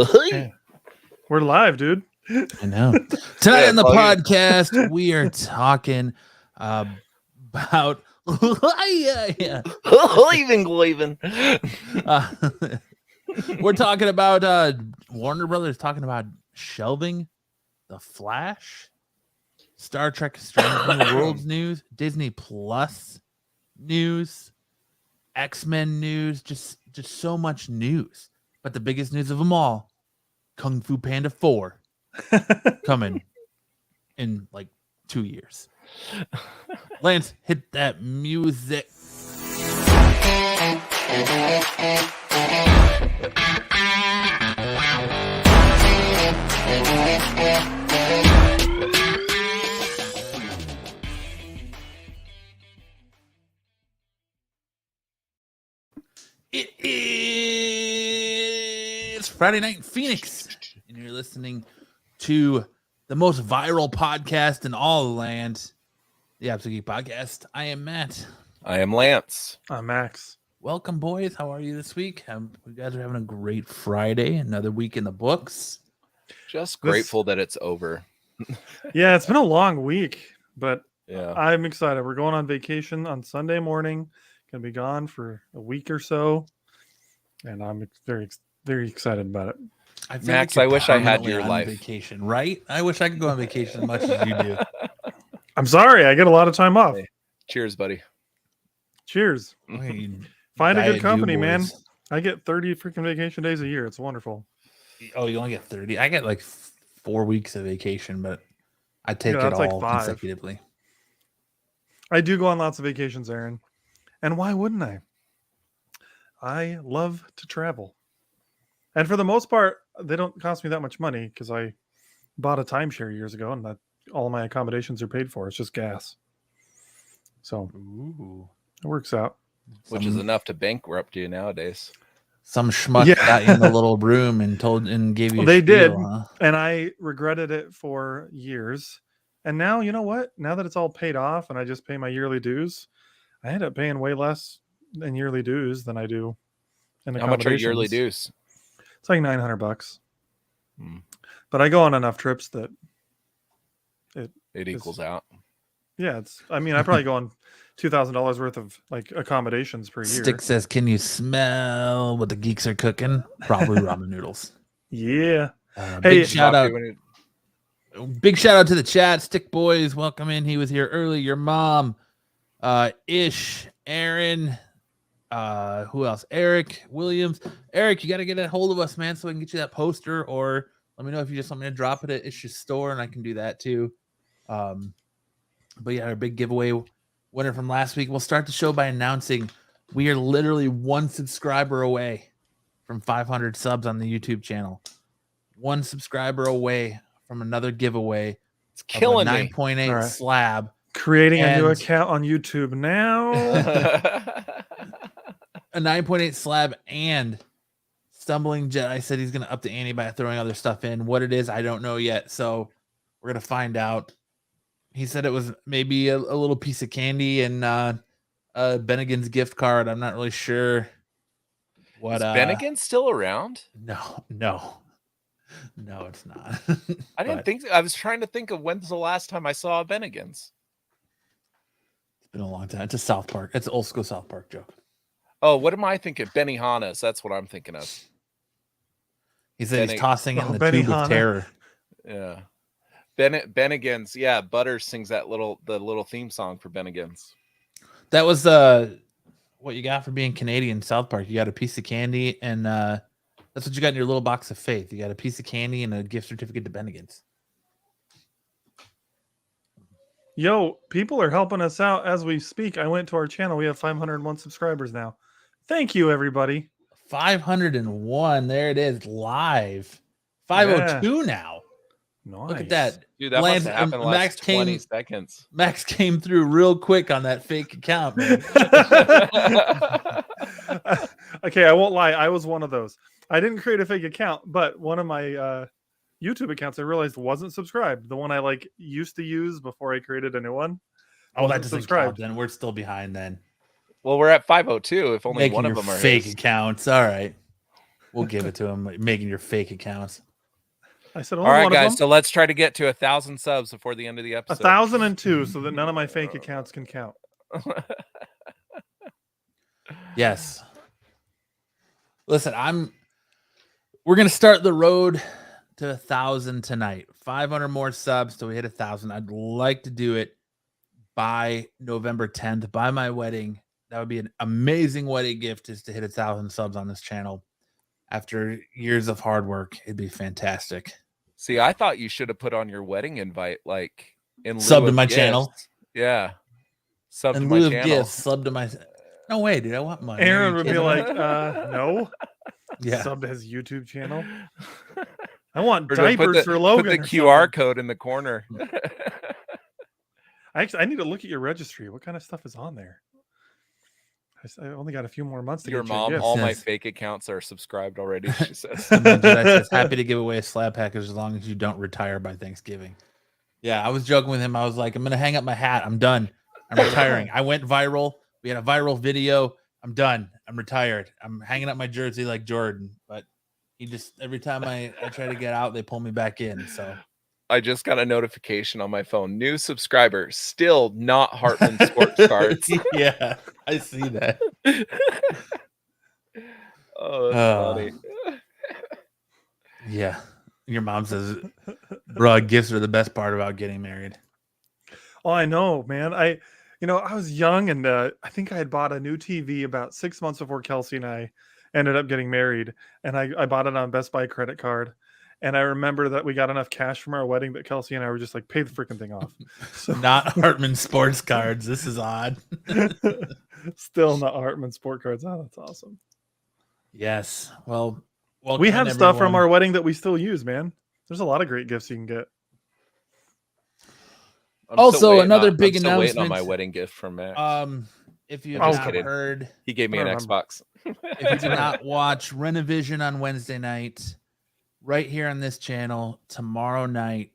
Hey, we're live, dude. I know. Tonight on the podcast, we are talking about we're talking about Warner Brothers talking about shelving The Flash, Star Trek Strange New Worlds news, Disney Plus news, X-Men news, just so much news. But the biggest news of them all, Kung Fu Panda 4 coming in like 2 years. Lance, hit that music. It is Friday night in Phoenix, and you're listening to the most viral podcast in all the land, the Absolute Geek Podcast. I am Matt. I am Lance. I'm Max. Welcome, boys. How are you this week? You guys are having a great Friday. Another week in the books. Just grateful that it's over. Yeah, it's been a long week, but Yeah, I'm excited. We're going on vacation on Sunday morning. Gonna be gone for a week or so, and I'm very, very excited about it. Max, I wish I had permanently your on life. vacation, right? I wish I could go on vacation as much as you do. I'm sorry, I get a lot of time off. Hey, cheers, buddy. Cheers. I mean, Find a diet good company, do, man. boys. I get 30 freaking vacation days a year. It's wonderful. Oh, you only get 30. I get like 4 weeks of vacation, but I take Yeah, it that's like all 5. consecutively. I do go on lots of vacations, Aaron. And why wouldn't I? I love to travel. And for the most part, they don't cost me that much money because I bought a timeshare years ago and all my accommodations are paid for. It's just gas. So Ooh. it works out. Which is enough to bankrupt you nowadays. Some schmuck Yeah. got you in the little room and gave you Well, a they did. spiel, huh? And I regretted it for years. And now, you know what? Now that it's all paid off and I just pay my yearly dues, I end up paying way less in yearly dues than I do in How much are yearly accommodations. dues? It's like $900. Hmm. But I go on enough trips that It equals out. yeah, I probably go on $2,000 worth of like accommodations per year. Stick says, "Can you smell what the geeks are cooking?" Probably ramen noodles. Yeah. Hey, Big shout out! Coffee Big shout out to the chat, Stick Boys. Welcome in. He was here early. Your mom, Ish, Aaron, who else? Eric Williams. Eric, you got to get a hold of us, man, so we can get you that poster, or let me know if you just want me to drop it at Ish's store, and I can do that too. But yeah, our big giveaway winner from last week. We'll start the show by announcing we are literally 1 subscriber away from 500 subs on the YouTube channel. 1 subscriber away from another giveaway. It's killing me. 9.8 All right. slab. creating a new And- account on YouTube now. A 9.8 slab and Stumbling Jedi said he's going to up the ante by throwing other stuff in. What it is, I don't know yet. So we're going to find out. He said it was maybe a little piece of candy and Bennigan's gift card. I'm not really sure what. Is Bennigan still around? No, it's not. I didn't think. I was trying to think of when's the last time I saw a Bennigan's. It's been a long time. It's a South Park. It's an old school South Park joke. Oh, what am I thinking? Benihana's. That's what I'm thinking of. He said he's tossing in the Benihana. tube of terror. Yeah. Bennigan's. Yeah, Butters sings the little theme song for Bennigan's. That was what you got for being Canadian. South Park. You got a piece of candy, and that's what you got in your little box of faith. You got a piece of candy and a gift certificate to Bennigan's. Yo, people are helping us out as we speak. I went to our channel. We have 501 subscribers now. Thank you, everybody. 501. There it is, live. 502 now. Nice. Look at that. Dude, that Lance, must have happened in the Max last 20 came- seconds. Max came through real quick on that fake account, man. Okay, I won't lie. I was one of those. I didn't create a fake account, but one of my YouTube accounts I realized wasn't subscribed. The one I like used to use before I created a new one. Oh, that wasn't doesn't count then. We're still behind then. Well, we're at 502 if only Making one of your them are fake his. accounts. All right. We'll give it to him, making your fake accounts. I said, All only right, one of guys. them. So let's try to get to 1,000 subs before the end of the episode. 1,002, so that none of my fake accounts can count. Yes. Listen, we're gonna start the road to 1,000 tonight. 500 more subs till we hit 1,000. I'd like to do it by November 10th, by my wedding. That would be an amazing wedding gift, is to hit 1,000 subs on this channel. After years of hard work, it'd be fantastic. See, I thought you should have put on your wedding invite, like in lieu Sub to of my gifts. channel. Yeah. Sub In to my lieu of channel. gifts, sub to my. No way, dude. I want money. Aaron Are would you be kidding me? like, no. Yeah. Sub to his YouTube channel. I want Or to diapers for Logan. Put the or QR something. code in the corner. I need to look at your registry. What kind of stuff is on there? I only got a few more months to Your get mom, gifts. all my Yes. fake accounts are subscribed already, she says. Jedi says, happy to give away a slab package as long as you don't retire by Thanksgiving. Yeah, I was joking with him. I was like, I'm going to hang up my hat. I'm done. I'm retiring. I went viral. We had a viral video. I'm done. I'm retired. I'm hanging up my jersey like Jordan. But he just, every time I try to get out, they pull me back in. So I just got a notification on my phone. New subscriber, still not Hartman Sports Cards. Yeah, I see that. Oh, that's funny. Yeah. Your mom says, bro, gifts are the best part about getting married. Oh, I know, man. I was young, and I think I had bought a new TV about 6 months before Kelsey and I ended up getting married, and I bought it on Best Buy credit card. And I remember that we got enough cash from our wedding that Kelsey and I were just like, pay the freaking thing off. So Not Hartman Sports Cards. This is odd. still not Hartman Sport Cards. Oh, that's awesome. Yes. Well, We have stuff from everyone. our wedding that we still use, man. There's a lot of great gifts you can get. I'm Also, still waiting another on- big I'm still waiting on my announcement. wedding gift from Max. If you I'm have just not kidding. heard, He gave me I an don't remember. Xbox. if you did not watch Renovision on Wednesday night, right here on this channel, tomorrow night,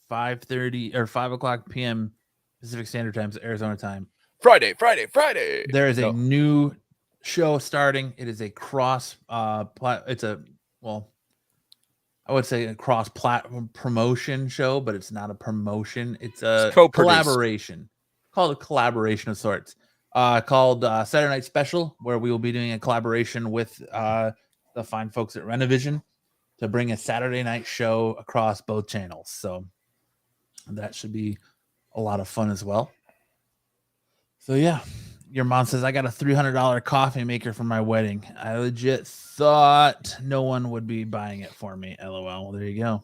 5:30 or 5 o'clock p.m. Pacific Standard Time, Arizona time, Friday. there is a No. new show starting. It is a cross I would say a cross platform promotion show, but it's not a promotion. It's a It's co-produced. collaboration. Called a collaboration of sorts. Called Saturday Night Special, where we will be doing a collaboration with the fine folks at Renovision to bring a Saturday night show across both channels. So that should be a lot of fun as well. So yeah, your mom says I got a $300 coffee maker for my wedding. I legit thought no one would be buying it for me. LOL. Well, there you go.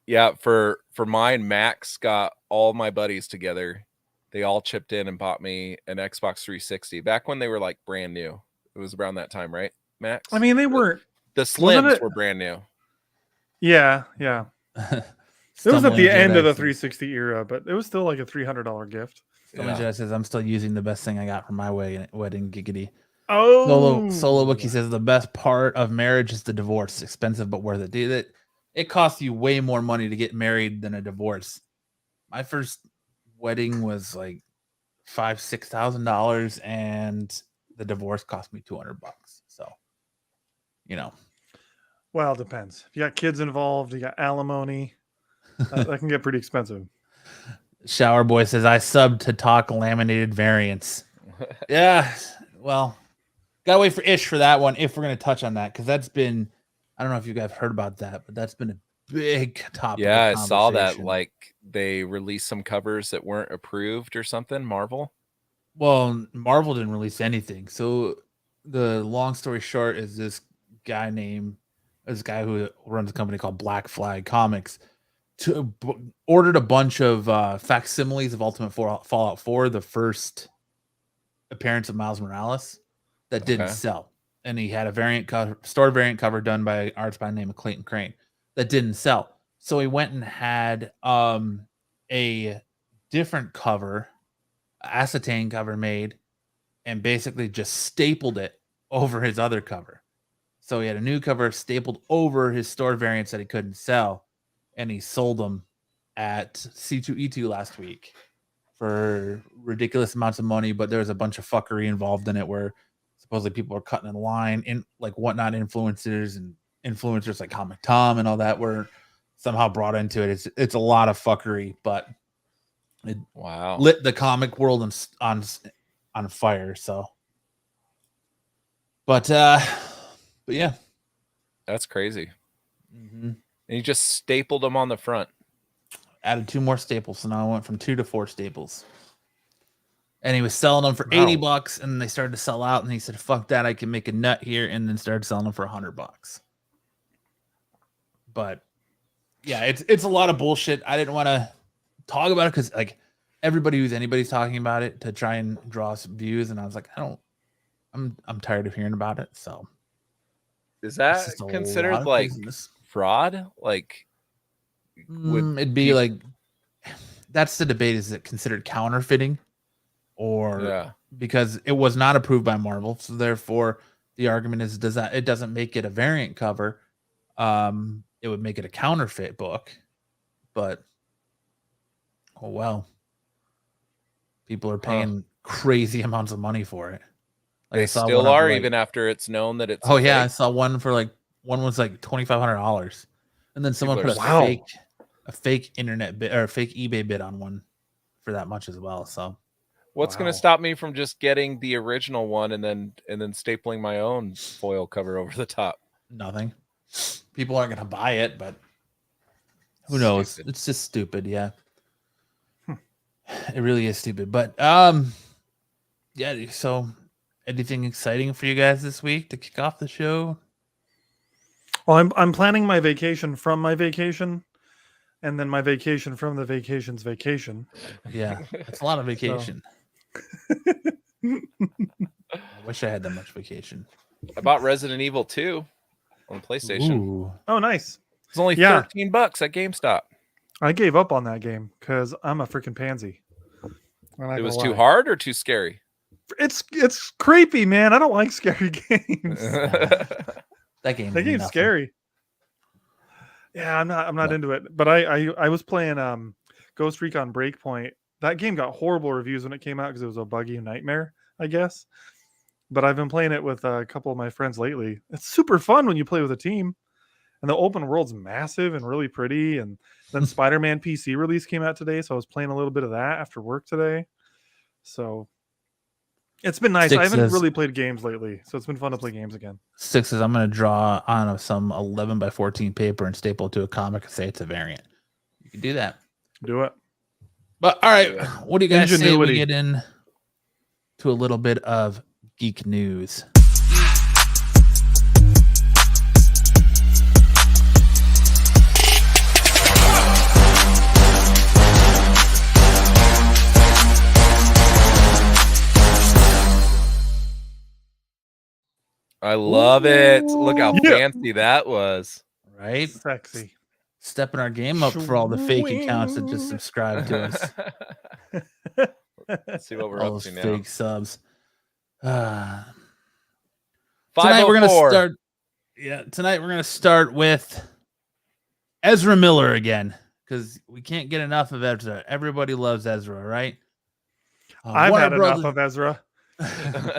Yeah, for mine, Max got all my buddies together. They all chipped in and bought me an Xbox 360 back when they were like brand new. It was around that time, right, Max? I mean, they weren't. The wasn't Slims it- were brand new. Yeah. It was at Stumbling the end Jedi of the says- 360 era, but it was still like a $300 gift. Stumbling Jedi says I'm still using the best thing I got for my wedding giggity. Oh, Solo Wookie says the best part of marriage is the divorce. Expensive but worth it. Dude, it costs you way more money to get married than a divorce. My first wedding was like $5,000-$6,000, and the divorce cost me $200. So, Well, it depends. If you got kids involved, you got alimony. That can get pretty expensive. Shower Boy says I subbed to talk laminated variants. Yeah, well, gotta wait for Ish for that one if we're gonna touch on that, because that's been, I don't know if you guys heard about that, but that's been a big topic. Yeah, I of saw that. conversation. Like they released some covers that weren't approved or something. Marvel. Well, Marvel didn't release anything. So the long story short is this guy who runs a company called Black Flag Comics ordered a bunch of facsimiles of Ultimate Fallout 4, the first appearance of Miles Morales, that didn't Okay. sell. And he had a store variant cover done by artist by the name of Clayton Crane that didn't sell. So he went and had a different cover, acetane cover made, and basically just stapled it over his other cover. So he had a new cover stapled over his store variants that he couldn't sell, and he sold them at C2E2 last week for ridiculous amounts of money. But there was a bunch of fuckery involved in it, where supposedly people are cutting in line, in like whatnot influencers and influencers like Comic Tom and all that were somehow brought into it. It's a lot of fuckery, but it Wow. lit the comic world on fire. So, but yeah, That's crazy. mm-hmm. And you just stapled them on the front. Added 2 more staples, so now I went from 2 to 4 staples. And he was selling them for Wow. $80, and they started to sell out. And he said, "Fuck that! I can make a nut here," and then started selling them for $100. But yeah, it's a lot of bullshit. I didn't want to talk about it because like anybody's talking about it to try and draw some views, and I was like, I'm tired of hearing about it. So Is that considered like fraud? Like, it'd be like, that's the debate. Is it considered counterfeiting? Or because it was not approved by Marvel, so therefore the argument is it doesn't make it a variant cover. It would make it a counterfeit book, but oh well, people are paying crazy amounts of money for it. Like, they still are, even after it's known that it's. Oh yeah, I saw one was like $2,500, and then someone put a fake internet bid or a fake eBay bid on one for that much as well. So. What's going to stop me from just getting the original one and then stapling my own foil cover over the top? Nothing. People aren't going to buy it, but who knows? Stupid. It's just stupid. Yeah. It really is stupid. But yeah. So, anything exciting for you guys this week to kick off the show? Well, I'm planning my vacation from my vacation, and then my vacation from the vacation's vacation. Yeah, it's a lot of vacation. I wish I had that much vacation. I bought Resident Evil 2 on PlayStation. Ooh. Oh, nice. It's only $13 at GameStop. I gave up on that game because I'm a freaking pansy. It was too hard or too scary? It's creepy, man. I don't like scary games. That game's scary. Yeah, I'm not into it. But I was playing Ghost Recon Breakpoint. That game got horrible reviews when it came out because it was a buggy nightmare, I guess. But I've been playing it with a couple of my friends lately. It's super fun when you play with a team. And the open world's massive and really pretty. And then Spider-Man PC release came out today, so I was playing a little bit of that after work today. So it's been nice. I haven't really played games lately, so it's been fun to play games again. 6 says I'm going to draw on some 11 by 14 paper and staple it to a comic and say it's a variant. You can do that. Do it. But all right, what do you guys say we get in to a little bit of geek news? I love it. Look how fancy that was. Right? Sexy. Stepping our game up for all the fake accounts that just subscribe to us. Let's see what we're all up to now. Fake subs. Tonight 504. we're gonna start. Yeah, tonight we're gonna start with Ezra Miller again because we can't get enough of Ezra. Everybody loves Ezra, right? I've had enough of Ezra.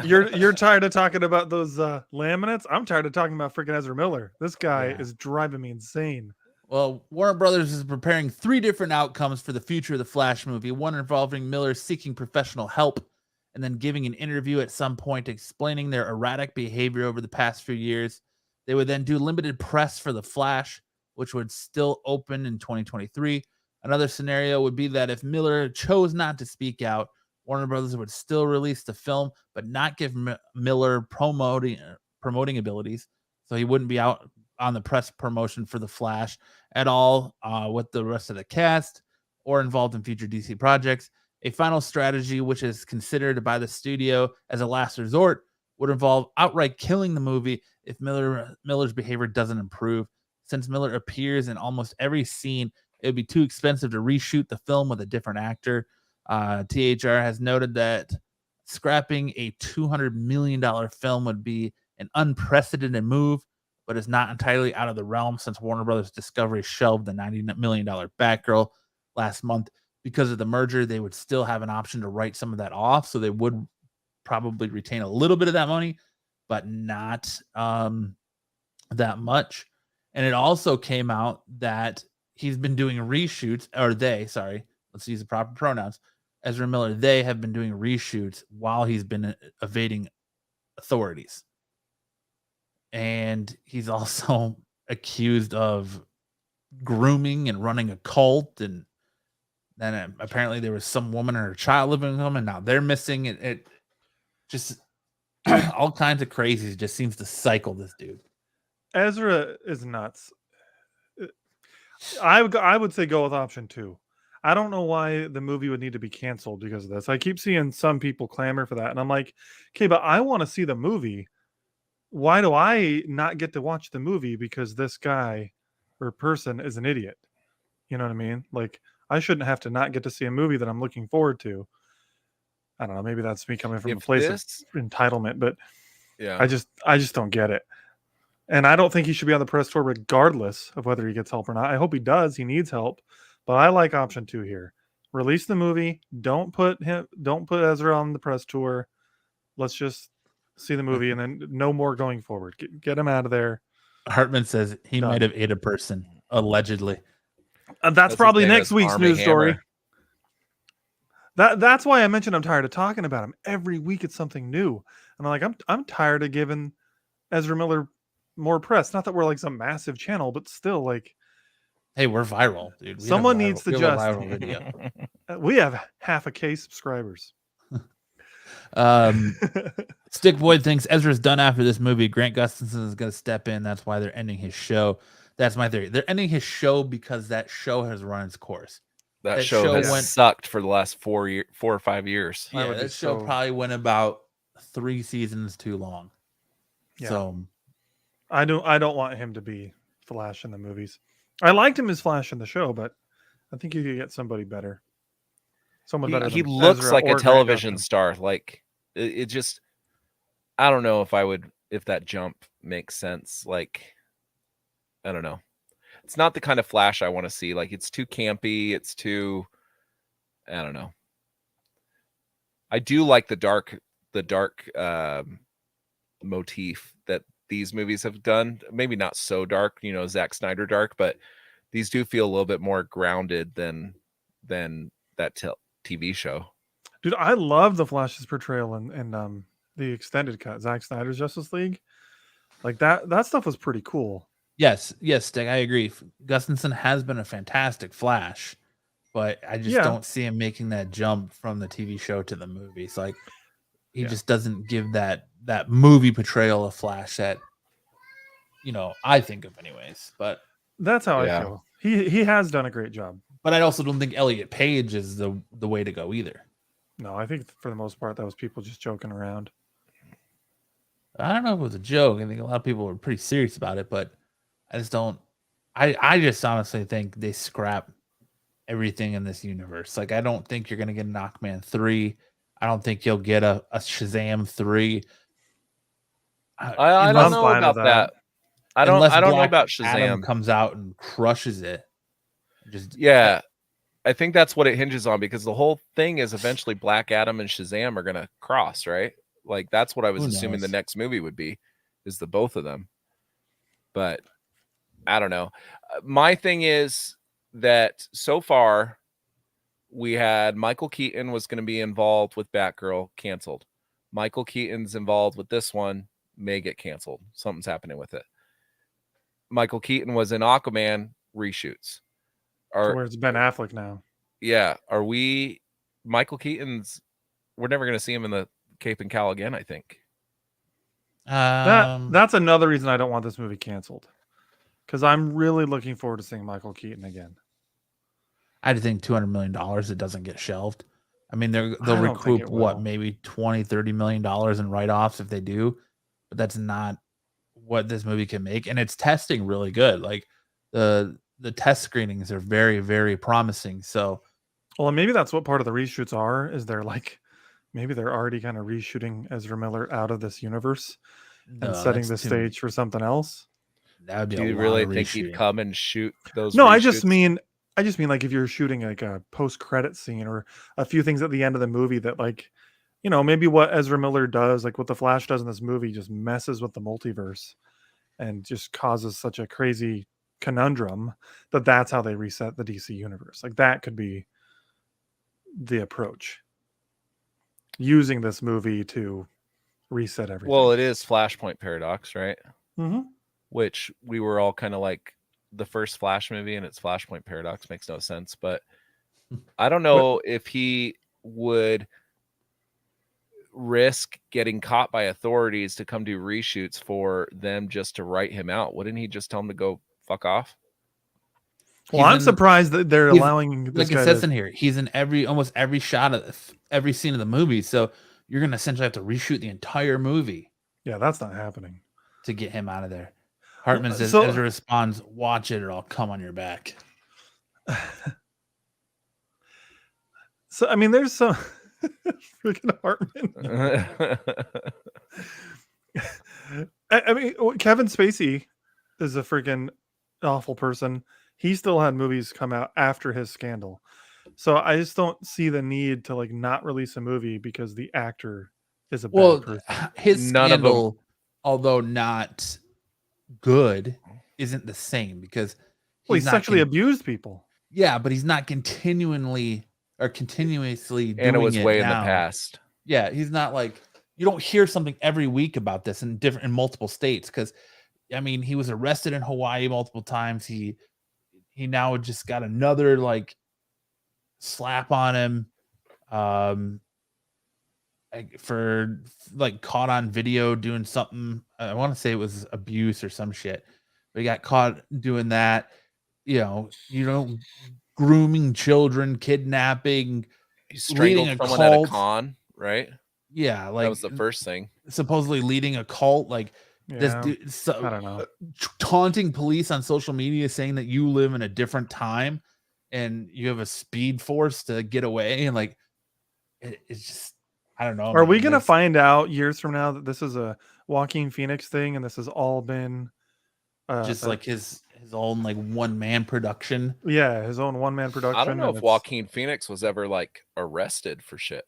You're tired of talking about those laminates. I'm tired of talking about freaking Ezra Miller. This guy is driving me insane. Well, Warner Brothers is preparing 3 different outcomes for the future of the Flash movie, one involving Miller seeking professional help and then giving an interview at some point explaining their erratic behavior over the past few years. They would then do limited press for the Flash, which would still open in 2023. Another scenario would be that if Miller chose not to speak out, Warner Brothers would still release the film, but not give Miller promoting abilities. So he wouldn't be out on the press promotion for the Flash at all with the rest of the cast or involved in future DC projects. A final strategy, which is considered by the studio as a last resort, would involve outright killing the movie if Miller's behavior doesn't improve. Since Miller appears in almost every scene, it would be too expensive to reshoot the film with a different actor. THR has noted that scrapping a $200 million film would be an unprecedented move, but is not entirely out of the realm since Warner Brothers Discovery shelved the $90 million Batgirl last month. Because of the merger, they would still have an option to write some of that off, so they would probably retain a little bit of that money, but not that much. And it also came out that he's been doing reshoots, or they, sorry, let's use the proper pronouns. Ezra Miller, they have been doing reshoots while he's been evading authorities. And he's also accused of grooming and running a cult. And then apparently there was some woman or a child living with him, and now they're missing. It just all kinds of crazy. Just seems to cycle this dude. Ezra is nuts. I would say go with option 2. I don't know why the movie would need to be canceled because of this. I keep seeing some people clamor for that, and I'm like, okay, but I want to see the movie. Why do I not get to watch the movie because this guy or person is an idiot? You know what I mean? Like, I shouldn't have to not get to see a movie that I'm looking forward to. I don't know. Maybe that's me coming from a place of entitlement, but yeah, I just don't get it. And I don't think he should be on the press tour regardless of whether he gets help or not. I hope he does. He needs help. But I like option 2 here. Release the movie. Don't put Ezra on the press tour. Let's just see the movie and then no more going forward. Get him out of there. Hartman says he might have ate a person, allegedly. That's probably next week's Army news story. Hammer. That's why I mentioned I'm tired of talking about him. Every week it's something new. And I'm like, I'm tired of giving Ezra Miller more press. Not that we're like some massive channel, but still, like, hey, we're viral, dude. Someone needs to just video. We have half a K subscribers. Stick Boy thinks Ezra's done after this movie. Grant Gustafson is going to step in. That's why they're ending his show. That's my theory. They're ending his show because that show has run its course. That show has sucked for the last 4 or 5 years. Yeah, that show probably went about 3 seasons too long. Yeah. So I don't want him to be Flash in the movies. I liked him as Flash in the show, but I think you could get somebody better. Someone better. He looks Ezra like a or television Grant star. Like it just, I don't know if that jump makes sense. Like, I don't know. It's not the kind of Flash I want to see. Like, it's too campy. It's too, I don't know. I do like the dark motif that these movies have done. Maybe not so dark, Zack Snyder dark, but these do feel a little bit more grounded than that TV show. Dude, I love the Flash's portrayal in the extended cut, Zack Snyder's Justice League. Like that stuff was pretty cool. Yes, Stick, I agree. Gustafson has been a fantastic Flash, but I just don't see him making that jump from the TV show to the movies. Like, he just doesn't give that movie portrayal of Flash that I think of anyways. But that's how I feel. He has done a great job. But I also don't think Elliot Page is the way to go either. No, I think for the most part that was people just joking around. I don't know if it was a joke. I think a lot of people were pretty serious about it, but I just don't. I just honestly think they scrap everything in this universe. Like, I don't think you're gonna get an Aquaman 3. I don't think you'll get a Shazam 3. I don't know about that. I don't know about Shazam. Adam comes out and crushes it. I think that's what it hinges on, because the whole thing is eventually Black Adam and Shazam are gonna cross, right? Like, that's what I was assuming the next movie would be, is the both of them. But I don't know. My thing is that so far we had Michael Keaton was going to be involved with Batgirl, canceled. Michael Keaton's involved with this one, may get canceled. Something's happening with it. Michael Keaton was in Aquaman, reshoots. Where it's Ben Affleck now. Yeah. Michael Keaton's, we're never going to see him in the Cape and Cowl again, I think. That's another reason I don't want this movie canceled, because I'm really looking forward to seeing Michael Keaton again. I think $200 million, it doesn't get shelved. I mean, they'll recoup maybe $20-30 million in write-offs if they do, but that's not what this movie can make. And it's testing really good. Like, the test screenings are very, very promising. So, well, and maybe that's what part of the reshoots are, is they're like, maybe they're already kind of reshooting Ezra Miller out of this universe and setting the stage for something else. That would be Do you really think he'd come and shoot those? No, reshoots? I just mean like if you're shooting like a post-credit scene or a few things at the end of the movie that like maybe what Ezra Miller does, like what the Flash does in this movie, just messes with the multiverse and just causes such a crazy conundrum that's how they reset the DC universe. Like that could be the approach, using this movie to reset everything. Well, it is Flashpoint Paradox, right? Mm-hmm. Which we were all kind of like, the first Flash movie and its Flashpoint Paradox makes no sense. But I don't know if he would risk getting caught by authorities to come do reshoots for them just to write him out. Wouldn't he just tell him to go fuck off? Well, I'm surprised that they're allowing this like guy it says in here, he's in almost every shot of every scene of the movie. So you're going to essentially have to reshoot the entire movie. Yeah, that's not happening. To get him out of there. Hartman says, So- Ezra responds, watch it or I'll come on your back. So, I mean, there's some freaking Hartman. I mean, Kevin Spacey is a freaking awful person. He still had movies come out after his scandal. So I just don't see the need to like not release a movie because the actor is a bad person. His None of them- scandal, although not good, isn't the same because Well, he sexually abused people. Yeah, but he's not continuously doing and it was way now. in the past. Yeah, he's not like, you don't hear something every week about this in multiple states. Because I mean, he was arrested in Hawaii multiple times. He now just got another like slap on him for like caught on video doing something. I want to say it was abuse or some shit, but he got caught doing that. Grooming children, kidnapping. He strangled someone at a con, right? Yeah, like that was the first thing. Supposedly leading a cult, like this dude, I don't know. Taunting police on social media, saying that you live in a different time and you have a speed force to get away, and like it's just, I don't know. Are we gonna find out years from now that this is a Joaquin Phoenix thing and this has all been just like his own like one-man production? Yeah, his own one-man production. I don't know if Joaquin Phoenix was ever like arrested for shit.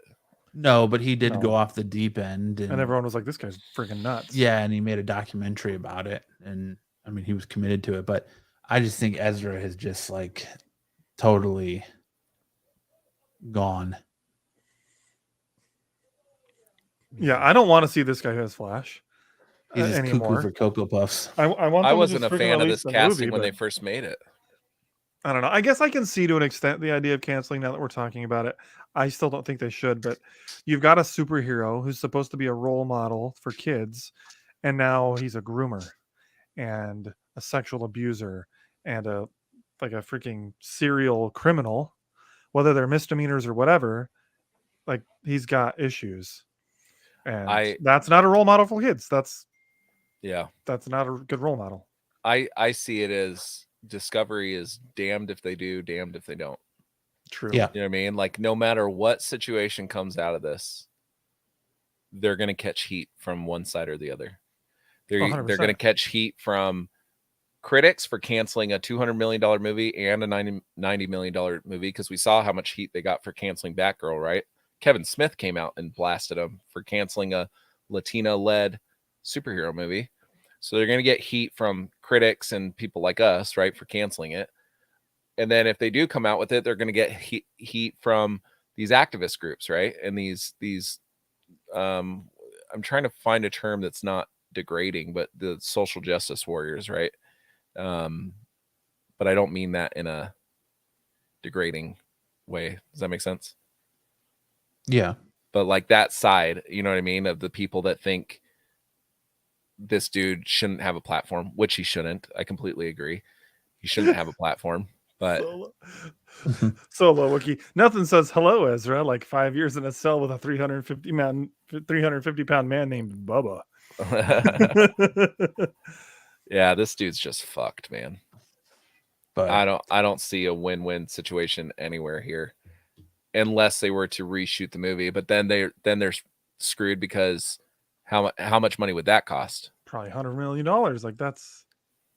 No, but he did go off the deep end, and everyone was like, "This guy's freaking nuts." Yeah, and he made a documentary about it, and I mean, he was committed to it. But I just think Ezra has just like totally gone. Yeah, I don't want to see this guy who has Flash. He's just anymore. cuckoo for Cocoa Puffs. I wasn't a fan of this casting when they first made it. I don't know. I guess I can see to an extent the idea of canceling now that we're talking about it. I still don't think they should, but you've got a superhero who's supposed to be a role model for kids, and now he's a groomer and a sexual abuser and a freaking serial criminal, whether they're misdemeanors or whatever. Like, he's got issues. And that's not a role model for kids. That's not a good role model. I see it as Discovery is damned if they do, damned if they don't. True. Yeah. You know what I mean? Like, no matter what situation comes out of this, they're going to catch heat from one side or the other. They're going to catch heat from critics for canceling a $200 million movie and a $90 million movie, because we saw how much heat they got for canceling Batgirl, right? Kevin Smith came out and blasted them for canceling a Latina-led superhero movie. So they're going to get heat from critics and people like us, right, for canceling it. And then if they do come out with it, they're going to get heat from these activist groups, right? And these I'm trying to find a term that's not degrading, but the social justice warriors, right? But I don't mean that in a degrading way. Does that make sense? Yeah. But like that side, you know what I mean, of the people that think this dude shouldn't have a platform, which he shouldn't. I completely agree. He shouldn't have a platform. But Solo Wookie. Nothing says hello, Ezra, like 5 years in a cell with a 350 pound man named Bubba. Yeah, this dude's just fucked, man. But I don't see a win-win situation anywhere here, unless they were to reshoot the movie. But then they're screwed, because how much money would that cost? Probably $100 million. Like that's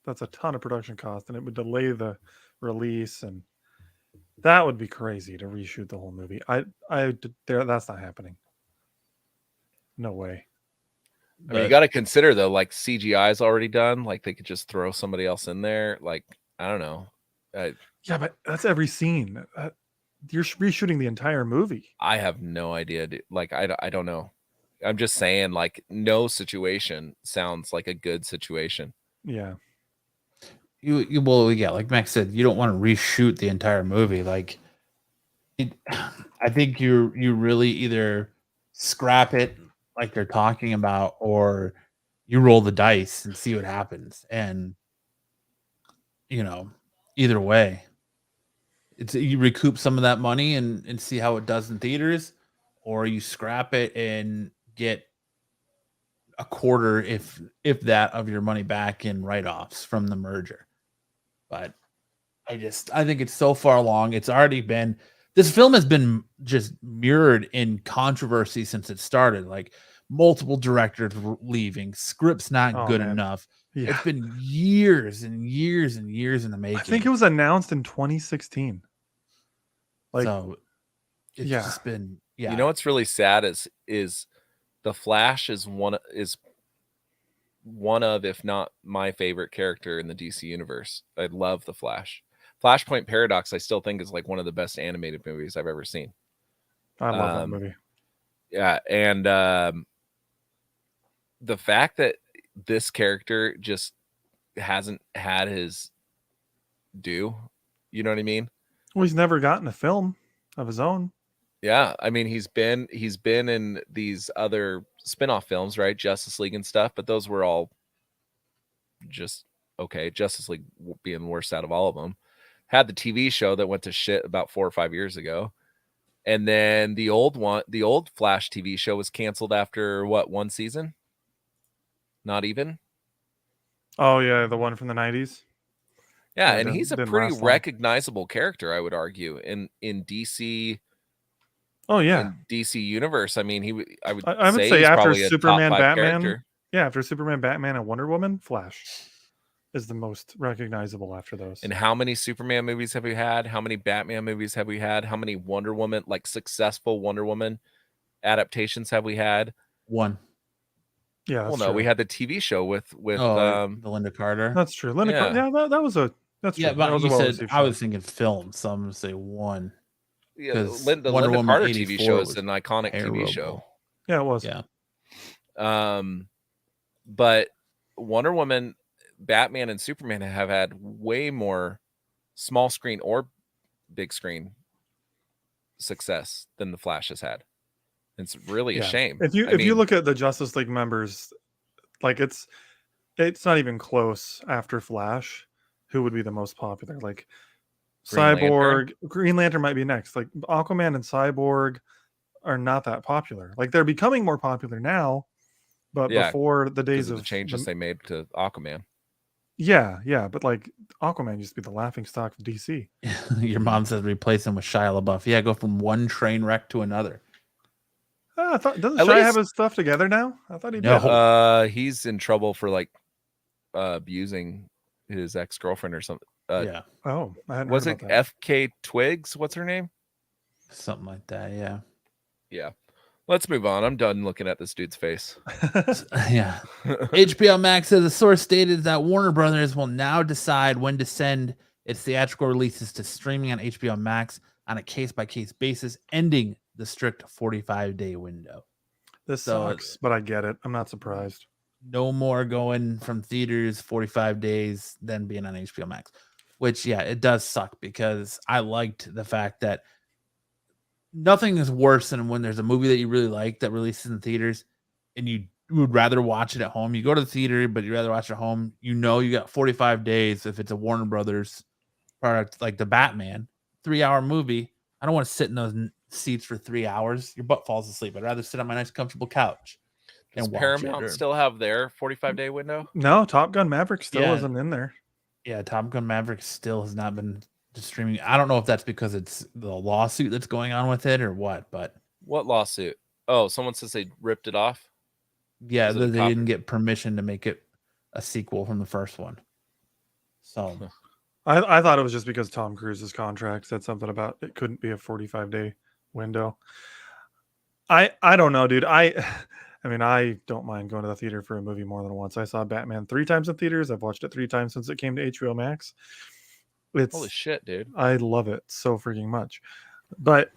a ton of production cost, and it would delay the release, and that would be crazy to reshoot the whole movie. That's not happening. No way. I mean, you got to consider though, like CGI is already done. Like they could just throw somebody else in there. Like I don't know. Yeah, but that's every scene. You're reshooting the entire movie. I have no idea. Dude. Like I don't know. I'm just saying, like no situation sounds like a good situation. Yeah. Like Max said, you don't want to reshoot the entire movie. Like, I think you really either scrap it like they're talking about, or you roll the dice and see what happens. And either way, it's you recoup some of that money and see how it does in theaters, or you scrap it and get a quarter, if that, of your money back in write-offs from the merger. But I think it's so far along. It's already been, this film has been just mirrored in controversy since it started. Like multiple directors leaving, scripts not good enough. Yeah. It's been years and years and years in the making. I think it was announced in 2016. Like, so it's just been, You know what's really sad is the Flash is one of, if not my favorite character in the DC universe. I love the Flash. Flashpoint Paradox, I still think is like one of the best animated movies I've ever seen. I love that movie. Yeah, and the fact that this character just hasn't had his due, you know what I mean? Well, he's never gotten a film of his own. Yeah, I mean he's been in these other spin-off films, right? Justice League and stuff, but those were all just okay. Justice League being the worst out of all of them. Had the TV show that went to shit about 4 or 5 years ago. And then the old Flash TV show was canceled after what, one season? Not even. Oh yeah, the one from the 90s. Yeah, and he's a pretty recognizable character, I would argue, in DC. Oh yeah, in DC universe. I mean, I would say say after probably Superman, Batman. Character. Yeah, after Superman, Batman, and Wonder Woman, Flash is the most recognizable after those. And how many Superman movies have we had? How many Batman movies have we had? How many Wonder Woman, like successful Wonder Woman adaptations have we had? One. Yeah. Well, no, we had the TV show with the Linda Carter. That's true. Linda Carter. Yeah, that was a. That's true. Yeah, but you said I was thinking film, so I'm gonna say one. Yeah, the Linda Carter TV show is an iconic TV show. Yeah, it was. Yeah. But Wonder Woman, Batman, and Superman have had way more small screen or big screen success than the Flash has had. It's really a shame. If you look at the Justice League members, like it's not even close after Flash. Who would be the most popular? Like Cyborg, Green Lantern might be next. Like Aquaman and Cyborg are not that popular. Like they're becoming more popular now, but before the days of the changes they made to Aquaman. Yeah, but like Aquaman used to be the laughing stock of DC. Your mom says replace him with Shia LaBeouf. Yeah, go from one train wreck to another. I thought doesn't Shia have his stuff together now? I thought he did. No, he's in trouble for like abusing his ex-girlfriend or something. Yeah. Oh, I hadn't was heard it about that. FK Twigs? What's her name? Something like that. Yeah. Yeah. Let's move on. I'm done looking at this dude's face. Yeah. HBO MAX says the source stated that Warner Brothers will now decide when to send its theatrical releases to streaming on HBO MAX on a case-by-case basis, ending the strict 45-day window. This sucks, but I get it. I'm not surprised. No more going from theaters 45 days, then being on HBO MAX. Which, yeah, it does suck because I liked the fact that nothing is worse than when there's a movie that you really like that releases in theaters and you would rather watch it at home. You go to the theater, but you'd rather watch it at home. You know you got 45 days if it's a Warner Brothers product like the Batman 3-hour movie. I don't want to sit in those seats for 3 hours. Your butt falls asleep. I'd rather sit on my nice comfortable couch. Does Paramount still have their 45-day window? No, Top Gun Maverick still isn't in there. Yeah, Top Gun Maverick still has not been streaming. I don't know if that's because it's the lawsuit that's going on with it or what, but what lawsuit? Oh, someone says they ripped it off. Yeah, they didn't get permission to make it a sequel from the first one. So I thought it was just because Tom Cruise's contract said something about it couldn't be a 45-day window. I don't know, dude. I mean, I don't mind going to the theater for a movie more than once. I saw Batman 3 times in theaters. I've watched it 3 times since it came to HBO Max. Holy shit, dude! I love it so freaking much. But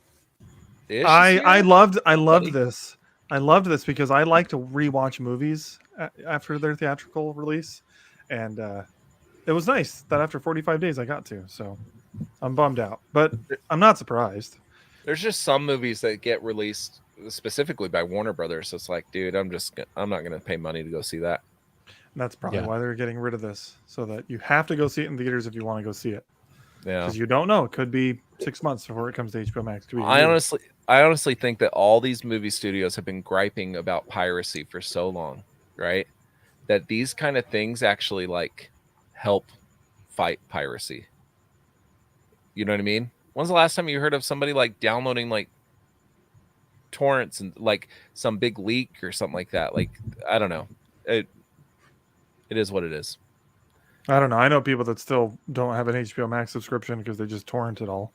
Ish is I here, loved buddy. this. I loved this because I like to rewatch movies after their theatrical release, and it was nice that after 45 days I got to. So I'm bummed out, but I'm not surprised. There's just some movies that get released specifically by Warner Brothers. So it's like, dude, I'm not gonna pay money to go see that. And that's probably why they're getting rid of this, so that you have to go see it in theaters if you want to go see it. Yeah, because you don't know. It could be 6 months before it comes to HBO Max. Could be I honestly think that all these movie studios have been griping about piracy for so long, right? That these kind of things actually like help fight piracy. You know what I mean? When's the last time you heard of somebody like downloading like torrents and like some big leak or something like that? Like, I don't know. It is what it is. I don't know. I know people that still don't have an HBO Max subscription because they just torrent it all.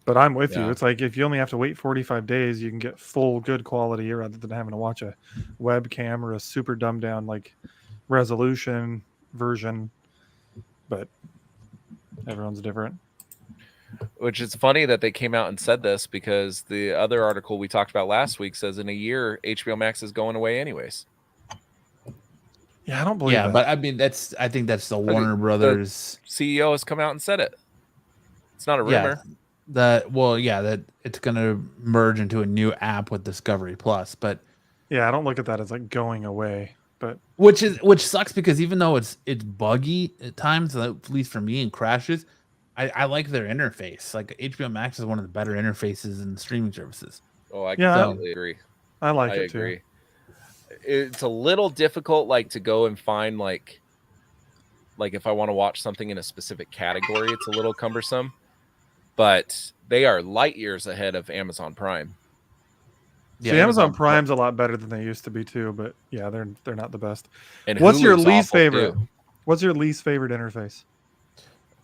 But I'm with you. It's like if you only have to wait 45 days, you can get full good quality rather than having to watch a webcam or a super dumbed down like resolution version. But everyone's different. Which is funny that they came out and said this, because the other article we talked about last week says in a year HBO Max is going away anyways. Yeah, I don't believe that. But I mean, I think that's the Warner Brothers CEO has come out and said it. It's not a rumor. That it's going to merge into a new app with Discovery Plus, but yeah, I don't look at that as like going away. But which sucks, because even though it's buggy at times, at least for me, and crashes, I like their interface. Like HBO Max is one of the better interfaces in streaming services. Oh, I completely agree. I like it too. It's a little difficult, like to go and find like if I want to watch something in a specific category, it's a little cumbersome. But they are light years ahead of Amazon Prime. Yeah, see, Amazon Prime's a lot better than they used to be too. But yeah, they're not the best. And what's Hulu's your least favorite? Too. What's your least favorite interface?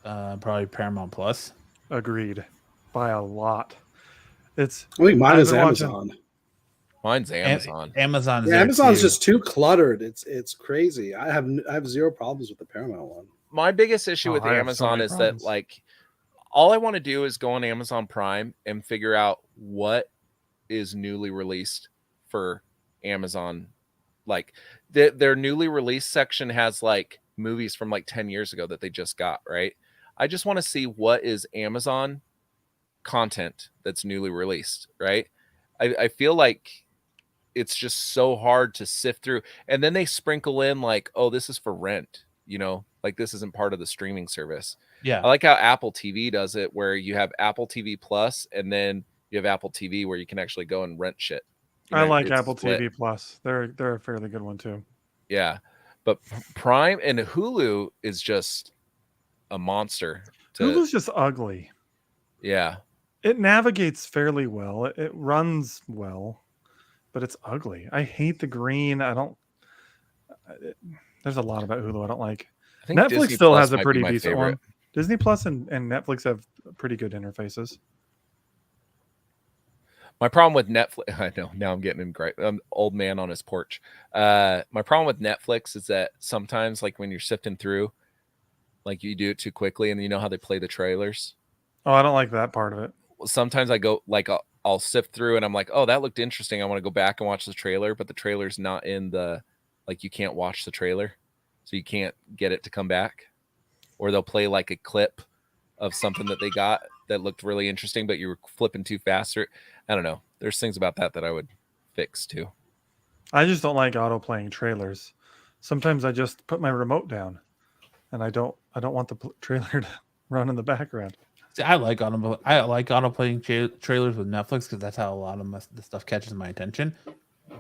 Probably Paramount Plus. Agreed, by a lot. I think mine is Amazon. Mine's Amazon. Amazon's just too cluttered. It's crazy. I have zero problems with the Paramount one. My biggest issue with Amazon is that like all I want to do is go on Amazon Prime and figure out what is newly released for Amazon. Like their newly released section has like movies from like 10 years ago that they just got, right? I just want to see what is Amazon content that's newly released, right? I feel like it's just so hard to sift through. And then they sprinkle in like, oh, this is for rent, you know, like this isn't part of the streaming service. Yeah. I like how Apple TV does it, where you have Apple TV Plus and then you have Apple TV where you can actually go and rent shit. I like Apple TV Plus. They're a fairly good one too. Yeah. But Prime and Hulu is just a monster. Hulu's just ugly. Yeah. It navigates fairly well. It runs well, but it's ugly. I hate the green. There's a lot about Hulu I don't like. I think Netflix Disney still Plus has a pretty decent one. Disney Plus and Netflix have pretty good interfaces. My problem with Netflix, I know now I'm getting him great. I'm old man on his porch. My problem with Netflix is that sometimes, like when you're sifting through, like you do it too quickly, and you know how they play the trailers. Oh, I don't like that part of it. Sometimes I go like I'll sift through and I'm like, oh, that looked interesting. I want to go back and watch the trailer, but the trailer's not in the, like you can't watch the trailer, so you can't get it to come back. Or they'll play like a clip of something that they got that looked really interesting, but you were flipping too fast. Or I don't know. There's things about that I would fix too. I just don't like auto playing trailers. Sometimes I just put my remote down, and I don't want the trailer to run in the background. See, I like auto playing trailers with Netflix because that's how a lot of the stuff catches my attention.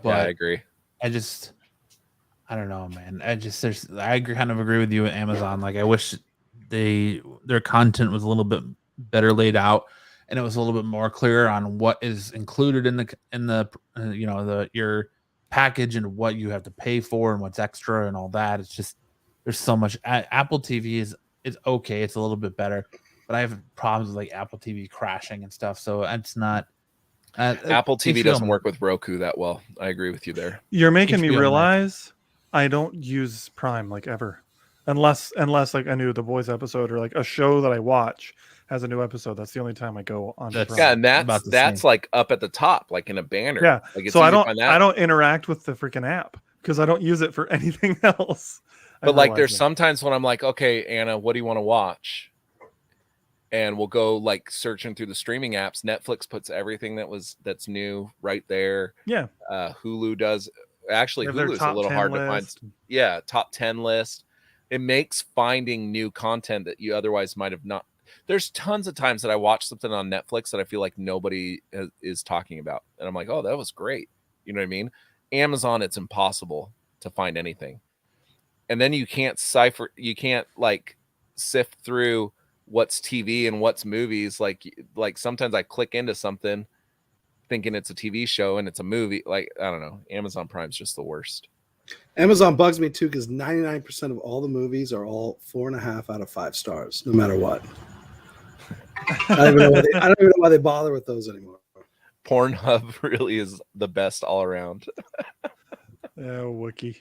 But yeah, I agree. I don't know, man. I kind of agree with you with Amazon. Like I wish their content was a little bit better laid out, and it was a little bit more clear on what is included in the your package and what you have to pay for and what's extra and all that. It's just there's so much. Apple TV is okay. It's a little bit better, but I have problems with like Apple TV crashing and stuff. So it's not. Apple TV HBO doesn't work with Roku that well. I agree with you there. You're making me HBO realize I don't use Prime like ever, unless like a new The Boys episode or like a show that I watch has a new episode. That's the only time I go on That's- Prime. Yeah, and About the that's same. like up at the top, like in a banner. Yeah. Like it's So I easy to find that. don't interact with the freaking app because I don't use it for anything else. I But like realize there's that. sometimes when I'm like, okay, Anna, what do you want to watch? And we'll go like searching through the streaming apps. Netflix puts everything that's new right there. Yeah. Hulu does. Actually, They have their Hulu is a top little 10 hard to find. list. Yeah, top 10 list. It makes finding new content that you otherwise might have not. There's tons of times that I watch something on Netflix that I feel like nobody is talking about. And I'm like, oh, that was great. You know what I mean? Amazon, it's impossible to find anything. And then you can't like sift through what's TV and what's movies. Like sometimes I click into something thinking it's a TV show and it's a movie. Like, I don't know. Amazon Prime's just the worst. Amazon bugs me too because 99% of all the movies are all 4.5 out of 5 stars, no matter what. I don't even know why they bother with those anymore. Pornhub really is the best all around. Wookie.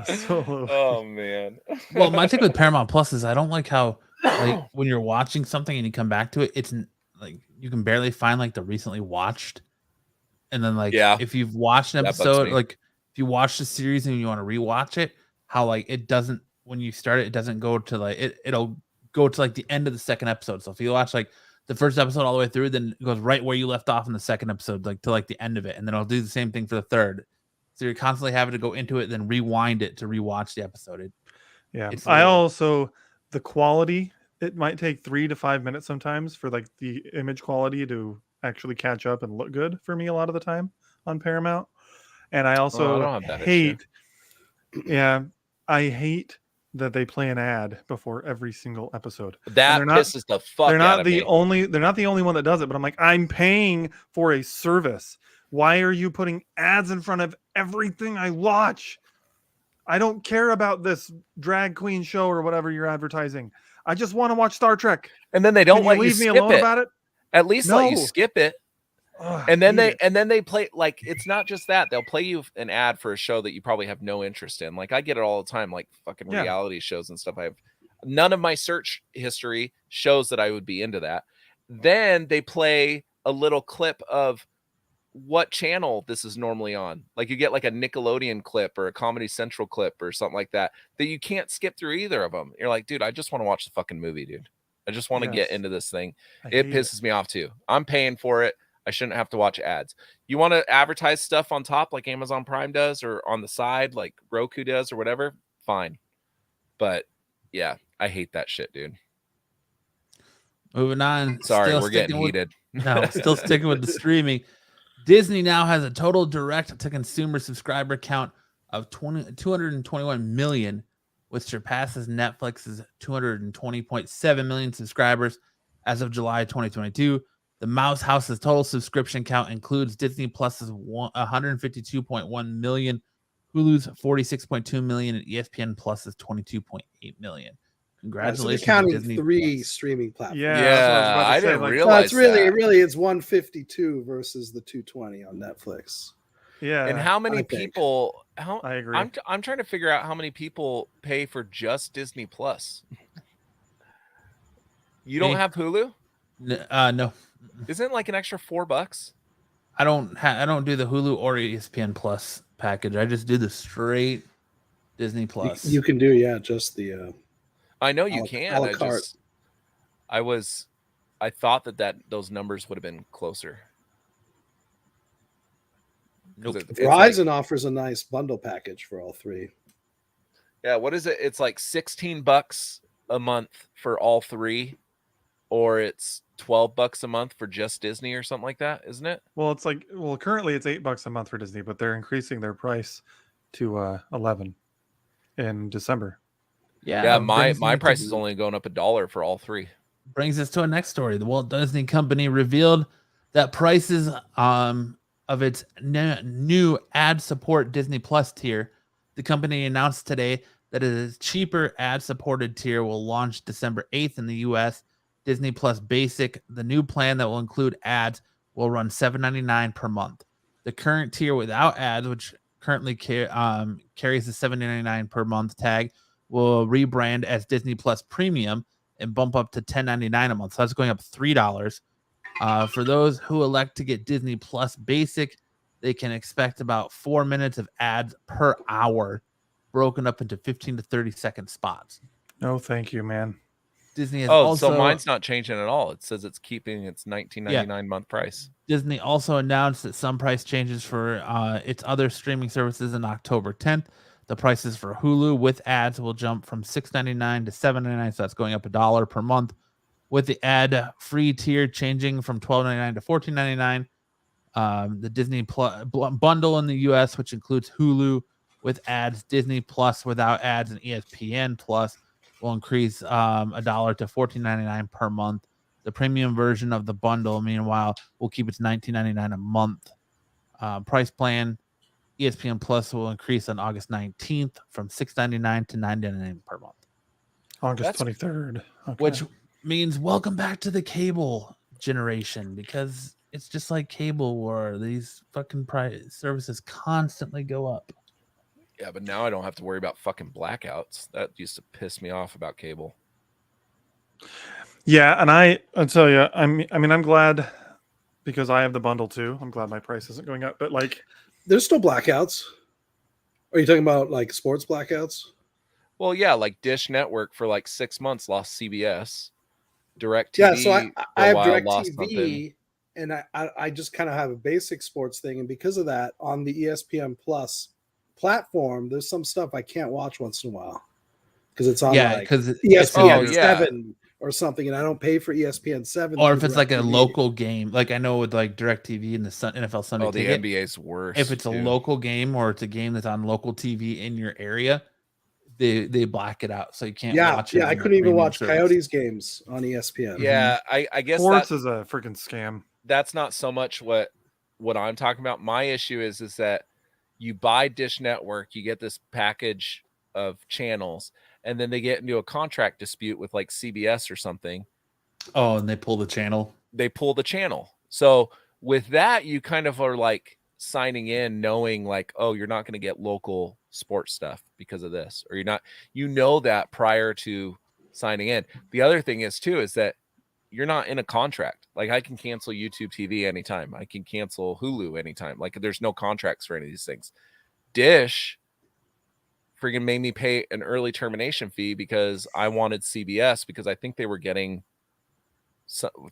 So Oh man. Well, my thing with Paramount Plus is I don't like how like when you're watching something and you come back to it, it's like you can barely find like the recently watched, and then like if you've watched an That bugs episode, me. like if you watch the series and you want to rewatch it, how like it doesn't when you start it, it doesn't go to like it'll go to like the end of the second episode. So if you watch like the first episode all the way through, then it goes right where you left off in the second episode, like to like the end of it, and then I'll do the same thing for the third. So you're constantly having to go into it, then rewind it to rewatch the episode. It's I little- also the quality. It might take 3 to 5 minutes sometimes for like the image quality to actually catch up and look good for me a lot of the time on Paramount. And I also don't have that hate. Yeah, I hate that they play an ad before every single episode. That they're not- pisses the fuck They're out not of the me. only. They're not the only one that does it. But I'm like, I'm paying for a service. Why are you putting ads in front of everything I watch? I don't care about this drag queen show or whatever you're advertising. I just want to watch Star Trek. And then they don't Can let you you leave me skip alone it. about it? At least let you No. skip it. Ugh, And then hate they it. play like it's not just that they'll play you an ad for a show that you probably have no interest in. Like I get it all the time, like fucking Yeah. reality shows and stuff. I have none of my search history shows that I would be into that. Then they play a little clip of what channel this is normally on. Like you get like a Nickelodeon clip or a Comedy Central clip or something like that you can't skip through either of them. You're like, dude, I just want to watch the fucking movie, dude. I just want to get Yes. into this thing. I It hate pisses me off too. I'm paying for it. I shouldn't have to watch ads. You want to advertise stuff on top like Amazon Prime does or on the side like Roku does or whatever? Fine. But yeah, I hate that shit, dude. Moving on. Sorry, still we're getting sticking with- heated. No, still sticking with the streaming. Disney now has a total direct-to-consumer subscriber count of 221 million, which surpasses Netflix's 220.7 million subscribers as of July 2022. The Mouse House's total subscription count includes Disney Plus's 152.1 million, Hulu's 46.2 million, and ESPN Plus's 22.8 million. So they're Congratulations to counting Disney 3 Plus. streaming platforms. Yeah, that's what I was about to I say, didn't like, realize No, it's really, that. it's 152 versus the 220 on Netflix. Yeah. And how many I think. people? I agree. I'm trying to figure out how many people pay for just Disney Plus. You don't Me. have Hulu? No, Isn't it like an extra $4? I don't do the Hulu or ESPN Plus package. I just do the straight Disney Plus. You can do, just the I know you A la- can. a la carte. I thought that those numbers would have been closer. 'Cause Nope. it's like- Verizon offers a nice bundle package for all 3. yeah, what is it? It's like $16 a month for all 3, or it's $12 a month for just Disney or something like that, isn't it? Well, it's like currently it's $8 a month for Disney, but they're increasing their price to 11 in December. Yeah, my brings me price to- is only going up $1 for all 3. brings us to our next story. The Walt Disney Company revealed that prices of its new ad support Disney Plus tier. The company announced today that its cheaper ad supported tier will launch December 8th in the US. Disney Plus Basic, the new plan that will include ads, will run $7.99 per month. The current tier without ads, which currently carries the $7.99 per month tag, will rebrand as Disney Plus Premium and bump up to $10.99 a month. So that's going up $3. For those who elect to get Disney Plus Basic, they can expect about 4 minutes of ads per hour, broken up into 15 to 30-second spots. No, thank you, man. Disney has also... so mine's not changing at all. It says it's keeping its $19.99 month price. Disney also announced that some price changes for its other streaming services in October 10th. The prices for Hulu with ads will jump from $6.99 to $7.99, so that's going up $1 per month. With the ad-free tier changing from $12.99 to $14.99, the Disney Plus bundle in the U.S., which includes Hulu with ads, Disney Plus without ads, and ESPN Plus, will increase $1 to $14.99 per month. The premium version of the bundle, meanwhile, will keep its $19.99 a month price plan. ESPN Plus will increase on August 19th from $6.99 to $9.99 per month. August 23rd. Okay. Which means welcome back to the cable generation, because it's just like cable war. These fucking services constantly go up. Yeah, but now I don't have to worry about fucking blackouts. That used to piss me off about cable. Yeah, and I'll tell you, I'm glad, because I have the bundle too. I'm glad my price isn't going up, but like, there's still blackouts. Are you talking about like sports blackouts? Well, yeah, like Dish Network for like 6 months lost CBS. DirecTV. Yeah, so I have lost DirecTV, and I just kind of have a basic sports thing, and because of that, on the ESPN Plus platform, there's some stuff I can't watch once in a while because it's on because ESPN 7 or something, and I don't pay for ESPN 7. Or if it's like a local game, like I know with like DirecTV and the NFL Sunday Ticket, the NBA's worse. If it's a local game or it's a game that's on local TV in your area, they black it out, so you can't watch it. Yeah, I couldn't even watch Coyotes games on ESPN. Yeah, I guess sports is a freaking scam. That's not so much what I'm talking about. My issue is that you buy Dish Network, you get this package of channels, and then they get into a contract dispute with like CBS or something. Oh, and they pull the channel. So with that, you kind of are like signing in knowing like, oh, you're not going to get local sports stuff because of this, or you're not, that prior to signing in. The other thing is that you're not in a contract. Like I can cancel YouTube TV anytime. I can cancel Hulu anytime. Like there's no contracts for any of these things. Dish friggin' made me pay an early termination fee because I wanted CBS, because I think they were getting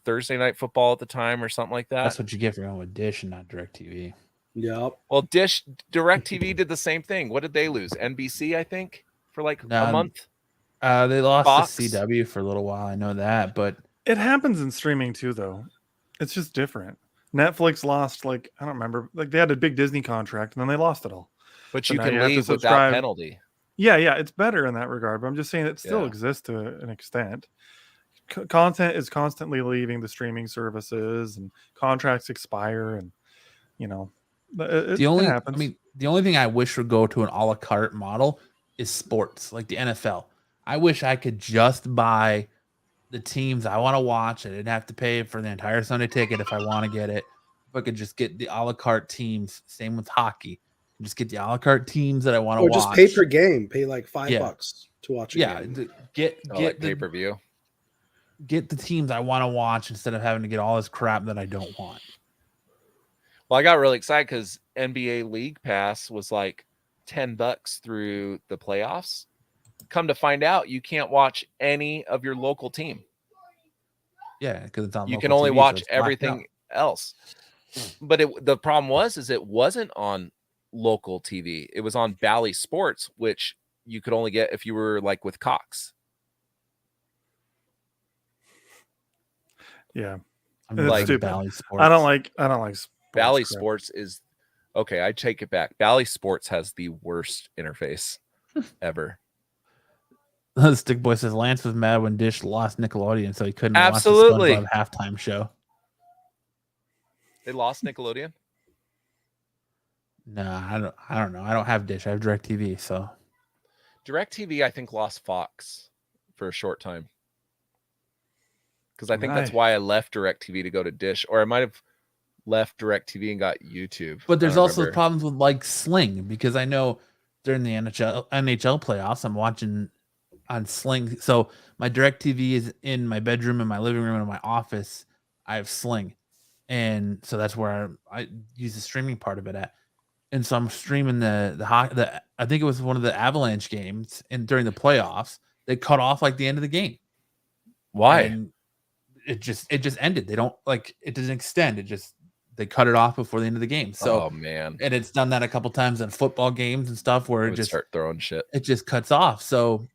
Thursday Night Football at the time or something like that. That's what you get for going with Dish and not DirecTV. Yep. Well, DirecTV did the same thing. What did they lose? NBC, I think, for like a month. They lost Fox? to CW for a little while. I know that, but it happens in streaming too, though. It's just different. Netflix lost, like, I don't remember, like they had a big Disney contract and then they lost it all. But so you can leave without penalty. Yeah, it's better in that regard. But I'm just saying it still exists to an extent. Content is constantly leaving the streaming services, and contracts expire, and it happens. The only thing I wish would go to an a la carte model is sports, like the NFL. I wish I could just buy the teams I want to watch. I didn't have to pay for the entire Sunday Ticket if I want to get it. If I could just get the a la carte teams, same with hockey. Just get the a la carte teams that I want to watch. Or just pay per game. Pay like $5 to watch a game. Get like pay-per-view. Get the teams I want to watch instead of having to get all this crap that I don't want. Well, I got really excited because NBA League Pass was like $10 through the playoffs. Come to find out, you can't watch any of your local team. Yeah, because it's on. You can only watch everything else. But the problem was it wasn't on local TV. It was on Bally Sports, which you could only get if you were like with Cox. Yeah, I'm like Bally Sports. I don't like sports. Bally Sports is okay. I take it back. Bally Sports has the worst interface ever. Stick Boy says Lance was mad when Dish lost Nickelodeon, so he couldn't watch the SpongeBob halftime show. They lost Nickelodeon? No, I don't know. I don't have Dish. I have DirecTV. So DirecTV, I think, lost Fox for a short time. Because I think that's why I left DirecTV to go to Dish. Or I might have left DirecTV and got YouTube. But there's I also remember. problems with like Sling, because I know during the NHL playoffs, I'm watching on Sling. So my DirecTV is in my bedroom, in my living room, and in my office. I have Sling, and so that's where I use the streaming part of it at. And so I'm streaming the I think it was one of the Avalanche games, and during the playoffs, they cut off like the end of the game. Why? And it just ended. They don't like it doesn't extend. They cut it off before the end of the game. So oh man, and it's done that a couple times in football games and stuff where it just start throwing shit. It just cuts off. So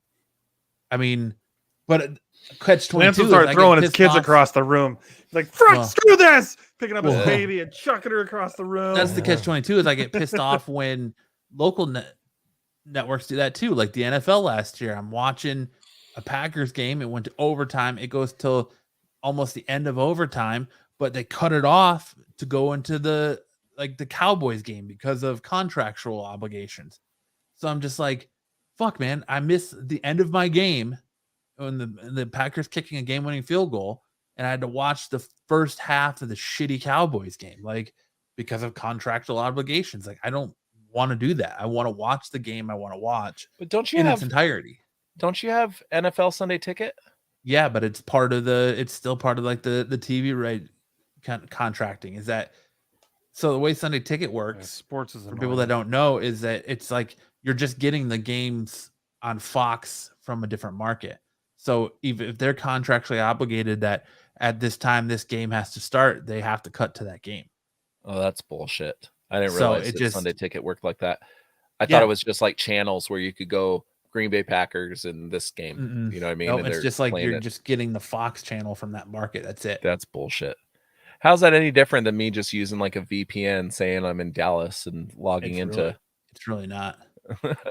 I mean, but catch 22. Lance will start throwing his kids across the room. He's like, screw this! Picking up his baby and chucking her across the room. That's the catch 22 is I get pissed off when local networks do that too. Like the NFL last year, I'm watching a Packers game. It went to overtime. It goes till almost the end of overtime, but they cut it off to go into the Cowboys game because of contractual obligations. So I'm just like, fuck, man, I missed the end of my game when the Packers kicking a game-winning field goal, and I had to watch the first half of the shitty Cowboys game, like because of contractual obligations. Like I don't want to do that. I want to watch the game I want to watch, but don't you in have its entirety? Don't you have NFL Sunday Ticket? Yeah, but it's still part of like the TV right contracting. Is that so? The way Sunday Ticket works, sports is for people that don't know, is that it's like you're just getting the games on Fox from a different market. So even if they're contractually obligated that at this time this game has to start, they have to cut to that game. Oh, that's bullshit. I didn't realize that Sunday Ticket worked like that. I thought it was just like channels where you could go Green Bay Packers in this game. Mm-mm. You know what I mean? No, and it's just like you're just getting the Fox channel from that market. That's it. That's bullshit. How's that any different than me just using like a VPN saying I'm in Dallas and logging into? It's really not.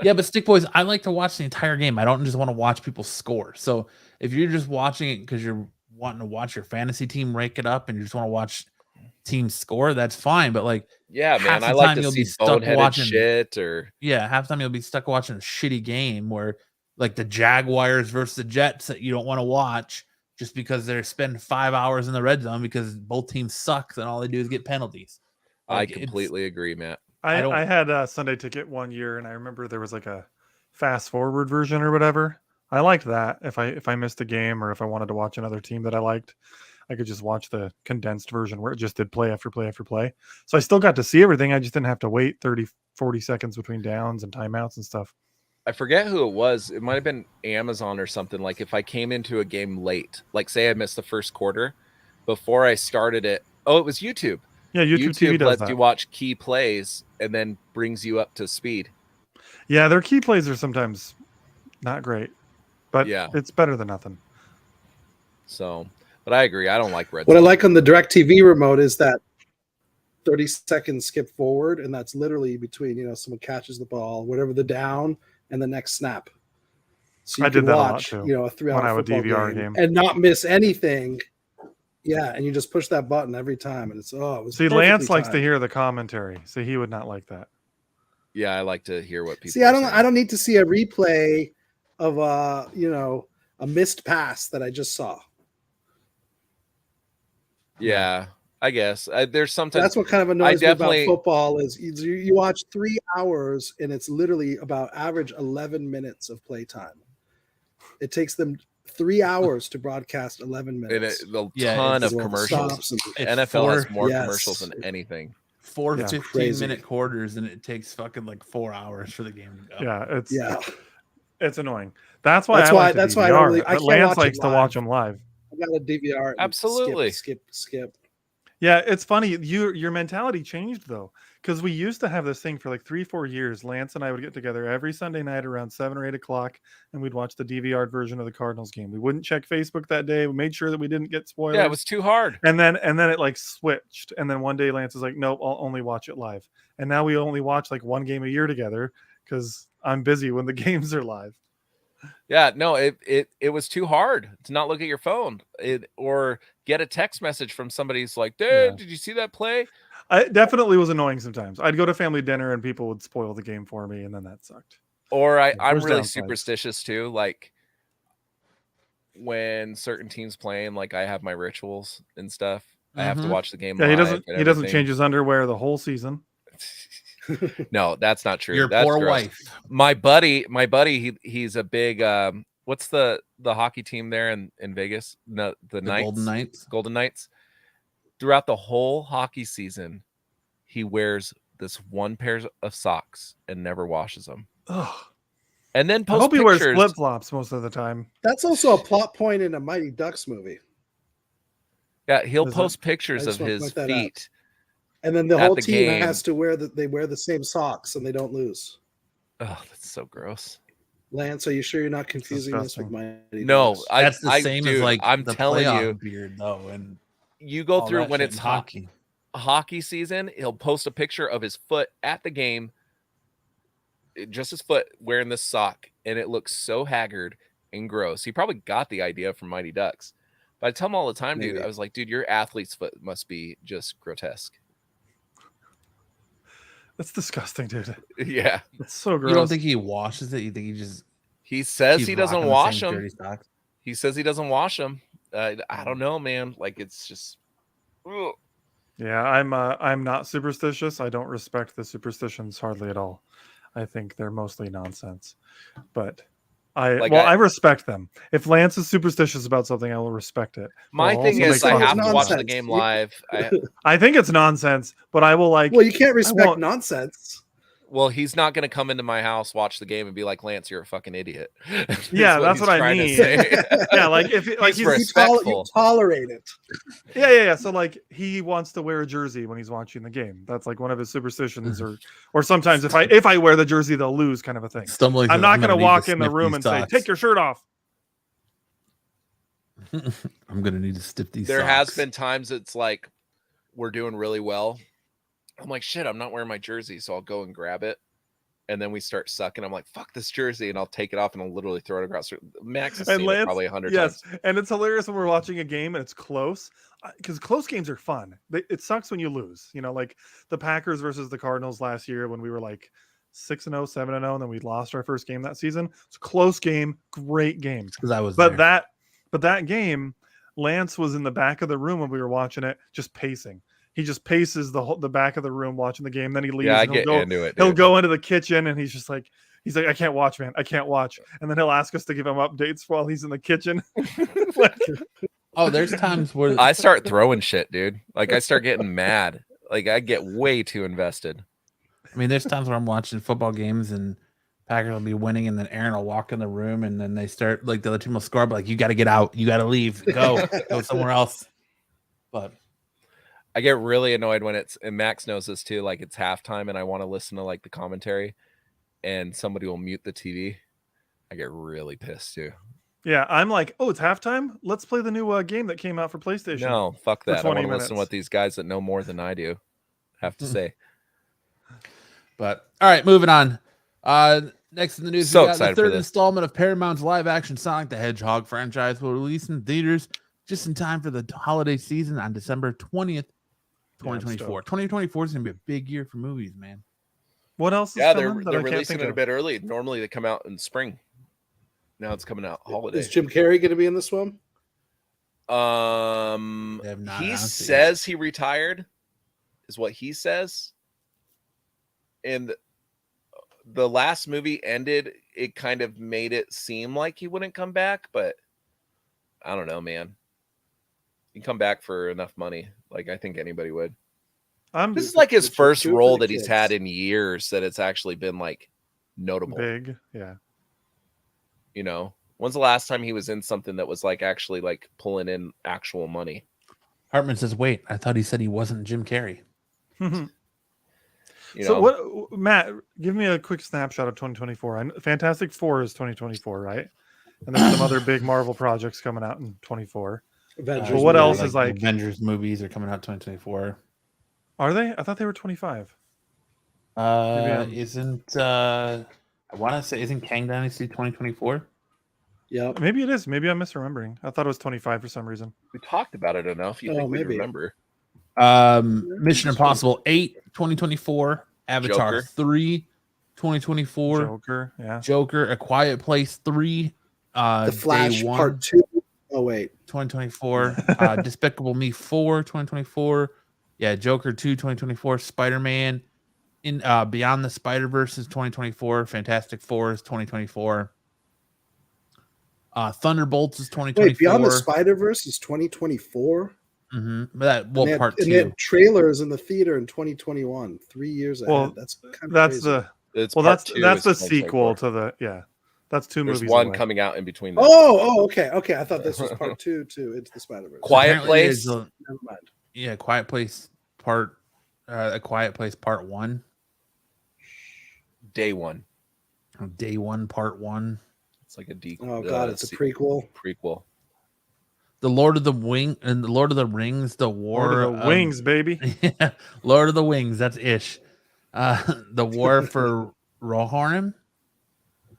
Yeah, but Stick Boys, I like to watch the entire game. I don't just want to watch people score. So if you're just watching it because you're wanting to watch your fantasy team rake it up and you just want to watch teams score, that's fine. But like, yeah, man, I like to see boneheaded shit or half the time you'll be stuck watching a shitty game where like the Jaguars versus the Jets that you don't want to watch just because they're spending 5 hours in the red zone because both teams suck and all they do is get penalties. Like, I completely agree, Matt. I had a Sunday Ticket one year, and I remember there was like a fast forward version or whatever. I liked that. If I missed a game or if I wanted to watch another team that I liked, I could just watch the condensed version where it just did play after play after play. So I still got to see everything. I just didn't have to wait 30, 40 seconds between downs and timeouts and stuff. I forget who it was. It might have been Amazon or something. Like if I came into a game late, like say I missed the first quarter before I started it. Oh, it was YouTube. Yeah, YouTube TV does lets that. You watch key plays and then brings you up to speed. Yeah, their key plays are sometimes not great, but yeah, it's better than nothing. So, but I agree. I don't like red. What I like on the DirecTV remote is that 30 seconds skip forward, and that's literally between someone catches the ball, whatever the down, and the next snap. So you can watch a 3-hour football game and not miss anything. Yeah, and you just push that button every time, and it was. See, Lance likes to hear the commentary, so he would not like that. Yeah, I like to hear what people. See, I don't need to see a replay of a missed pass that I just saw. Yeah, I guess there's sometimes that's what kind of annoys me about football is you watch 3 hours and it's literally about average 11 minutes of play time. It takes them 3 hours to broadcast 11 minutes. And a ton of commercials. NFL has more commercials than anything. 4 15-minute quarters, and it takes fucking like 4 hours for the game to go. Yeah, it's annoying. That's why Lance likes to watch them live. I got a DVR. Absolutely. Skip. Yeah, it's funny. Your mentality changed though, because we used to have this thing for like 3-4 years. Lance and I would get together every Sunday night around 7 or 8 o'clock, and we'd watch the DVR version of the Cardinals game. We wouldn't check Facebook that day. We made sure that we didn't get spoilers. Yeah, it was too hard. And then it like switched. And then one day Lance is like, "Nope, I'll only watch it live." And now we only watch like one game a year together because I'm busy when the games are live. Yeah, no, it was too hard to not look at your phone or get a text message from somebody who's like, "Dude, did you see that play?" It definitely was annoying sometimes. I'd go to family dinner and people would spoil the game for me, and then that sucked. Or I'm really superstitious too. Like when certain teams playing, like I have my rituals and stuff. I have to watch the game. Yeah, live he doesn't change his underwear the whole season. No, that's not true. Your That's poor gross. wife. My buddy, he's a big what's the hockey team there in Vegas? No, the Knights. Golden Knights. Throughout the whole hockey season, he wears this one pair of socks and never washes them. Ugh. And then I hope he pictures. wears flip flops most of the time. That's also a plot point in a Mighty Ducks movie. Yeah, he'll post pictures of his feet. And then the whole team has to wear they wear the same socks and they don't lose. Oh, that's so gross. Lance, are you sure you're not confusing this with Mighty Ducks? That's the same as like I'm the telling you, beard though, and you go through when it's hockey season, he'll post a picture of his foot at the game, just his foot wearing this sock, and it looks so haggard and gross. He probably got the idea from Mighty Ducks. But I tell him all the time, dude, I was like, dude, your athlete's foot must be just grotesque. That's disgusting, dude. Yeah. It's so gross. You don't think he washes it? You think he says he doesn't wash them. He says he doesn't wash them. I don't know, man. Like, it's just... Ugh. Yeah, I'm not superstitious. I don't respect the superstitions hardly at all. I think they're mostly nonsense. But I respect them. If Lance is superstitious about something, I will respect it. My thing is, I have to watch the game live. I think it's nonsense, but I will like. Well, you can't respect nonsense. Well, he's not going to come into my house, watch the game, and be like, "Lance, you're a fucking idiot." Yeah, that's what I mean. Yeah, like if he's respectful, you tolerate it. Yeah. So like he wants to wear a jersey when he's watching the game. That's like one of his superstitions, or sometimes if I wear the jersey, they'll lose, kind of a thing. I'm not going to walk in the room and say, "Take your shirt off." I'm going to need to stiff these. There has been times it's like we're doing really well. I'm like, shit, I'm not wearing my jersey, so I'll go and grab it. And then we start sucking. I'm like, fuck this jersey, and I'll take it off and I'll literally throw it across. Max has seen it probably 100 times. And it's hilarious when we're watching a game and it's close, because close games are fun. It sucks when you lose. You know, like the Packers versus the Cardinals last year when we were like 6-0, 7-0, and then we lost our first game that season. It's a close game, great game. Because I was but that game, Lance was in the back of the room when we were watching it, just pacing. He just paces the back of the room watching the game. Then he leaves. Yeah, I get into it. He'll go into the kitchen and he's like, I can't watch, man. I can't watch. And then he'll ask us to give him updates while he's in the kitchen. There's times where I start throwing shit, dude. Like I start getting mad. Like I get way too invested. I mean, there's times where I'm watching football games and Packers will be winning, and then Aaron will walk in the room, and then they start like the other team will score, but like, you got to get out, you got to leave, go somewhere else. But I get really annoyed when and Max knows this too, like it's halftime and I want to listen to like the commentary and somebody will mute the TV. I get really pissed too. Yeah, I'm like, oh, it's halftime? Let's play the new game that came out for PlayStation. No, fuck that. I want to minutes. listen to what these guys that know more than I do have to say. But all right, moving on. Next in the news, So we got excited the for third this. Installment of Paramount's live-action Sonic the Hedgehog franchise will release in theaters just in time for the holiday season on December 20th, 2024. 2024 is going to be a big year for movies, man. What else is they're coming that I can't releasing think it a of? bit early. Normally they come out in spring. Now it's coming out holiday. Is Jim Carrey going to be in this one? He says he retired, is what he says. And the last movie ended, it kind of made it seem like he wouldn't come back, but I don't know, man. He can come back for enough money. Like I think anybody would. This is like his first role that he's had in years that it's actually been like notable. Big, yeah. You know, when's the last time he was in something that was like actually like pulling in actual money? Hartman says, wait, I thought he said he wasn't Jim Carrey. So what, Matt, give me a quick snapshot of 2024. Fantastic Four is 2024, right? And there's some other big Marvel projects coming out in 24. Avengers. But what else is like Avengers movies are coming out 2024. Are they? I thought they were 25. Isn't I want to say isn't Kang Dynasty 2024? Yeah, maybe it is. Maybe I'm misremembering. I thought it was 25 for some reason. We talked about it enough. You think we remember? Mission Impossible 8 2024, Avatar Joker. 3 2024, Joker, yeah. Joker, A Quiet Place 3, The Flash Day 1. Part 2 Oh wait, 2024. Despicable Me 4, 2024. Yeah, Joker 2, 2024. Spider-Man in Beyond the Spider-Verse is 2024. Fantastic Four is 2024. Thunderbolts is 2024. wait, Beyond the Spider-Verse is 2024. Mm-hmm. That And they had, part and 2. they had trailers in the theater in 2021, 3 years ahead. That's kind of that's crazy. that's the sequel to the That's two There's movies. One away. coming out in between. Them. Okay. I thought this was part 2 to Into the Spider-Verse. Quiet Place. Never mind. Yeah, Quiet Place part. A Quiet Place Part 1. Day 1. Day 1 Part 1. It's like a Oh god, it's a prequel. Prequel. The Lord of the Wing and the Lord of the Rings, the War Lord of the Wings, baby. Yeah, Lord of the Wings. That's Ish. The War for Rohirrim.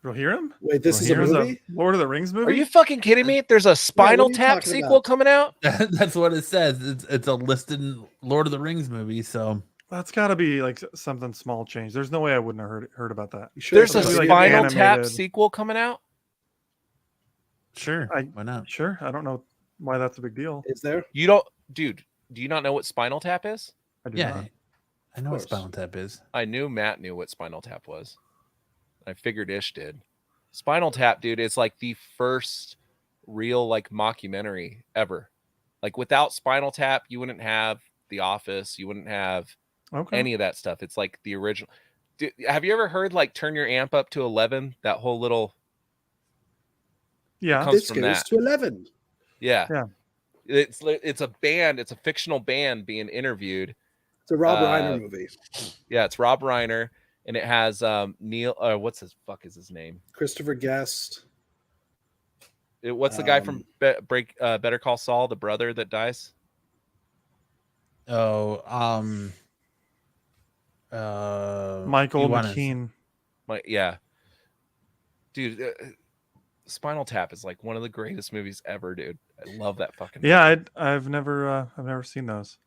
Rohirrim? Wait, this is a Rohirrim's movie? Lord of the Rings movie? Are you fucking kidding me? There's a Spinal what are you Tap talking sequel about? coming out. That's what it says. It's a listed Lord of the Rings movie. So That's got to be like something small change. There's no way I wouldn't have heard about that. There's a Something like Spinal Tap animated. sequel coming out. sure, why not? Sure. I don't know why that's a big deal. Is there? You don't, dude. Do you not know what Spinal Tap is? I do Yeah, not. I know what course. Spinal Tap is. I knew Matt knew what Spinal Tap was. I figured Ish did. Spinal Tap, dude, is like the first real like mockumentary ever. Like without Spinal Tap, you wouldn't have The Office. You wouldn't have any of that stuff. It's like the original. Dude, have you ever heard like Turn Your Amp Up to 11? That whole little. Yeah. comes This from goes that. to 11. Yeah. Yeah. It's a band. It's a fictional band being interviewed. It's a Rob Reiner movie. Yeah, it's Rob Reiner, and it has Neil. What's his name? Christopher Guest. What's the guy from Better Call Saul, the brother that dies? Oh, Michael Iwanez. McKean. Yeah, dude. Spinal Tap is like one of the greatest movies ever, dude. I love that fucking movie. Yeah, I've never seen those.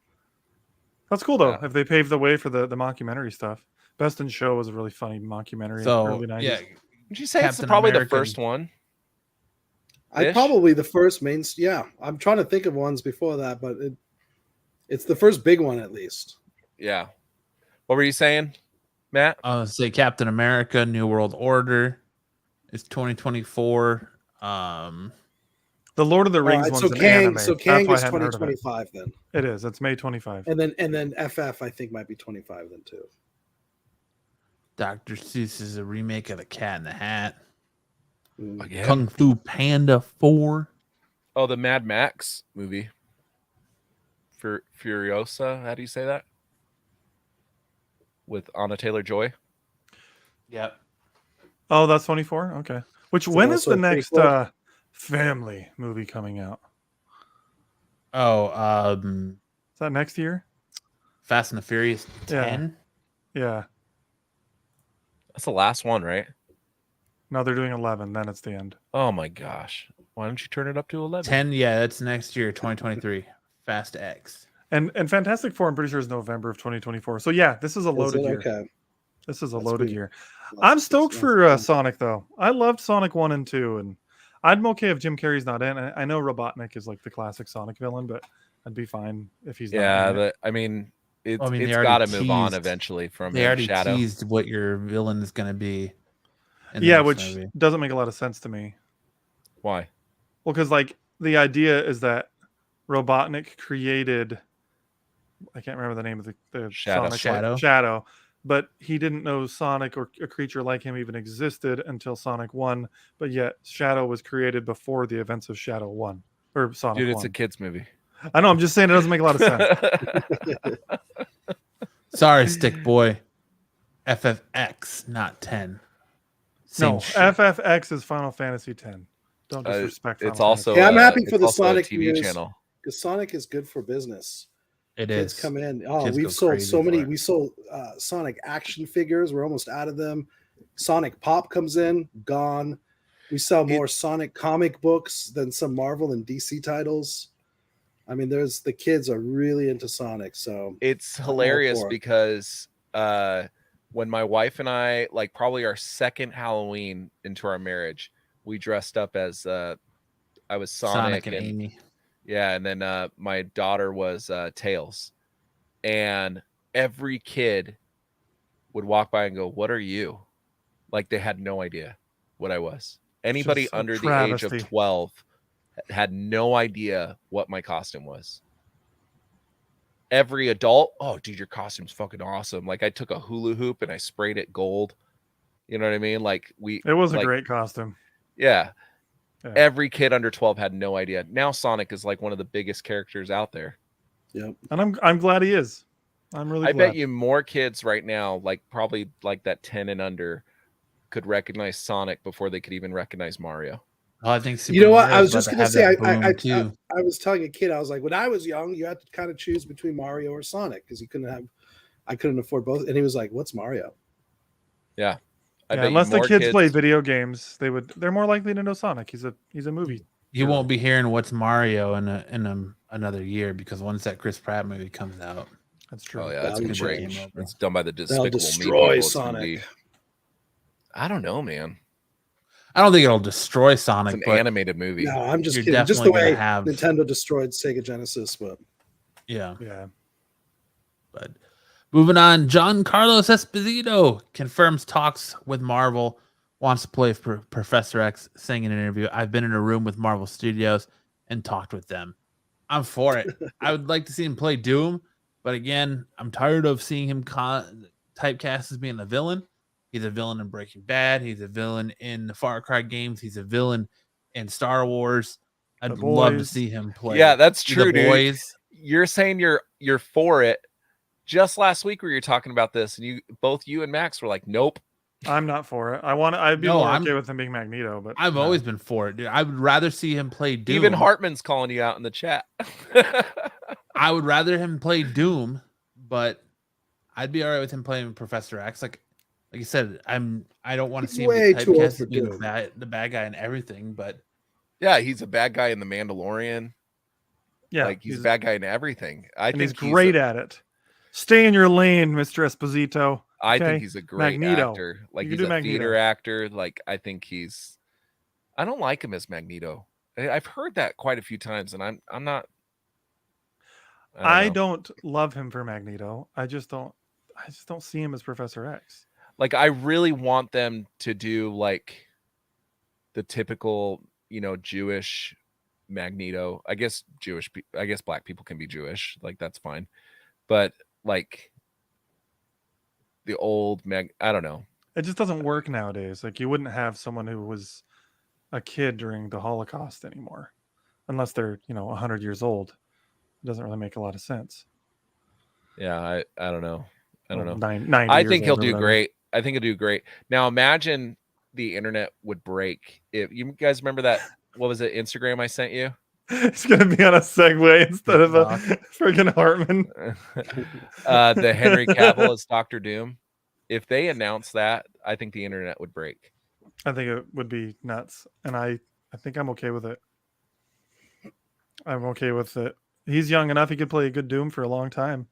That's cool though. Yeah. If they paved the way for the mockumentary stuff. Best in Show was a really funny mockumentary in the So early 90s. Would you say it's Captain probably the American. first one? I probably the first main. Yeah, I'm trying to think of ones before that, but it's the first big one at least. Yeah. What were you saying, Matt? Say Captain America: New World Order. It's 2024. The Lord of the Rings one's so an Kang, anime. so Kang That's why I is hadn't heard of it. 2025 then, It is. It's May 25. and then FF I think might be 25 then too. Dr. Seuss is a remake of The Cat in the Hat. Again? Kung Fu Panda 4. Oh, the Mad Max movie. Furiosa. How do you say that? With Anna Taylor-Joy. Yep. Oh, that's 24? Okay. Which Is it when is also the a next prequel? family movie coming out? Oh, Is that next year? Fast and the Furious 10. Yeah. That's the last one, right? No, they're doing 11. Then it's the end. Oh my gosh. Why don't you turn it up to 11? 10, yeah, that's next year, 2023. Fast X. And Fantastic Four, I'm pretty sure is November of 2024. So yeah, this is a loaded year. Okay. This is a That's loaded pretty- year. That's- I'm stoked that's for fun. Sonic though. I loved Sonic 1 and 2, and I'm okay if Jim Carrey's not in. I know Robotnik is like the classic Sonic villain, but I'd be fine if he's not. Yeah, in it. I mean, it's Well, I mean, they it's already got to move on teased- eventually from They already Shadow. teased what your villain is going to be. in the Yeah, next which movie. doesn't make a lot of sense to me. Why? Well, because like the idea is that Robotnik created, I can't remember the name of the Shadow. Sonic Shadow, but he didn't know Sonic or a creature like him even existed until Sonic 1. But yet Shadow was created before the events of Shadow 1 or Sonic Dude, 1. it's a kid's movie. I know. I'm just saying it doesn't make a lot of sense. Sorry, Stick Boy. FFX, not 10. Same No, shit. FFX is Final Fantasy X. Don't disrespect. It's Final also Yeah, I'm happy it's for the also a Sonic TV news. channel. Because Sonic is good for business. It Kids is. come in. Oh, Kids we've go sold crazy so many. for it. We sold Sonic action figures. We're almost out of them. Sonic Pop comes in, gone. We sell more Sonic comic books than some Marvel and DC titles. I mean, the kids are really into Sonic. So It's I'm all hilarious for it. because when my wife and I, like probably our second Halloween into our marriage, we dressed up as I was Sonic and Amy. Yeah, and then my daughter was Tails. And every kid would walk by and go, "What are you?" Like they had no idea what I was. Anybody Just a under the age of travesty. 12 had no idea what my costume was. Every adult, "Oh, dude, your costume's fucking awesome." Like I took a hula hoop and I sprayed it gold. You know what I mean? Like It was a great costume. Yeah. Yeah. Every kid under 12 had no idea. Now Sonic is like one of the biggest characters out there. Yep. And I'm glad he is. I'm really I glad. bet you more kids right now, like probably like that 10 and under, could recognize Sonic before they could even recognize Mario. Oh, I think You know what? Mario I was is just about going to say, have that boom, I was telling a kid, I was like, when I was young, you had to kind of choose between Mario or Sonic because I couldn't afford both. And he was like, "What's Mario?" Yeah. Unless the kids play video games, they're more likely to know Sonic. He's a movie. You won't be hearing what's Mario in another year because once that Chris Pratt movie comes out, That's true. Oh yeah, that's That'll great. change. It's done by the They'll Despicable Me destroy people. It's gonna Sonic. be- I don't know, man. I don't think it'll destroy Sonic. It's an but animated movie. No, I'm just You're kidding. Just the definitely way gonna have- Nintendo destroyed Sega Genesis, but yeah. But moving on, Giancarlo Esposito confirms talks with Marvel, wants to play for Professor X, saying in an interview, "I've been in a room with Marvel Studios and talked with them. I'm for it. I would like to see him play Doom, but again, I'm tired of seeing him typecast as being a villain. He's a villain in Breaking Bad. He's a villain in the Far Cry games. He's a villain in Star Wars. I'd love to see him play. Yeah, that's The true, dude. Boys. You're saying you're for it. Just last week we were talking about this, and both you and Max were like, "Nope." I'm not for it. I'd be No, more I'm- okay with him being Magneto, but I've no. always been for it, dude. I would rather see him play Doom. Even Hartman's calling you out in the chat. I would rather him play Doom, but I'd be all right with him playing Professor X. Like you said, I don't want to He's see him way be too old typecast for as being Doom. the bad guy and everything. But Yeah, he's a bad guy in The Mandalorian. Yeah, Like he's a bad guy in everything. I think he's great at it. Stay in your lane, Mr. Esposito. I Okay? think he's a great Magneto. actor. Like You he's can a do Magneto. theater actor. Like I think I don't like him as Magneto. I've heard that quite a few times, and I'm not. I know. don't love him for Magneto. I just don't see him as Professor X. Like I really want them to do like the typical, Jewish Magneto. I guess black people can be Jewish. Like that's fine. But like the old I don't know. It just doesn't work nowadays. Like you wouldn't have someone who was a kid during the Holocaust anymore, unless they're 100 years old. It doesn't really make a lot of sense. Yeah, I don't know. I don't know. 90 I years think he'll old or do whatever. great. I think he'll do great. Now imagine the internet would break if you guys remember that. What was it? Instagram I sent you. It's gonna be on a Segway instead of a TikTok. friggin' Hartman. The Henry Cavill as Dr. Doom. If they announce that, I think the internet would break. I think it would be nuts, and I think I'm okay with it. I'm okay with it. He's young enough; he could play a good Doom for a long time.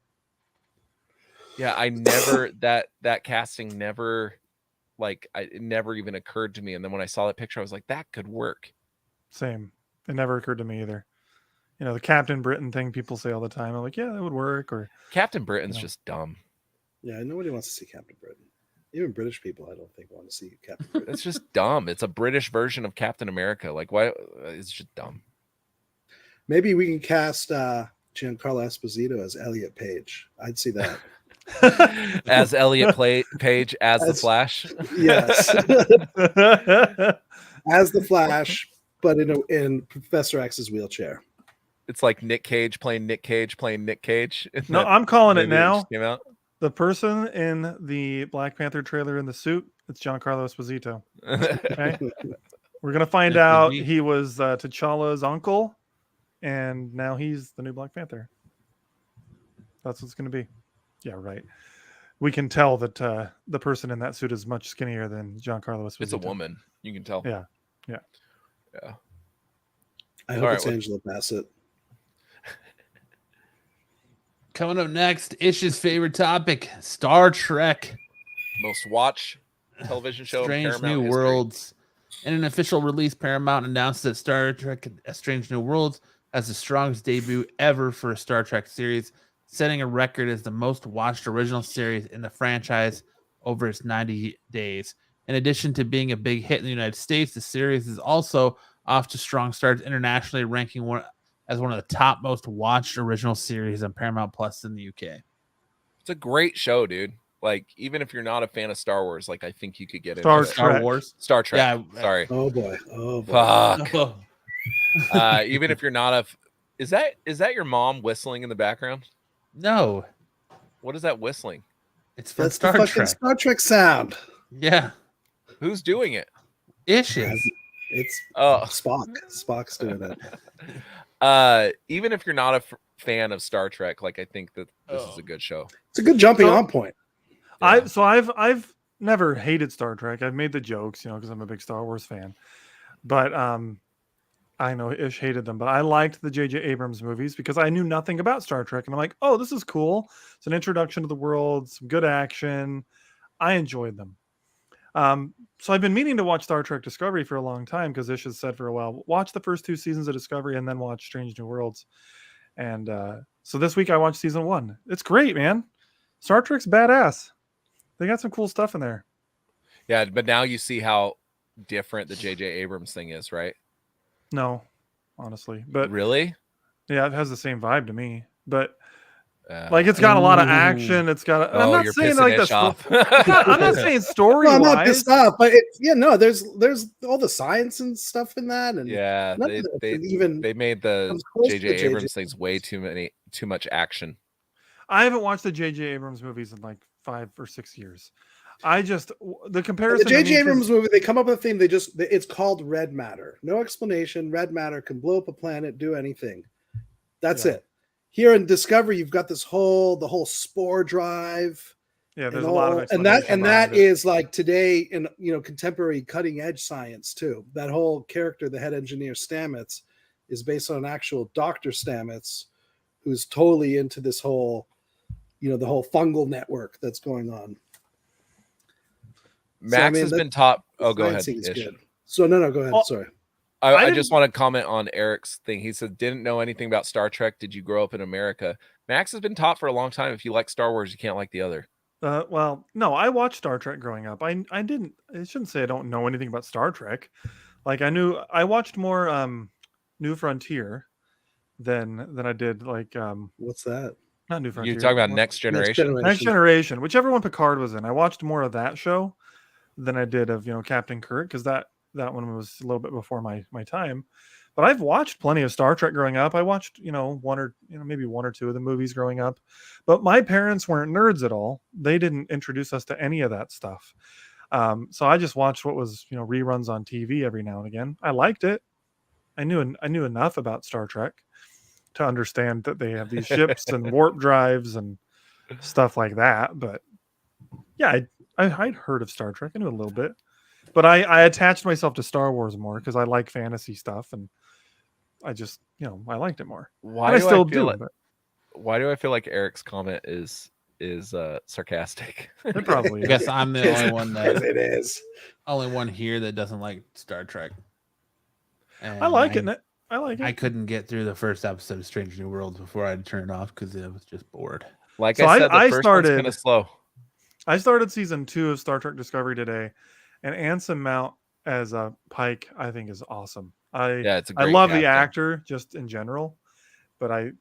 Yeah, I never that casting never it never even occurred to me. And then when I saw that picture, I was like, that could work. Same. It never occurred to me either. The Captain Britain thing people say all the time. I'm like, yeah, that would work. Or Captain Britain's No. just dumb. yeah, nobody wants to see Captain Britain. Even British people, I don't think, want to see Captain Britain. It's just dumb. It's a British version of Captain America. Like, why? It's just dumb. Maybe we can cast Giancarlo Esposito as Elliot Page. I'd see that. As Elliot Page as the Flash. Yes, as the Flash, but in Professor X's wheelchair. It's like Nick Cage playing Nick Cage playing Nick Cage. No, I'm calling it Maybe that now. just came out. The person in the Black Panther trailer in the suit, it's Giancarlo Esposito. Okay? We're gonna find It could out be. he was T'Challa's uncle, and now he's the new Black Panther. That's what's gonna be. Yeah, right. We can tell that the person in that suit is much skinnier than Giancarlo Esposito. It's a woman. You can tell. Yeah. I hope All it's right, Angela Bassett. Coming up next, Ish's favorite topic: Star Trek. Most watched television show in Strange Paramount New history. Worlds. In an official release, Paramount announced that Star Trek A Strange New Worlds has the strongest debut ever for a Star Trek series, setting a record as the most watched original series in the franchise over its 90 days. In addition to being a big hit in the United States, the series is also off to strong starts internationally, ranking as one of the top most watched original series on Paramount Plus in the UK. It's a great show, dude. Like, even if you're not a fan of Star Wars, like, I think you could get Star into Star Trek. Wars. Star Trek. Yeah. Sorry. Oh boy. Oh boy. Fuck. Oh, Even if you're not a, is that your mom whistling in the background? no, What is that whistling? it's from That's Star the fucking Trek. Star Trek sound. Yeah, Who's doing it? Ish is. It's Oh, Spock. Spock's doing it. even if you're not a fan of Star Trek, like, I think that this is a good show. It's a good jumping So- on point. Yeah. I've never hated Star Trek. I've made the jokes, because I'm a big Star Wars fan. But I know Ish hated them, but I liked the J.J. Abrams movies because I knew nothing about Star Trek, and I'm like, oh, this is cool. It's an introduction to the world, some good action. I enjoyed them. So I've been meaning to watch Star Trek Discovery for a long time because Ish has said for a while, watch the first 2 seasons of Discovery and then watch Strange New Worlds. And so this week I watched season 1. It's great, man. Star Trek's badass. They got some cool stuff in there. Yeah, but now you see how different the J.J. Abrams thing is, right? No, honestly, but Really? yeah, it has the same vibe to me. But like, it's got a lot of action. It's got. I'm not you're saying pissing like Ish the. off. I'm not saying story No, I'm not wise. pissed off, but there's all the science and stuff in that, and Yeah, none of they it even they made the comes close to J.J. the Abrams things way too much action. I haven't watched the J.J. Abrams movies in like 5 or 6 years. The And comparison. the J.J. I mean, 'cause- Abrams movie, they come up with a theme. It's called red matter. No explanation. Red matter can blow up a planet, do anything. That's Yeah. it. Here in Discovery, you've got the whole spore drive. Yeah, there's and a lot all- of and that explanation behind it. is like today in contemporary cutting edge science too. That whole character, the head engineer Stamets, is based on an actual Dr. Stamets, who's totally into this whole, the whole fungal network that's going on. Max has been top. Oh, go ahead. Science is Ish. good. So no, go ahead. Oh, Sorry. I just want to comment on Eric's thing. He said, didn't know anything about Star Trek. Did you grow up in America? Max has been taught for a long time. If you like Star Wars, you can't like the other. Well, no, I watched Star Trek growing up. I shouldn't say I don't know anything about Star Trek. Like, I watched more New Frontier than I did like What's that? not New Frontier. You talking about what- Next Generation? Next Generation, whichever one Picard was in. I watched more of that show than I did of Captain Kirk, because that one was a little bit before my time. But I've watched plenty of Star Trek growing up. I watched maybe 1 or 2 of the movies growing up. But my parents weren't nerds at all. They didn't introduce us to any of that stuff. So I just watched what was reruns on TV every now and again. I liked it. I knew enough about Star Trek to understand that they have these ships and warp drives and stuff like that. But yeah, I'd heard of Star Trek. I knew a little bit, but I attached myself to Star Wars more because I like fantasy stuff, and I just I liked it more. Why And I do still I feel do. like, But why do I feel like Eric's comment is sarcastic? it probably I is. guess I'm the only one It is. here that doesn't like Star Trek. And I like it. I like it. I couldn't get through the first episode of Strange New Worlds before I turned it off because I was just bored. Like So I said, the I first started- one's kind of slow. I started season 2 of Star Trek Discovery today, and Anson Mount as a Pike, I think, is awesome. Yeah, it's a I great love the casting. actor just in general, but I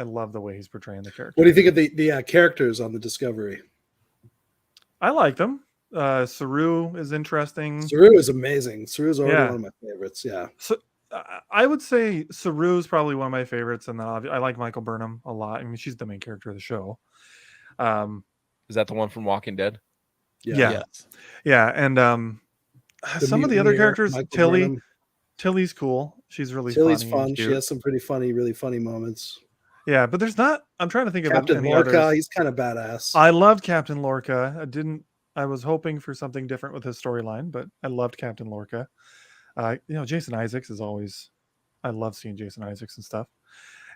love the way he's portraying the character. What do you think of the characters on the Discovery? I like them. Saru is interesting. Saru is amazing. Saru is already Yeah. one of my favorites. Yeah. So I would say Saru is probably one of my favorites, and then I like Michael Burnham a lot. I mean, she's the main character of the show. Is that the one from Walking Dead? Yeah. Yes. Yeah, and some of the other Mutineer, characters, Michael Tilly. Burnham. Tilly's cool. She's really Tilly's funny. and fun. She cute. has some pretty really funny moments. Yeah, but there's not. I'm trying to think of Captain any Lorca, others. he's kind of badass. I loved Captain Lorca. I was hoping for something different with his storyline, but I loved Captain Lorca. Jason Isaacs is always. I love seeing Jason Isaacs and stuff.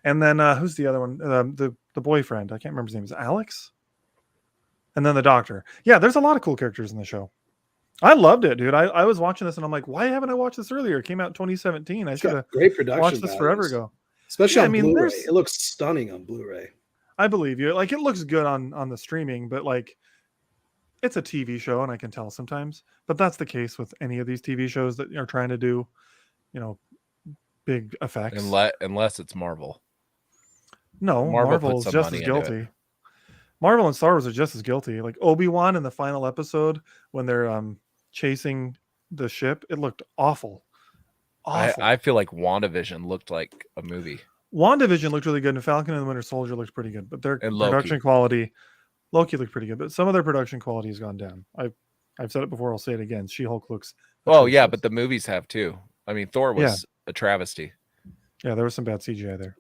And then who's the other one? The boyfriend. I can't remember his name. Is it Alex? And then the doctor. Yeah, there's a lot of cool characters in the show. I loved it, dude. I was watching this and I'm like, why haven't I watched this earlier? It came out in 2017. I It's should got have great production watched this forever values, ago. especially Yeah, I on mean, Blu-ray. there's- It looks stunning on Blu-ray. I believe you. Like, it looks good on the streaming, but like, it's a TV show, and I can tell sometimes. But that's the case with any of these TV shows that are trying to do, big effects. Unless it's Marvel. No, Marvel Marvel put is some just money as into guilty. Marvel and Star Wars are just as guilty. Like Obi-Wan in the final episode when they're chasing the ship, it looked awful. Awful. I feel like WandaVision looked like a movie. WandaVision looked really good, and Falcon and the Winter Soldier looked pretty good, but their And Loki. production quality, Loki looked pretty good, but some of their production quality has gone down. I've said it before, I'll say it again. She-Hulk looks. Oh yeah, but the movies have too. I mean, Thor was a travesty. Yeah, there was some bad CGI there.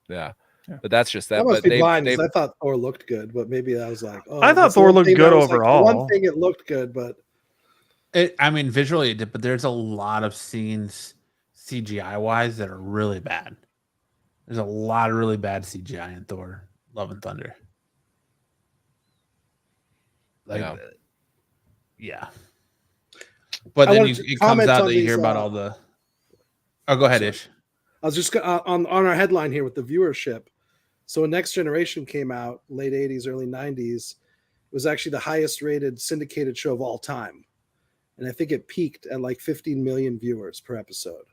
Yeah. Yeah. But that's just that. That must But be blind, 'cause they I thought Thor looked good, but maybe I was like, oh, I thought that's the Thor one looked thing good that was, like, the overall. one thing it looked good, but Visually it did, but there's a lot of scenes CGI wise that are really bad. There's a lot of really bad CGI in Thor: Love and Thunder. Yeah. But I then wanted to it comes comment out on that you hear these, about all the. Oh, go ahead, sorry. Ish. I was just on our headline here with the viewership. So when Next Generation came out, late 80s, early 90s, it was actually the highest rated syndicated show of all time. And I think it peaked at like 15 million viewers per episode.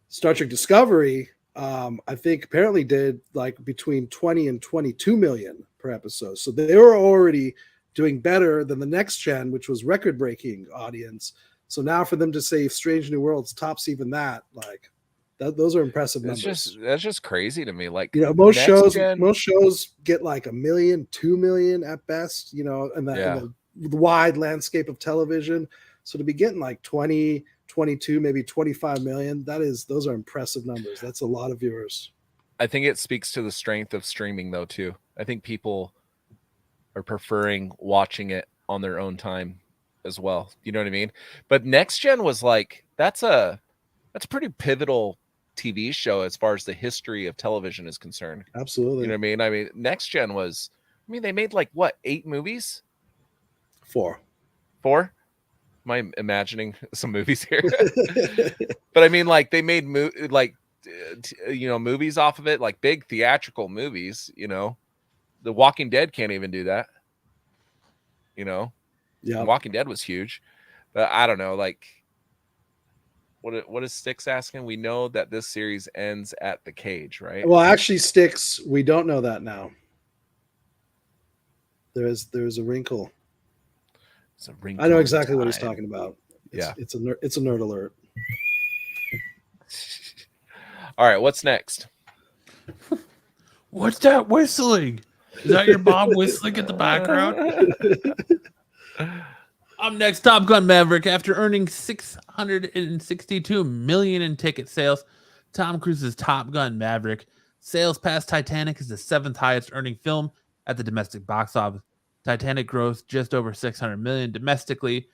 Star Trek Discovery, I think apparently did like between 20 and 22 million per episode. So they were already doing better than the Next Gen, which was record-breaking audience. So now for them to say Strange New Worlds tops even that, like those are impressive numbers. That's just crazy to me. Like, most Next shows get like 1 million, 2 million at best, in the wide landscape of television. So to be getting like 20, 22, maybe 25 million, those are impressive numbers. That's a lot of viewers. I think it speaks to the strength of streaming though too. I think people are preferring watching it on their own time as well. You know what I mean? But Next Gen was like, that's a pretty pivotal TV show as far as the history of television is concerned. Absolutely. You know what I mean? I mean, Next Gen was, they made like what, 8 movies? 4. Am I imagining some movies here? But I mean, like they made movies off of it, like big theatrical movies. The Walking Dead can't even do that. Yeah, Walking Dead was huge, but I don't know. Like, what is Sticks asking? We know that this series ends at the cage, right? Well, actually, Sticks, we don't know that now. There's a wrinkle. It's a wrinkle. I know exactly what he's talking about. It's a nerd alert. All right, what's next? What's that whistling? Is that your mom whistling in the background? Up next, Top Gun Maverick. After earning $662 million in ticket sales, Tom Cruise's Top Gun Maverick sales past Titanic is the 7th highest earning film at the domestic box office. Titanic grossed just over $600 million domestically.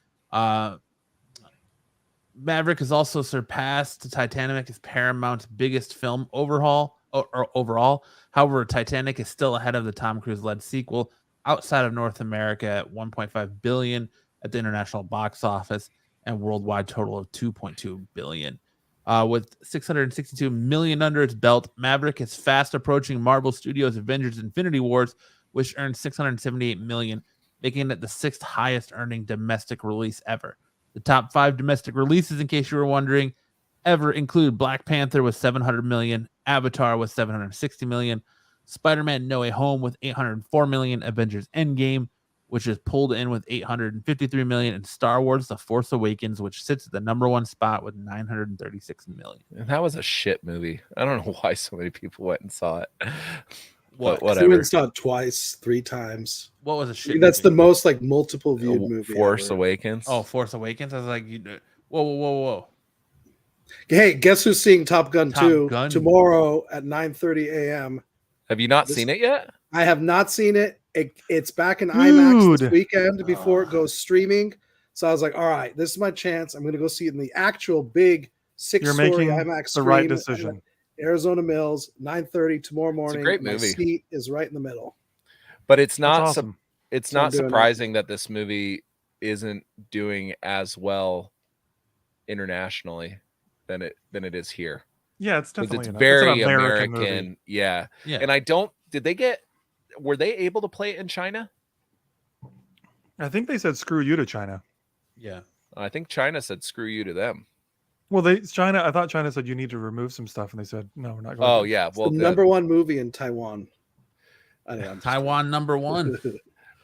Maverick has also surpassed Titanic as Paramount's biggest film overall. However, Titanic is still ahead of the Tom Cruise-led sequel outside of North America at $1.5 billion at the international box office and worldwide total of $2.2 billion. With $662 million under its belt, Maverick is fast approaching Marvel Studios' Avengers Infinity Wars, which earned $678 million, making it the 6th highest earning domestic release ever. The top 5 domestic releases, in case you were wondering, ever include Black Panther with $700 million, Avatar with $760 million, Spider-Man No Way Home with $804 million, Avengers Endgame, which is pulled in with $853 million, and Star Wars The Force Awakens, which sits at the number 1 spot with $936 million. And that was a shit movie. I don't know why so many people went and saw it. Whatever. We went and saw it twice, 3 times. What was a shit? That's the most like multiple viewed movie. Force Awakens. Oh, Force Awakens. I was like, whoa. Hey, guess who's seeing Top Gun 2 tomorrow at 9:30 a.m. Have you not seen it yet? I have not seen it. It's back in IMAX this weekend before it goes streaming. So I was like, all right, this is my chance. I'm going to go see it in the actual big 6-story IMAX the right decision. Arizona Mills, 9:30 tomorrow morning. It's a great my movie. Seat is right in the middle. But it's not awesome. It's not surprising that this movie isn't doing as well internationally than it is here. Yeah, it's Because definitely it's very it's an American American. movie. Yeah. Yeah. And were they able to play it in China? I think they said screw you to China. Yeah. I think China said screw you to them. Well, I thought China said you need to remove some stuff, and they said no, we're not going Oh to. yeah. It's Well, the number one movie in Taiwan. Taiwan number one.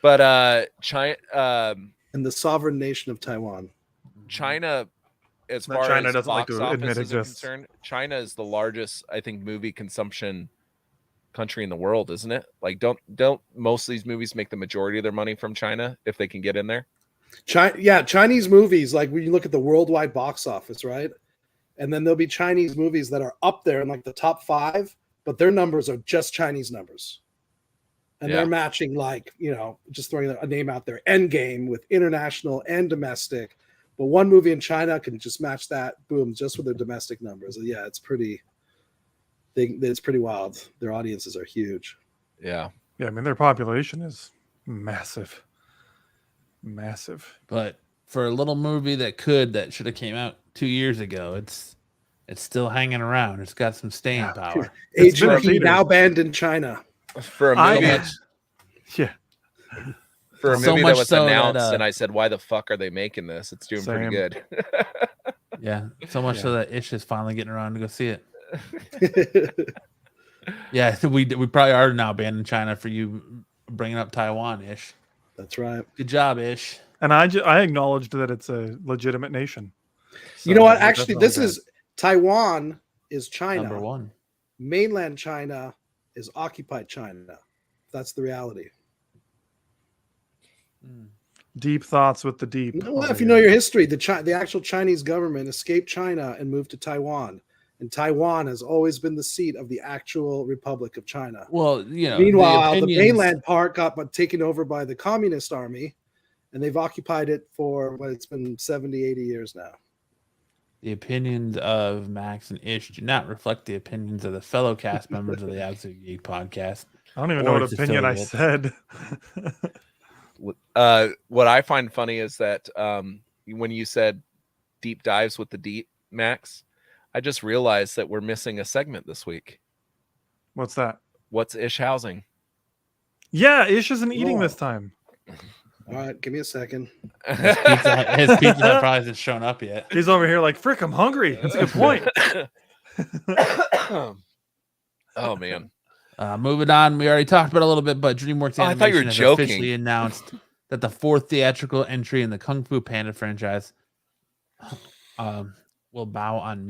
But China and the sovereign nation of Taiwan. China, as That far China as doesn't like box to admit offices are exists. concerned, China is the largest, I think, movie consumption country in the world, isn't it? Like, don't most of these movies make the majority of their money from China if they can get in there? Chinese movies, like when you look at the worldwide box office, right? And then there'll be Chinese movies that are up there in like the top 5, but their numbers are just Chinese numbers. And they're matching, like, just throwing a name out there, Endgame with international and domestic. But one movie in China can just match that, boom, just with their domestic numbers. And yeah, it's pretty wild. Their audiences are huge. Yeah. Yeah, I mean, their population is massive. But for a little movie that should have came out 2 years ago, it's still hanging around. It's got some staying power. It's been in HEP theaters. now banned in China. For a movie, Yeah. for a So movie much that was so that, announced, and I said, "Why the fuck are they making this? It's doing pretty Same. good." Yeah, so much Yeah. so that Ish is finally getting around to go see it. Yeah, we probably are now banned in China for you bringing up Taiwan, Ish. That's right. Good job, Ish. And I acknowledged that it's a legitimate nation. So You know what? we're Actually, definitely this is Taiwan is China. Number one. Mainland China is occupied China. That's the reality. deep thoughts with the deep. Well, if you know your history, the actual Chinese government escaped China and moved to Taiwan. And Taiwan has always been the seat of the actual Republic of China. Well, Meanwhile, the mainland part got taken over by the Communist Army, and they've occupied it for it's been 70, 80 years now. The opinions of Max and Ish do not reflect the opinions of the fellow cast members of the Absolute Geek Podcast. I don't even know Or what its opinion I affiliates. said. What I find funny is that when you said deep dives with the deep, Max, I just realized that we're missing a segment this week. What's that? What's Ish housing? Yeah, Ish isn't eating Whoa. this time. All right, give me a second. His pizza probably hasn't shown up yet. He's over here like, frick, I'm hungry. That's a good point. Oh man. Moving on, we already talked about it a little bit, but DreamWorks I thought you were Animation has joking. officially announced that the fourth theatrical entry in the Kung Fu Panda franchise will bow on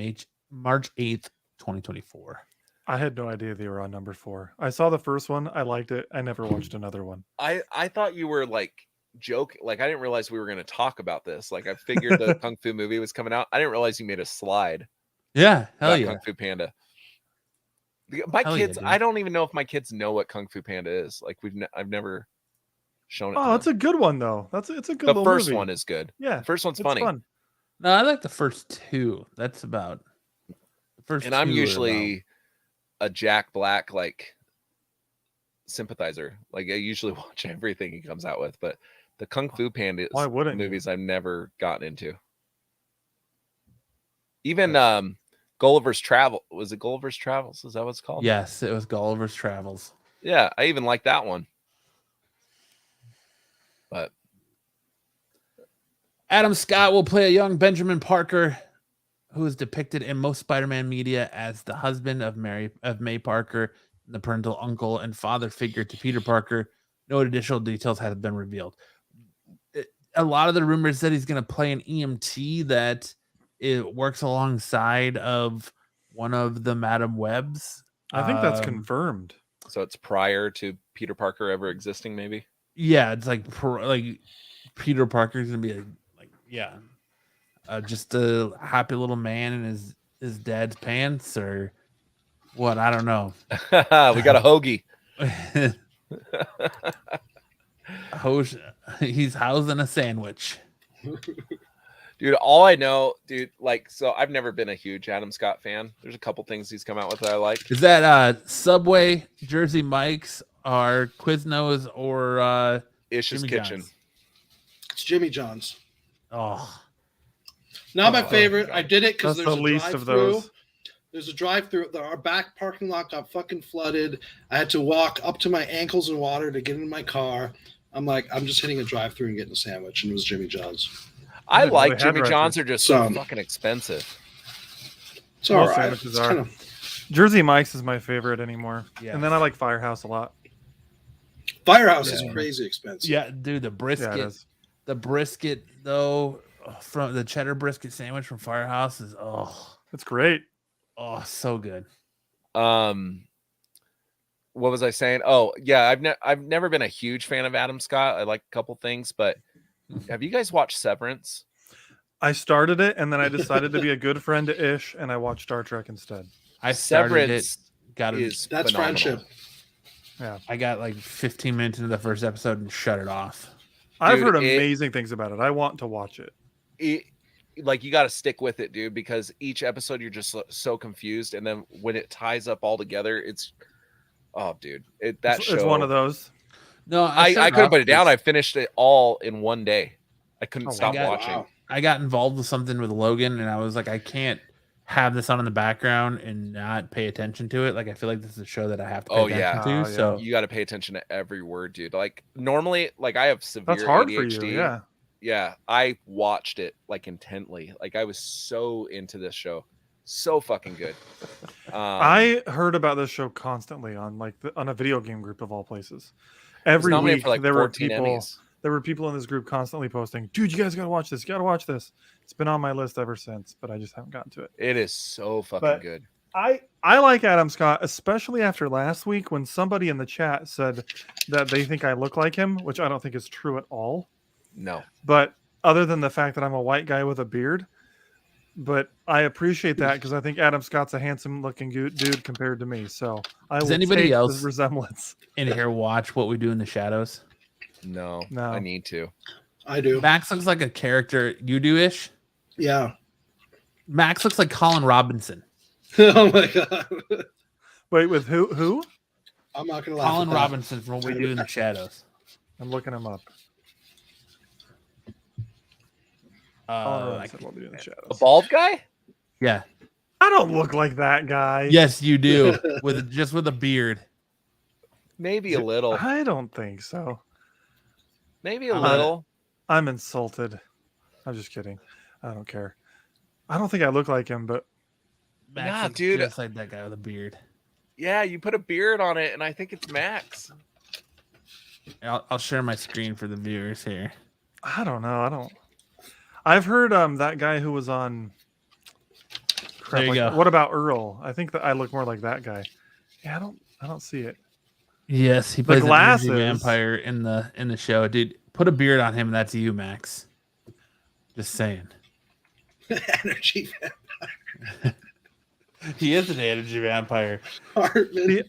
March 8th, 2024. I had no idea they were on number 4. I saw the first one. I liked it. I never watched another one. I thought you were like joking. Like I didn't realize we were going to talk about this. Like I figured the Kung Fu movie was coming out. I didn't realize you made a slide. Yeah, hell about yeah. Kung Fu Panda. My Hell yeah, kids, dude. I don't even know if my kids know what Kung Fu Panda is. Like I've never shown it. Oh, to it's them. a good one though. It's a good The little first movie. one is good. Yeah, The first one's it's funny. fun. No, I like the first two. That's about the first. And I'm two are usually a Jack Black like sympathizer. Like I usually watch everything he comes out with, but the Kung Fu Panda Why wouldn't you? movies I've never gotten into. Even Gulliver's Travel. Was it Gulliver's Travels? Is that what it's called? Yes, it was Gulliver's Travels. Yeah, I even like that one. But Adam Scott will play a young Benjamin Parker, who is depicted in most Spider-Man media as the husband of May Parker, the parental uncle and father figure to Peter Parker. No additional details have been revealed. A lot of the rumors that he's going to play an EMT that it works alongside of one of the Madam Webs. I think that's confirmed. so it's prior to Peter Parker ever existing, maybe. Yeah, it's like Peter Parker's gonna be just a happy little man in his dad's pants or what? I don't know. We got a hoagie. He's housing a sandwich. Dude, all I know, like, so I've never been a huge Adam Scott fan. There's a couple things he's come out with that I like. Is that Subway, Jersey Mike's, or Quiznos, or Ish's Jimmy Kitchen. John's? It's Jimmy John's. Oh, Not my favorite. I did it because That's there's the a least of drive-through. those. There's a drive-through. Our back parking lot got fucking flooded. I had to walk up to my ankles in water to get in my car. I'm like, I'm just hitting a drive-through and getting a sandwich, and it was Jimmy John's. I didn't know like they had Jimmy drive-throughs. John's. Are just so fucking expensive. It's all Most right. sandwiches It's are. kind of Jersey Mike's is my favorite anymore. Yeah. And then I like Firehouse a lot. Firehouse is crazy expensive. yeah, dude, the Yeah, it brisket, is. though, from the cheddar brisket sandwich from Firehouse is It's great. so good. What was I saying? Oh, yeah, I've never been a huge fan of Adam Scott. I like a couple things, but have you guys watched Severance? I started it and then I decided to be a good friend to Ish and I watched Star Trek instead. I started it. Severance Got it. is That's phenomenal. friendship. Yeah. I got like 15 minutes into the first episode and shut it off. I've Dude, heard amazing things about it. I want to watch it. Like you got to stick with it, dude, because each episode you're just so confused, and then when it ties up all together, it's dude, It's one of those. No, I shut it couldn't off put it down. because I finished it all in one day. I couldn't Oh, stop wow. watching. Wow. I got involved with something with Logan, and I was like, I can't have this on in the background and not pay attention to it. Like, I feel like this is a show that I have to pay Oh, attention yeah. to. Oh, yeah. So You got to pay attention to every word, dude. Like normally, like I have severe That's hard ADHD. for you. Yeah. Yeah, I watched it like intently. Like I was so into this show, so fucking good. I heard about this show constantly on on a video game group of all places. it was Every nominated week for like there were 14 people. Emmys. There were people in this group constantly posting, "Dude, you guys gotta watch this. You gotta watch this." It's been on my list ever since, but I just haven't gotten to it. It is so fucking But- good. I like Adam Scott, especially after last week when somebody in the chat said that they think I look like him, which I don't think is true at all. No, But other than the fact that I'm a white guy with a beard, but I appreciate that because I think Adam Scott's a handsome-looking dude compared to me. So I Does will anybody take else- the resemblance. in here, watch What We Do in the Shadows. no, No. I need to. I do. Max looks like a character you do ish. Yeah. Max looks like Colin Robinson. Oh my god. Wait, with who? I'm not gonna laugh. Colin at that. Robinson from What We Do in the Shadows. I'm looking him up. I What we do in the A shadows. bald guy? yeah. I don't look like that guy. Yes, you do. With a beard. Maybe a little. I don't think so. Maybe a I'm little. I'm insulted. I'm just kidding. I don't care. I don't think I look like him, but Max Nah, looks dude. just like that guy with a beard. Yeah, you put a beard on it, and I think it's Max. I'll share my screen for the viewers here. I don't know. I've heard that guy who was on. Crap, There you go. What about Earl? I think that I look more like that guy. Yeah, I don't see it. Yes, he plays an glasses. energy vampire in the show. Dude, put a beard on him, and that's you, Max. Just saying. Energy He is an energy vampire. Hartman. See,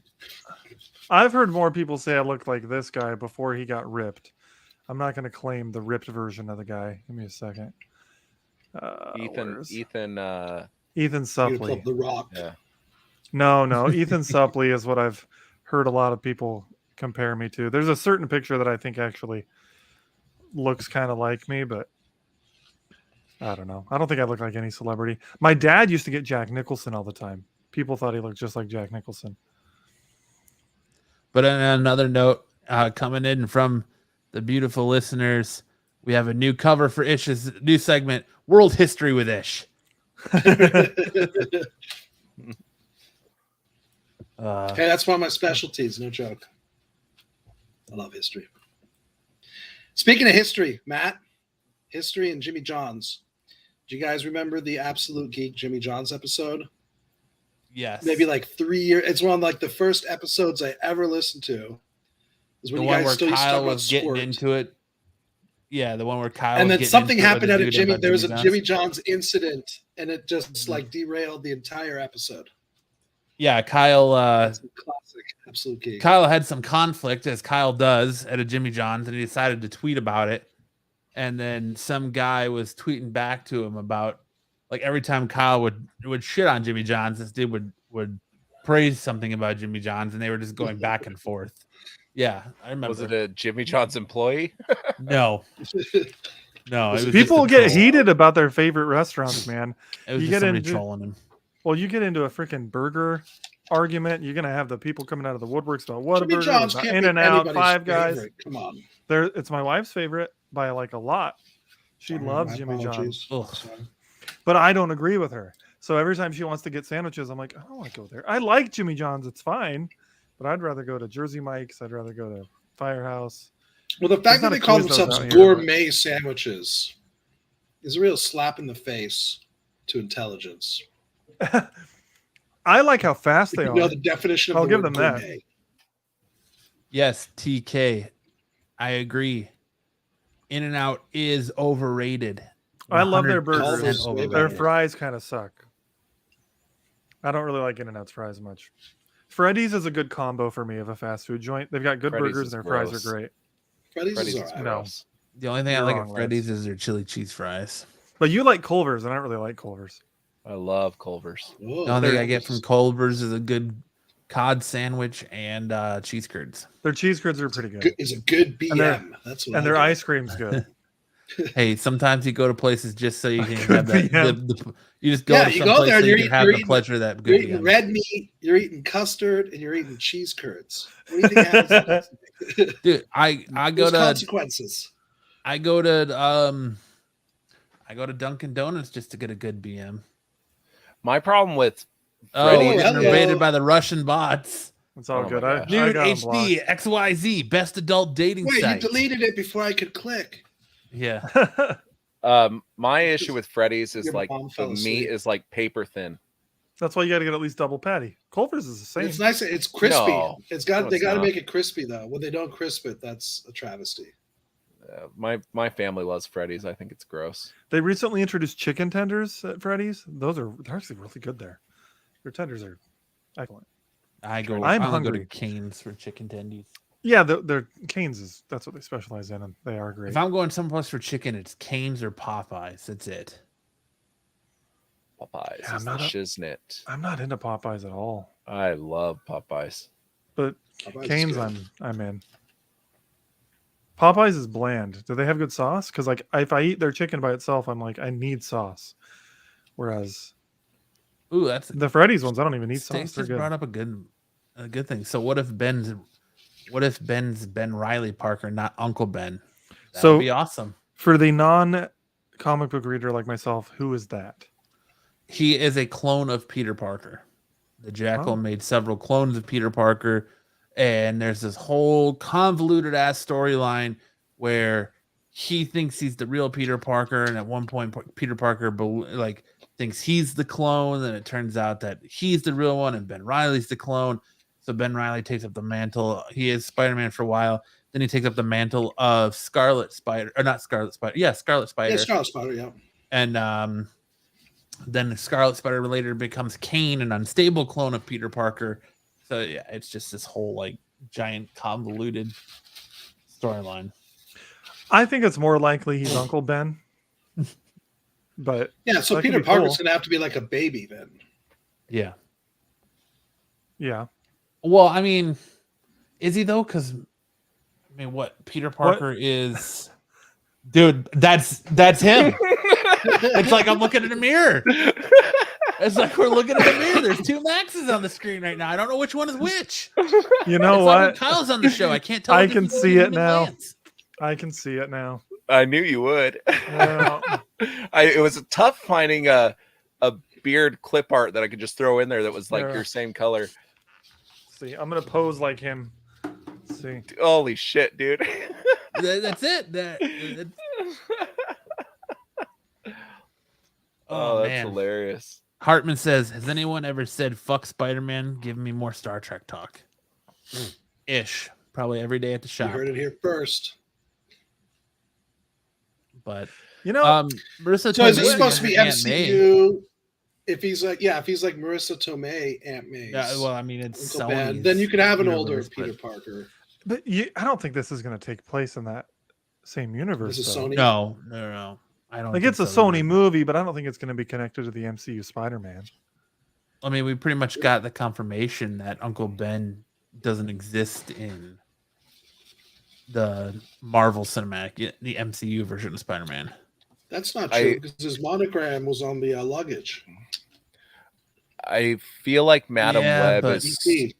I've heard more people say I look like this guy before he got ripped. I'm not going to claim the ripped version of the guy. Give me a second. Ethan Ethan Suppley. Beautiful, The Rock. Yeah. No. Ethan Suppley is what I've heard a lot of people compare me to. There's a certain picture that I think actually looks kind of like me, but I don't know. I don't think I look like any celebrity. My dad used to get Jack Nicholson all the time. People thought he looked just like Jack Nicholson. But on another note, coming in from the beautiful listeners, we have a new cover for Ish's new segment, World History with Ish. Hey, that's one of my specialties. No joke. I love history. Speaking of history, Matt, history and Jimmy John's. Do you guys remember the Absolute Geek Jimmy John's episode? Yes. Maybe like 3 years. It's one of like the first episodes I ever listened to. Is the when you one guys where still used to talk Kyle about was getting sport. into it. Yeah, the one where Kyle And was then getting something into it with happened the at a dude Jimmy. about There was a John's. Jimmy John's incident, and it just like derailed the entire episode. Yeah, Kyle. That's a classic Absolute Geek. Kyle had some conflict, as Kyle does, at a Jimmy John's, and he decided to tweet about it. And then some guy was tweeting back to him about, like, every time Kyle would shit on Jimmy John's, this dude would praise something about Jimmy John's, and they were just going back and forth. Yeah, I remember. Was it a Jimmy John's employee? No. No, it was People just a get troll. heated about their favorite restaurants, man. It was you just get somebody into- trolling him. Well, you get into a freaking burger argument, you're gonna have the people coming out of the woodworks about Jimmy Whataburger, John's about can't In be and Out, anybody's Five Guys. favorite. Come on. It's my wife's favorite by like a lot. She loves My Jimmy John's, apologies. Ugh. but I don't agree with her. So every time she wants to get sandwiches, I'm like, I don't want to go there. I like Jimmy John's, it's fine, but I'd rather go to Jersey Mike's. I'd rather go to Firehouse. Well, the fact not that a they call Quiznos themselves out here, gourmet sandwiches is a real slap in the face to intelligence. I like how fast If they you are. know the definition of I'll the give word them that. gourmet. Yes, TK. I agree. In and Out is overrated. I love their 100% burgers. overrated. Their fries kind of suck. I don't really like In-N-Out's fries much. Freddy's is a good combo for me of a fast food joint. They've got good Freddy's burgers is and their fries gross. are great. Freddy's Freddy's is is all right. No. gross. The only thing I You're like wrong, at Freddy's is their chili cheese fries. But you like Culver's, and I don't really like Culver's. I love Culver's. Oh, The only thing They're- I get from Culver's is a good cod sandwich and cheese curds. Their cheese curds are pretty good. Is a good And their- BM. That's what And I their get. ice cream's good. Hey, sometimes you go to places just so you can Good have that. VM. You just go Yeah, to you some go place there so and you you're can have you're the eating- pleasure of that You're good eating VM. red meat, you're eating custard, and you're eating cheese curds. What do you think happens? Dude, I go There's to consequences. I go to Dunkin' Donuts just to get a good BM. My problem with Oh, Freddy's- we're getting hello. invaded by the Russian bots. It's all Oh good. my I gosh. Dude, got 'em HD, XYZ, best adult dating Wait, site. you deleted it before I could click. Yeah. blocked. My issue with Freddy's is Your like mom the fell meat asleep. is like paper thin. That's why you got to get at least double patty. Culver's is the same. It's nice. It's crispy. No. It's got. No, they it's got to not. make it crispy though. When they don't crisp it, that's a travesty. My family loves Freddy's. I think it's gross. They recently introduced chicken tenders at Freddy's. They're actually really good there. Their tenders are excellent. I only I'm go to hungry. Cane's for chicken tendies. Yeah, their Cane's that's what they specialize in, and they are great. If I'm going someplace for chicken, it's Cane's or Popeyes. That's it. Popeyes Yeah, is the I'm not a- shiznit. I'm not into Popeyes at all, I love Popeyes. but Popeyes is Cane's good. I'm in. Popeyes is bland. Do they have good sauce? Because like if I eat their chicken by itself, I'm like I need sauce. Whereas Ooh, that's the Freddy's ones, I don't even need sauce. Stace They're just good. brought up a good thing. So what if Ben's Ben Riley Parker, not Uncle Ben? That So- would be awesome. For the non-comic book reader like myself, who is that? He is a clone of Peter Parker. The Jackal Oh. made several clones of Peter Parker, and there's this whole convoluted ass storyline where he thinks he's the real Peter Parker, and at one point Peter Parker thinks he's the clone, and it turns out that he's the real one, and Ben Riley's the clone. So Ben Riley takes up the mantle. He is Spider-Man for a while. Then he takes up the mantle of Scarlet Spider, or not Scarlet Spider. Yeah, Scarlet Spider. Yeah, Scarlet Spider. Yeah. And then the Scarlet Spider later becomes Kane, an unstable clone of Peter Parker. So yeah, it's just this whole like giant convoluted storyline. I think it's more likely he's Uncle Ben. But Yeah. So That could Peter be Parker's cool. gonna have to be like a baby then. Yeah. yeah, Well, I mean, is he though? Because I mean, what Peter Parker is, dude. That's him. It's like I'm looking in a mirror. It's like we're looking in a mirror. There's two Maxes on the screen right now. I don't know which one is which. you know It's like when what? Kyle's on the show. I can't tell. I the can difference see between it the now. glance. I can see it now. I knew you would. Yeah. It was tough finding a beard clip art that I could just throw in there that was like Yeah. your same color. See, I'm gonna pose like him. Let's see. Holy shit, dude. That's it. Oh, that's man. hilarious. Hartman says, "Has anyone ever said fuck Spider-Man? Give me more Star Trek talk." Ish, probably every day at the You shop. heard it here first. But You know, Marissa So is Tomei it supposed to be Aunt May. MCU? If he's like Marissa Tomei, Aunt May, Yeah, well, I mean, it's Uncle Ben, Sony's then you could have an older universe, Peter but- Parker. but I don't think this is gonna take place in that same universe. This is though. Sony. No. I don't Like think it's a so Sony either. movie, but I don't think it's gonna be connected to the MCU Spider-Man. I mean, we pretty much got the confirmation that Uncle Ben doesn't exist in the Marvel Cinematic, the MCU version of Spider-Man. That's not true because his monogram was on the luggage. I feel like Madam Web but is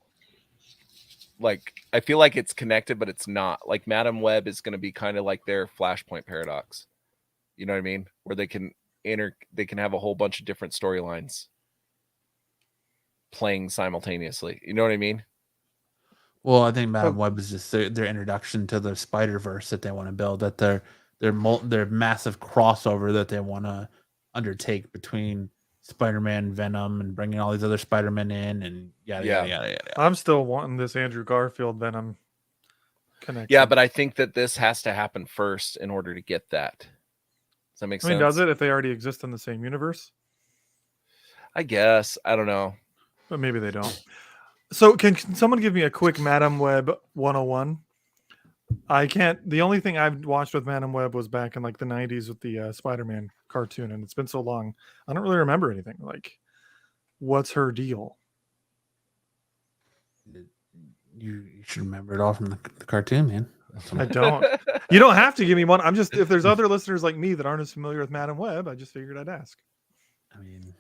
like, I feel like it's connected, but it's not. Like Madam Web is going to be kind of like their Flashpoint paradox. You know what I mean? Where they can have a whole bunch of different storylines playing simultaneously. You know what I mean? Well, I think Madam Web is just their introduction to the Spider-Verse that they want to build. That their massive crossover that they want to undertake between Spider-Man, Venom, and bringing all these other Spider-Men in, and yada. I'm still wanting this Andrew Garfield Venom connection. Yeah, but I think that this has to happen first in order to get that. Does that make sense? Does it if they already exist in the same universe? I guess. I don't know. But maybe they don't. So can someone give me a quick Madam Web 101? I can't. The only thing I've watched with Madam Web was back in like the 90s with the Spider-Man cartoon, and it's been so long. I don't really remember anything. Like, what's her deal? You should remember it all from the cartoon, man. I don't. You don't have to give me one. I'm just, if there's other listeners like me that aren't as familiar with Madam Web, I just figured I'd ask. I mean,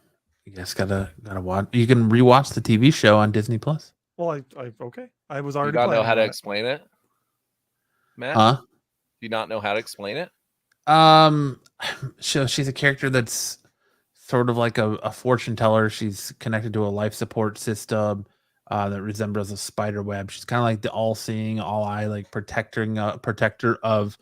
you guys gotta watch. You can rewatch the TV show on Disney Plus. Well, okay. I was already. You not know how to it. explain it, Matt? Huh? Do you not know how to explain it? So she's a character that's sort of like a fortune teller. She's connected to a life support system that resembles a spider web. She's kind of like the all-seeing, all-eye, like protector of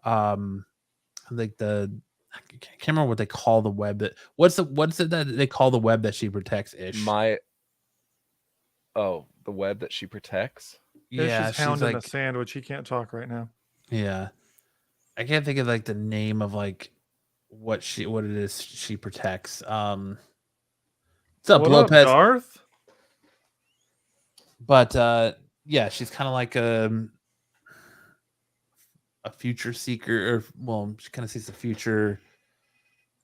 like the, I can't remember what they call the web. That what's it that they call the web that she protects? Ish. The web that she protects. Yeah, she's hounding like a sandwich. He can't talk right now. Yeah, I can't think of like the name of like what it is she protects. What's up, Lopez? Darth? But yeah, she's kind of like a future seeker, or well, she kind of sees the future.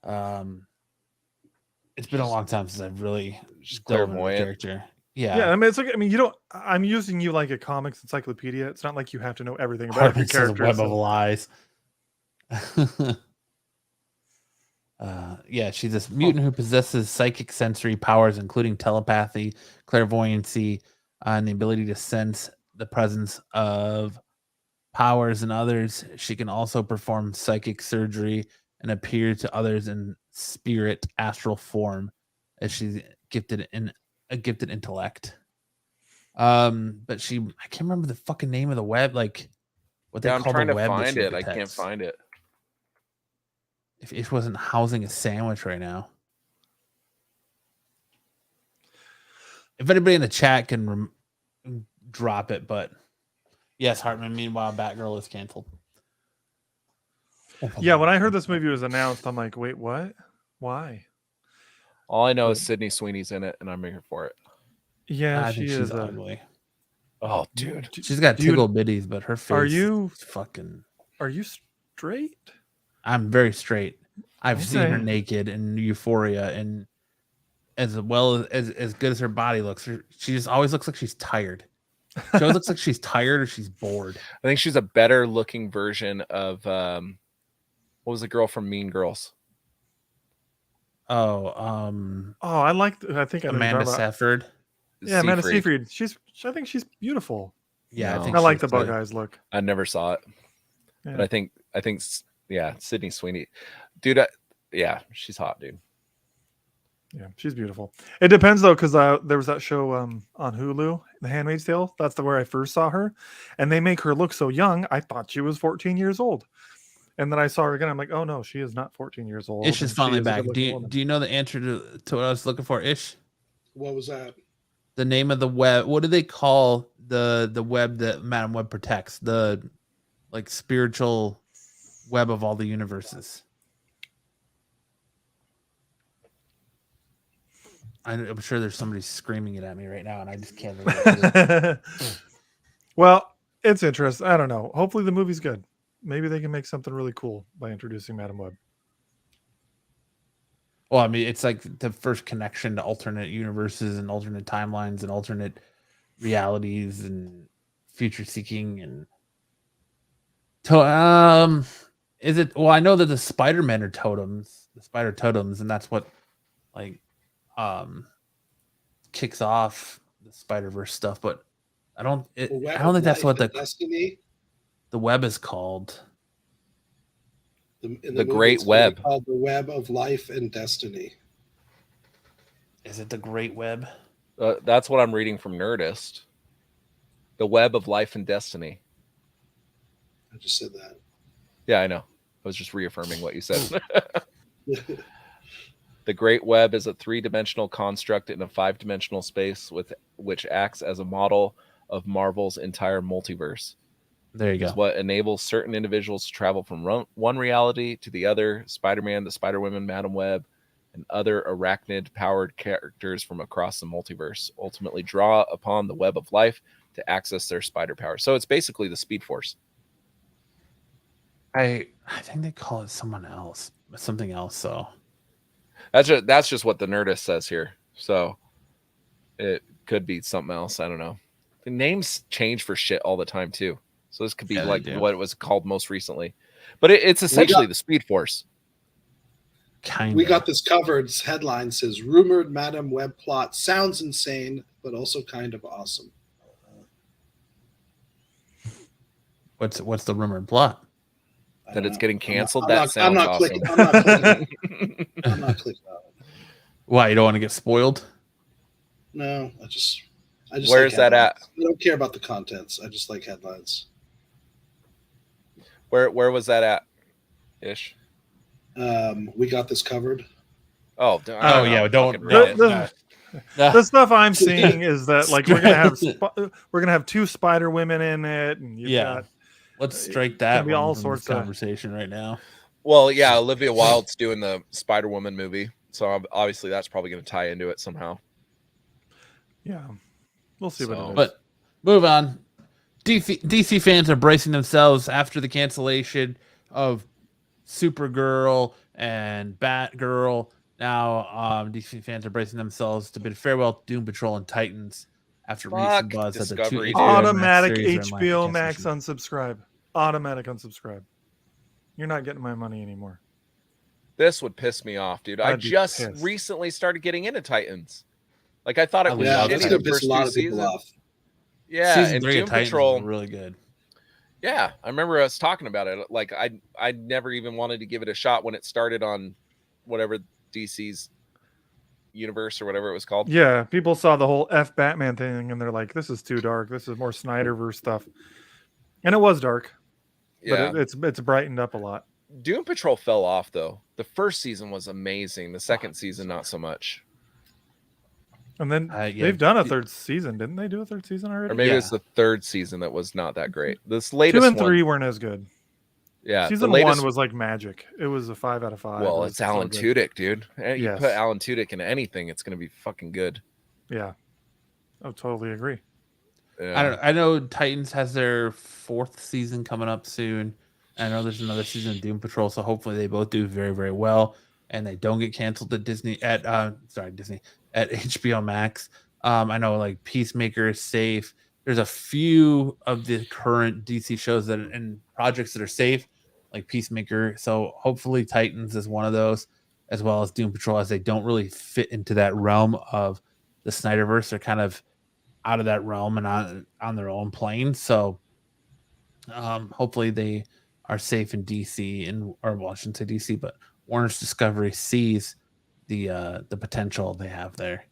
It's been a long time since I've really delved into the character. Yeah. I mean, it's like, you don't. I'm using you like a comics encyclopedia. It's not like you have to know everything about every character. Web of lies. Yeah, she's this mutant who possesses psychic sensory powers, including telepathy, clairvoyancy, and the ability to sense the presence of powers in others. She can also perform psychic surgery and appear to others in spirit astral form, as she's gifted in a gifted intellect. But I can't remember the fucking name of the web, like what they call the web. I'm trying to find it. I can't find it. If it wasn't housing a sandwich right now. If anybody in the chat can drop it, but yes, Hartman. Meanwhile, Batgirl is canceled. Yeah, when I heard this movie was announced, I'm like, wait, what? Why? All I know is Sydney Sweeney's in it, and I'm here for it. Yeah, I think she's ugly. Oh, dude, she's got tickle bitties, but her face. Are you straight? I'm very straight. I've seen her naked in Euphoria, and as well as good as her body looks, she just always looks like she's tired. She always looks like she's tired or she's bored. I think she's a better looking version of what was the girl from Mean Girls? I think Amanda Seyfried. Yeah, Amanda Seyfried. I think she's beautiful. Yeah, I like the bug eyes look. I never saw it, yeah. But I think Sydney Sweeney, dude. She's hot, dude. Yeah, she's beautiful. It depends though, because there was that show on Hulu, The Handmaid's Tale. That's where I first saw her, and they make her look so young. I thought she was 14 years old, and then I saw her again. I'm like, oh no, she is not 14 years old. Ish is finally back. Do you know the answer to what I was looking for, Ish? What was that? The name of the web. What do they call the web that Madam Web protects? The like spiritual web of all the universes. I'm sure there's somebody screaming it at me right now, and I just can't. Well, it's interesting. I don't know. Hopefully the movie's good. Maybe they can make something really cool by introducing Madam Web. Well, I mean, it's like the first connection to alternate universes and alternate timelines and alternate realities and future seeking, and Is it? Well, I know that the Spider-Men are totems, the spider totems, and that's what like kicks off the Spider-Verse stuff. But I don't think that's what the Destiny. The web is called. The Great Web. Called the Web of Life and Destiny. Is it the Great Web? That's what I'm reading from Nerdist. The Web of Life and Destiny. I just said that. Yeah, I know. I was just reaffirming what you said. The Great Web is a 3-dimensional construct in a 5-dimensional space which acts as a model of Marvel's entire multiverse. There you go. It's what enables certain individuals to travel from one reality to the other. Spider-Man, the Spider-Woman, Madam Web, and other arachnid-powered characters from across the multiverse ultimately draw upon the Web of Life to access their spider power. So it's basically the Speed Force. I think they call it something else. So That's just what the Nerdist says here. So it could be something else. I don't know. The names change for shit all the time too. So this could be what it was called most recently. But it's essentially the Speed Force. We got this covered. Headline says, rumored Madam Web plot sounds insane, but also kind of awesome. What's the rumored plot? That it's getting canceled. I'm not awesome. I'm not clicking on it. Why, you don't want to get spoiled? No, I just Where's like that at? I don't care about the contents. I just like headlines. Where was that at? Ish. We got this covered. Oh yeah, don't. The stuff I'm seeing is that like we're gonna have 2 Spider Women in it, and got, let's strike that. Be all sorts of conversation right now. Well, yeah, Olivia Wilde's doing the Spider Woman movie, so obviously that's probably going to tie into it somehow. Yeah, we'll see what it is. But move on. DC fans are bracing themselves after the cancellation of Supergirl and Batgirl. Now, DC fans are bracing themselves to bid farewell to Doom Patrol and Titans after recent buzz that the 2 automatic HBO Max unsubscribe. Automatic unsubscribe. You're not getting my money anymore. This would piss me off, dude. I just recently started getting into Titans. Like I thought it was shitty the first 2 seasons. Yeah, Season and 3 Doom of Titans Patrol was really good. Yeah, I remember us talking about it. Like I never even wanted to give it a shot when it started on whatever DC's universe or whatever it was called. Yeah, people saw the whole F Batman thing and they're like, "This is too dark. This is more Snyderverse stuff," and it was dark. Yeah, but it's brightened up a lot. Doom Patrol fell off though. The first season was amazing. The second season, not so much. And then they've done a 3rd season, didn't they? Do a 3rd season already? Or maybe it was the 3rd season that was not that great. This latest 2 and 3 weren't as good. Yeah, season 1 was like magic. It was a 5 out of 5. Well, it's Alan Tudyk, dude. You Yes. put Alan Tudyk in anything, it's going to be fucking good. Yeah, I totally agree. Yeah. I know Titans has their 4th season coming up soon. I know there's another season of Doom Patrol, so hopefully they both do very, very well, and they don't get canceled at at HBO Max. I know like Peacemaker is safe. There's a few of the current DC shows and projects that are safe, like Peacemaker. So hopefully Titans is one of those, as well as Doom Patrol, as they don't really fit into that realm of the Snyderverse. They're kind of out of that realm and on their own plane. So hopefully they are safe in DC or well, I shouldn't say DC, but Warner's Discovery sees the potential they have there.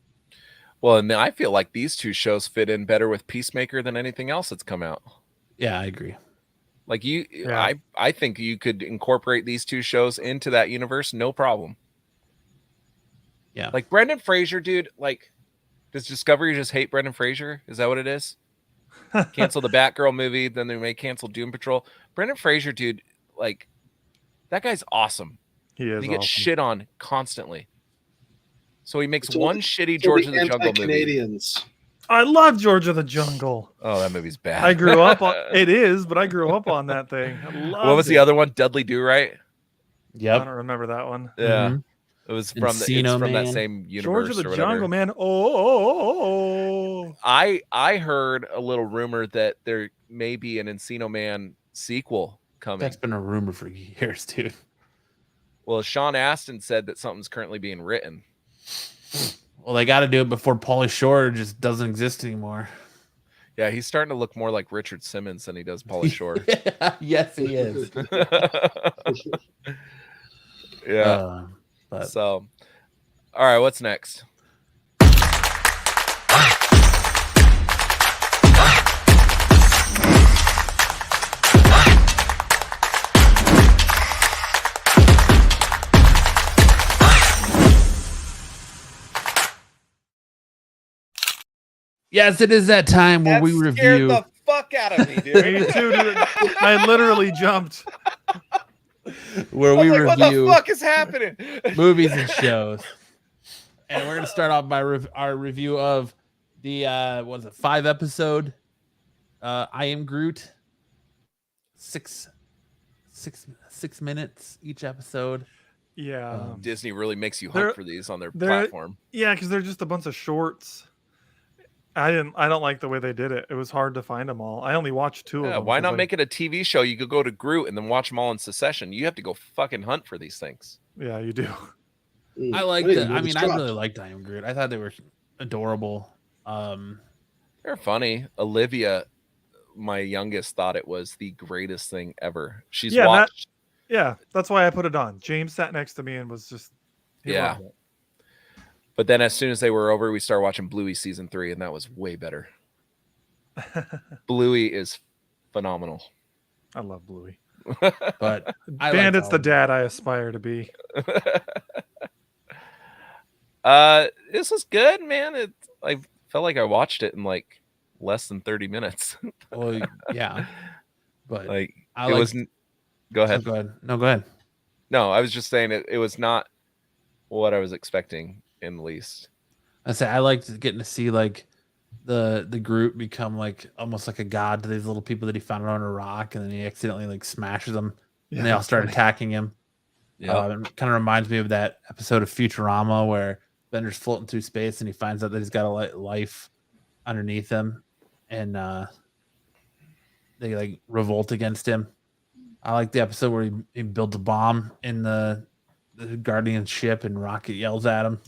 Well, and I feel like these 2 shows fit in better with Peacemaker than anything else that's come out. Yeah, I agree. Like I think you could incorporate these 2 shows into that universe, no problem. Yeah. Like Brendan Fraser, dude, like does Discovery just hate Brendan Fraser? Is that what it is? Cancel the Batgirl movie, then they may cancel Doom Patrol. Brendan Fraser, dude, like that guy's awesome. He is. He gets awesome. shit on constantly. So he makes one shitty George of the Jungle movie. Canadians. I love George of the Jungle. Oh, that movie's bad. I grew up on it is, but I grew up on that thing. What was the other one? Dudley Do-Right? Yep. I don't remember that one. Yeah. Mm-hmm. It was from that same universe. George of the or whatever. Jungle, man. Oh. I heard a little rumor that there may be an Encino Man sequel coming. That's been a rumor for years, dude. Well, Sean Astin said that something's currently being written. Well, they got to do it before Pauly Shore just doesn't exist anymore. Yeah, he's starting to look more like Richard Simmons than he does Pauly Shore. Yes, he is. Yeah. But So, all right, what's next? yes, it is that time where we scared review. the fuck out of me, dude. Me too, dude. I literally jumped. Where I we was like, review what the fuck is happening? movies and shows. And we're gonna start off by our review of the 5-episode I Am Groot. 6 minutes each episode. Yeah. Disney really makes you They're- hunt for these on their they're- platform. Yeah, because they're just a bunch of shorts. I don't like the way they did it. It was hard to find them all. I only watched 2 of Yeah, them. why 'cause not make it a TV show? You could go to Groot and then watch them all in succession. You have to go fucking hunt for these things. Yeah, you do. I liked didn't it. know I this mean, I dropped. really liked I Am Groot. I thought they were adorable. They're funny. Olivia, my youngest, thought it was the greatest thing ever. She's Yeah, watched. Yeah, that's why I put it on. James sat next to me and was just he Yeah. loved it. But then as soon as they were over, we started watching Bluey season 3, and that was way better. Bluey is phenomenal. I love Bluey. But I Bandit's liked the all- dad I aspire to be. This was good, man. I felt like I watched it in like less than 30 minutes. Well, yeah, but Like I it liked- was. Go ahead. Go ahead. No, go ahead. No, I was just saying it was not what I was expecting in the least. I say I liked getting to see like the Groot become like almost like a god to these little people that he found on a rock, and then he accidentally like smashes them, Yeah, and they all that's start funny. attacking him. It kind of reminds me of that episode of Futurama where Bender's floating through space and he finds out that he's got a life underneath him, and they like revolt against him. I like the episode where he builds a bomb in the Guardian ship and Rocket yells at him,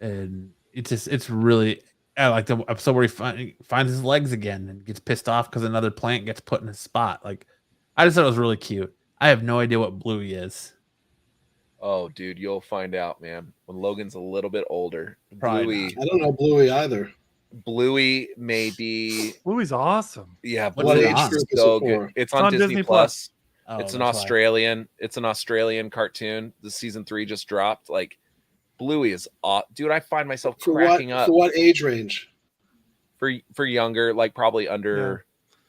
and it's really. I like the episode where he finds his legs again and gets pissed off because another plant gets put in his spot. Like, I just thought it was really cute. I have no idea what Bluey is. Oh, dude, you'll find out, man. When Logan's a little bit older, Probably I don't know Bluey either. Bluey may be. Bluey's awesome. Yeah, What Bluey age is group is it so for? good. It's It's on on Disney Disney Plus. Oh, It's an that's why. Australian. It's an Australian cartoon. The season 3 just dropped. Like, Bluey is dude. I find myself cracking up For what age range? for younger, like probably under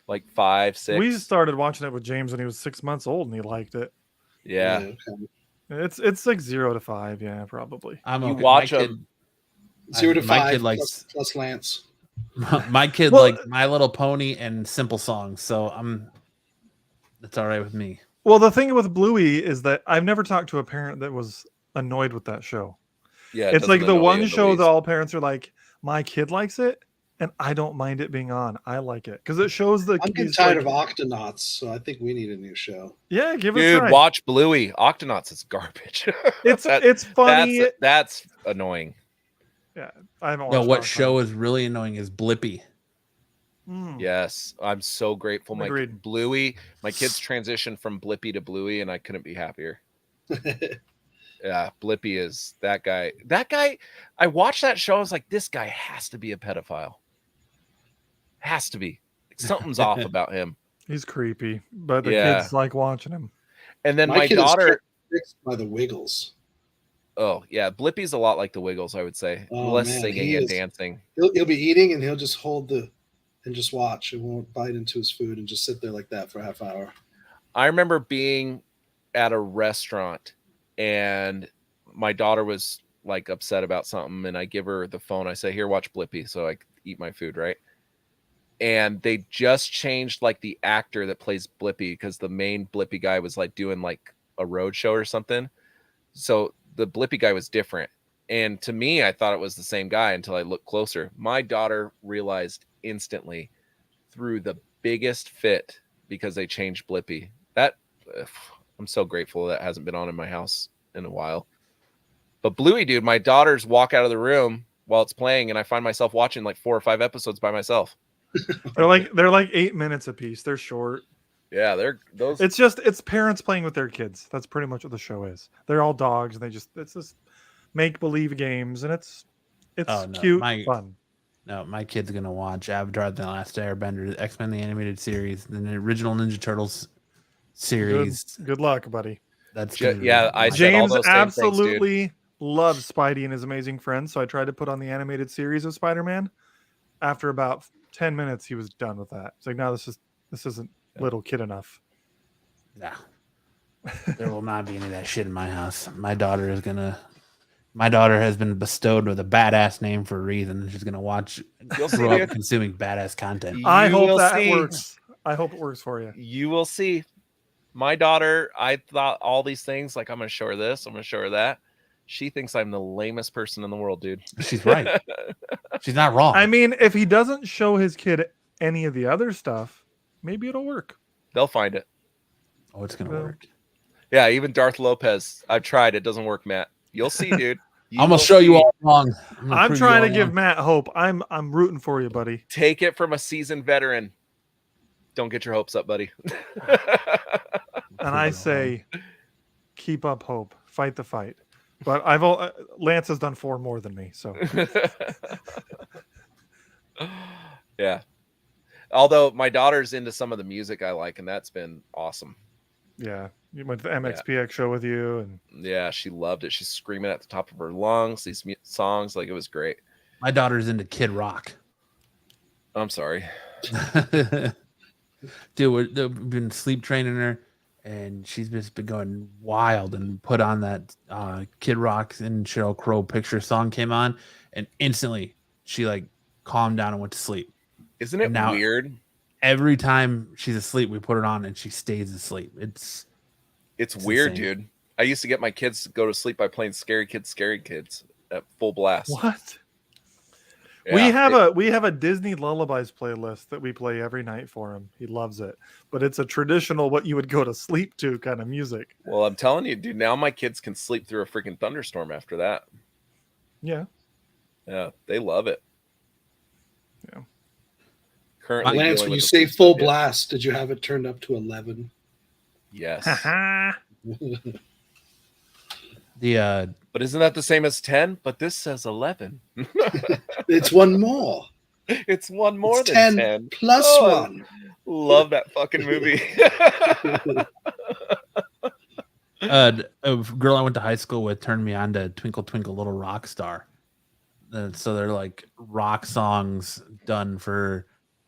like 5, 6. We started watching it with James when he was 6 months old and he liked it. Yeah. Okay. It's like 0 to 5, yeah, probably. I'm You okay. watch My kid- them. 0 to my 5 kid likes- plus Lance. My kid Well, like My Little Pony and Simple Songs, so that's all right with me. Well, the thing with Bluey is that I've never talked to a parent that was annoyed with that show. Yeah, It's like the doesn't annoy you one in the show that least. all parents are like, my kid likes it, and I don't mind it being on. I like it because it shows the. I'm getting these, tired like- of Octonauts, so I think we need a new show. Yeah, give it a Dude, try. watch Bluey. Octonauts is garbage. It's it's funny. That's annoying. I haven't watched. No, what Octonauts. show is really annoying is Blippy. Mm. Yes, I'm so grateful. My Agreed. Bluey, my kids transitioned from Blippy to Bluey, and I couldn't be happier. Yeah, Blippy is that guy. That guy, I watched that show. I was like, this guy has to be a pedophile. Has to be. Something's off about him. He's creepy, but the Yeah. kids like watching him. And then my kid is daughter. fixed by the Wiggles. Oh yeah, Blippy's a lot like the Wiggles, I would say. Oh, Less man, singing he and is- dancing. He'll be eating and he'll just hold and just watch. It won't bite into his food and just sit there like that for a half hour. I remember being at a restaurant and my daughter was like upset about something, and I give her the phone. I say, "Here, watch Blippy," so I eat my food, right? And they just changed like the actor that plays Blippy because the main Blippy guy was like doing like a road show or something. So the Blippy guy was different. And to me, I thought it was the same guy until I looked closer. My daughter realized instantly, through the biggest fit, because they changed Blippi. That I'm so grateful that hasn't been on in my house in a while. But Bluey, dude, my daughters walk out of the room while it's playing, and I find myself watching like 4 or 5 episodes by myself. They're like 8 minutes a piece. They're short. Yeah, they're those. It's parents playing with their kids. That's pretty much what the show is. They're all dogs, and it's just make believe games, and it's cute, fun. No, my kid's gonna watch Avatar: The Last Airbender, X-Men the Animated Series, and the original Ninja Turtles series. Good luck, buddy. That's James absolutely loves Spidey and His Amazing Friends, so I tried to put on the animated series of Spider-Man. After about 10 minutes, he was done with that. It's like, no, this isn't little kid enough. No, there will not be any of that shit in my house. My daughter has been bestowed with a badass name for a reason. She's gonna watch, grow up consuming badass content. I hope that works. I hope it works for you. You will see. My daughter, I thought all these things, like I'm gonna show her this, I'm gonna show her that. She thinks I'm the lamest person in the world, dude. She's right. She's not wrong. I mean, if he doesn't show his kid any of the other stuff, maybe it'll work. They'll find it. Oh, it's gonna work. Yeah, even Darth Lopez. I've tried. It doesn't work, Matt. You'll see, dude. I'm gonna show you all wrong. I'm trying to give Matt hope. I'm rooting for you, buddy. Take it from a seasoned veteran. Don't get your hopes up, buddy. And I say, keep up hope. Fight the fight. But Lance has done 4 more than me, so. Yeah. Although my daughter's into some of the music I like, and that's been awesome. Yeah, you went to the MXPX show with you, and yeah, she loved it. She's screaming at the top of her lungs these songs, like it was great. My daughter's into Kid Rock. I'm sorry, dude. We've been sleep training her, and she's just been going wild. And put on that Kid Rock and Sheryl Crow Picture song came on, and instantly she like calmed down and went to sleep. Isn't it weird? Every time she's asleep, we put it on and she stays asleep. It's weird, insane. Dude. I used to get my kids to go to sleep by playing Scary Kids at full blast. What? Yeah, we have a Disney Lullabies playlist that we play every night for him. He loves it. But it's a traditional what you would go to sleep to kind of music. Well, I'm telling you, dude, now my kids can sleep through a freaking thunderstorm after that. Yeah. Yeah, they love it. Yeah. Currently, Lance, when you say full blast, did you have it turned up to 11? Yes. But isn't that the same as 10? But this says 11. It's one more. It's one more it's than 10. Plus one. Love that fucking movie. A girl I went to high school with turned me on to Twinkle Twinkle Little Rock Star. So they're like rock songs done for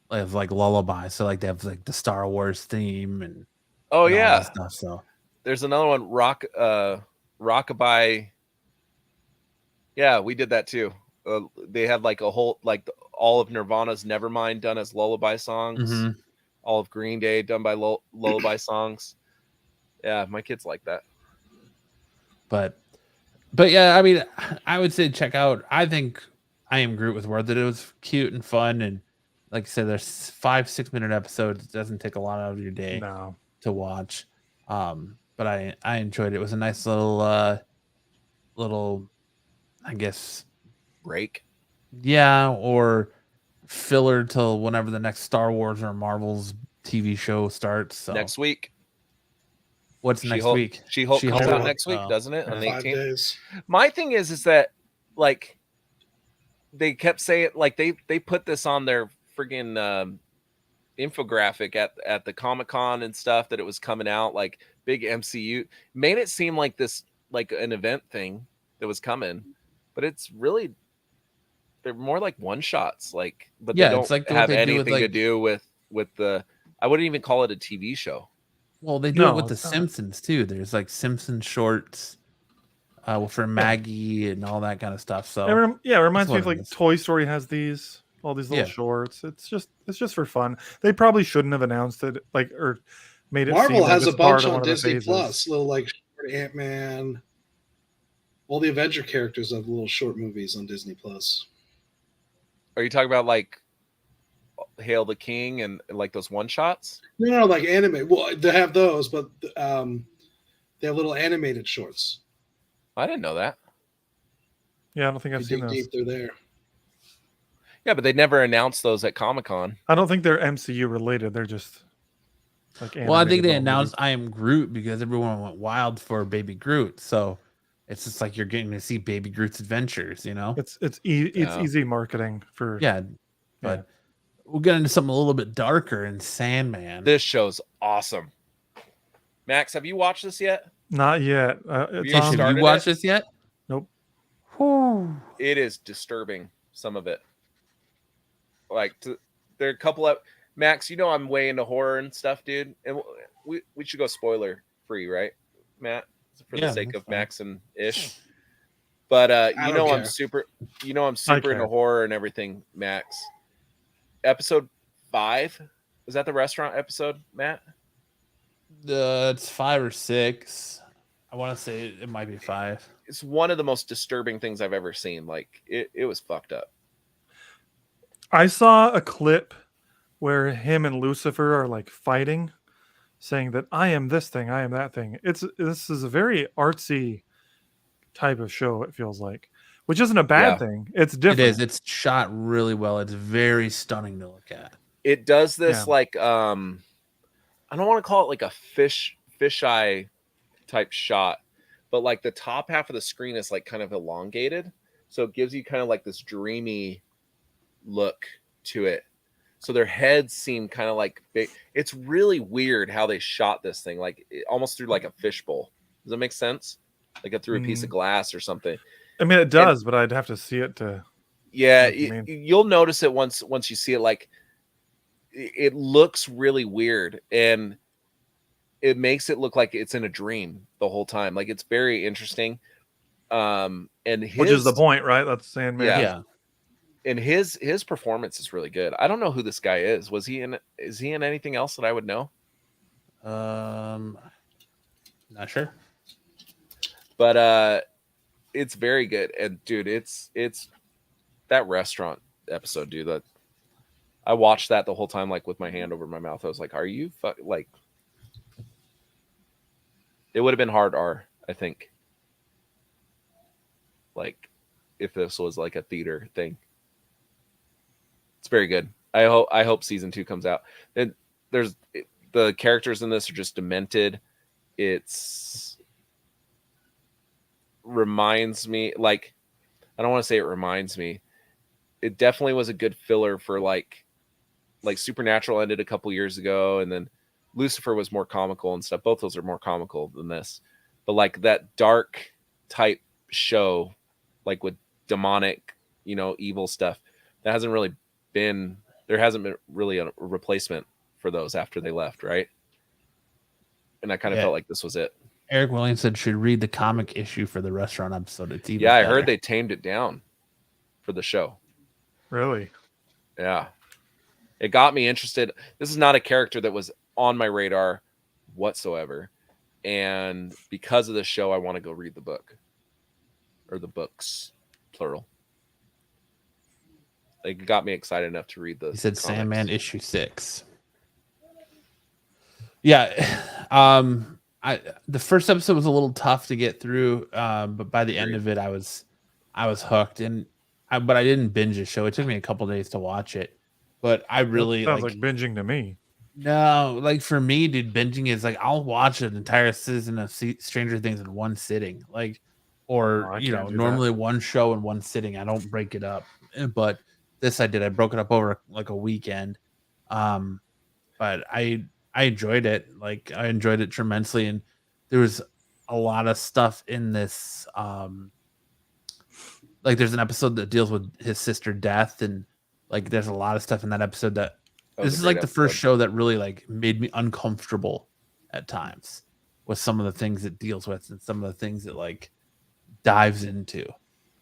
like lullaby. So like they have like the Star Wars theme and all that stuff. So there's another one, Rockabye. Yeah, we did that too. They had like a whole all of Nirvana's Nevermind done as lullaby songs. Mm-hmm. All of Green Day done by lullaby songs. Yeah, my kids like that. But yeah, I mean, I would say check out. I think I Am Groot was worth it. It was cute and fun, and like I said, there's 5-6 minute episodes. It doesn't take a lot out of your day to watch. But I enjoyed it. It was a nice little, I guess, break. Yeah, or filler till whenever the next Star Wars or Marvel's TV show starts. So. Next week. What's next week? She-Hulk comes out next week, doesn't it? On the 18th. Days. My thing is that like they kept saying like they put this on their friggin' infographic at the Comic-Con and stuff that it was coming out, like big MCU. Made it seem like this like an event thing that was coming, but it's really they're more like one shots, like but they don't have anything to do with the. I wouldn't even call it a TV show. Well, they do it with the Simpsons too. There's like Simpsons shorts for Maggie and all that kind of stuff. So it reminds me of like Toy Story has all these little shorts. It's just for fun. They probably shouldn't have announced it or made it. Marvel has a bunch on of Disney Plus, little like Ant-Man. All the Avenger characters have little short movies on Disney Plus. Are you talking about like Hail the King and like those one shots? No, like anime. Well, they have those, but they have little animated shorts. I didn't know that. Yeah, I don't think I've If you seen dig those. deep, they're there. Yeah, but they never announced those at Comic-Con. I don't think they're MCU related. They're just like Well, I think animated they little announced movies. I Am Groot because everyone went wild for Baby Groot. So it's just like you're getting to see Baby Groot's adventures, you know? It's Yeah. easy marketing for Yeah. But we'll get into something a little bit darker in Sandman. This show's awesome. Max, have you watched this yet? Not yet. It's You Ish, on. have started you watched it? this yet? Nope. Whew. It is disturbing, some of it. Like, there are a couple of... Max, you know I'm way into horror and stuff, dude. And we should go spoiler free, right, Matt? For the sake of Max and Ish. But I'm care. super into horror and everything, Max. Episode 5, is that the restaurant episode, Matt? It's 5 or 6. I want to say it might be 5. It's one of the most disturbing things I've ever seen. Like it was fucked up. I saw a clip where him and Lucifer are like fighting, saying that I am this thing, I am that thing. This is a very artsy type of show, it feels like, which isn't a bad thing. It's different. It is. It's shot really well. It's very stunning to look at. It does this like I don't want to call it like a fisheye type shot, but like the top half of the screen is like kind of elongated, so it gives you kind of like this dreamy look to it. So their heads seem kind of like big. It's really weird how they shot this thing, like almost through like a fishbowl. Does that make sense? Like through a piece of glass or something. I mean, it does, but I'd have to see it to. Yeah, you'll notice it once you see it. Like it looks really weird, and it makes it look like it's in a dream the whole time. Like it's very interesting. And Which is the point, right? That's Sandman. Yeah. And his performance is really good. I don't know who this guy is. Is he in anything else that I would know? Not sure. But it's very good. And dude, it's that restaurant episode, dude. That I watched that the whole time, like with my hand over my mouth. I was like, "Are you like?" It would have been hard R, I think. Like, if this was like a theater thing. It's very good. I hope season 2 comes out. And the characters in this are just demented. It's reminds me, like, I don't want to say it reminds me. It definitely was a good filler for like Supernatural ended a couple years ago, and then Lucifer was more comical and stuff. Both those are more comical than this. But like that dark type show, like with demonic, evil stuff, there hasn't been really a replacement for those after they left, right? And I kind of felt like this was it. Eric Williamson should read the comic issue for the restaurant episode. It's even I better. heard they tamed it down for the show. Really? Yeah. It got me interested. This is not a character that was on my radar whatsoever. And because of the show, I want to go read the book. Or the books, plural. It got me excited enough to read the He said comics. Sandman issue 6. Yeah. The first episode was a little tough to get through, but by the end of it, I was hooked. But I didn't binge the show. It took me a couple days to watch it. But I really sounds like binging to me. No, like for me, dude, binging is like I'll watch an entire season of Stranger Things in one sitting, like, or normally one show in one sitting. I don't break it up, but this I did. I broke it up over like a weekend. But I enjoyed it. Like I enjoyed it tremendously, and there was a lot of stuff in this. Like there's an episode that deals with his sister death, and like there's a lot of stuff in that episode that. This is like the first show that really like made me uncomfortable at times with some of the things it deals with and some of the things it like dives into,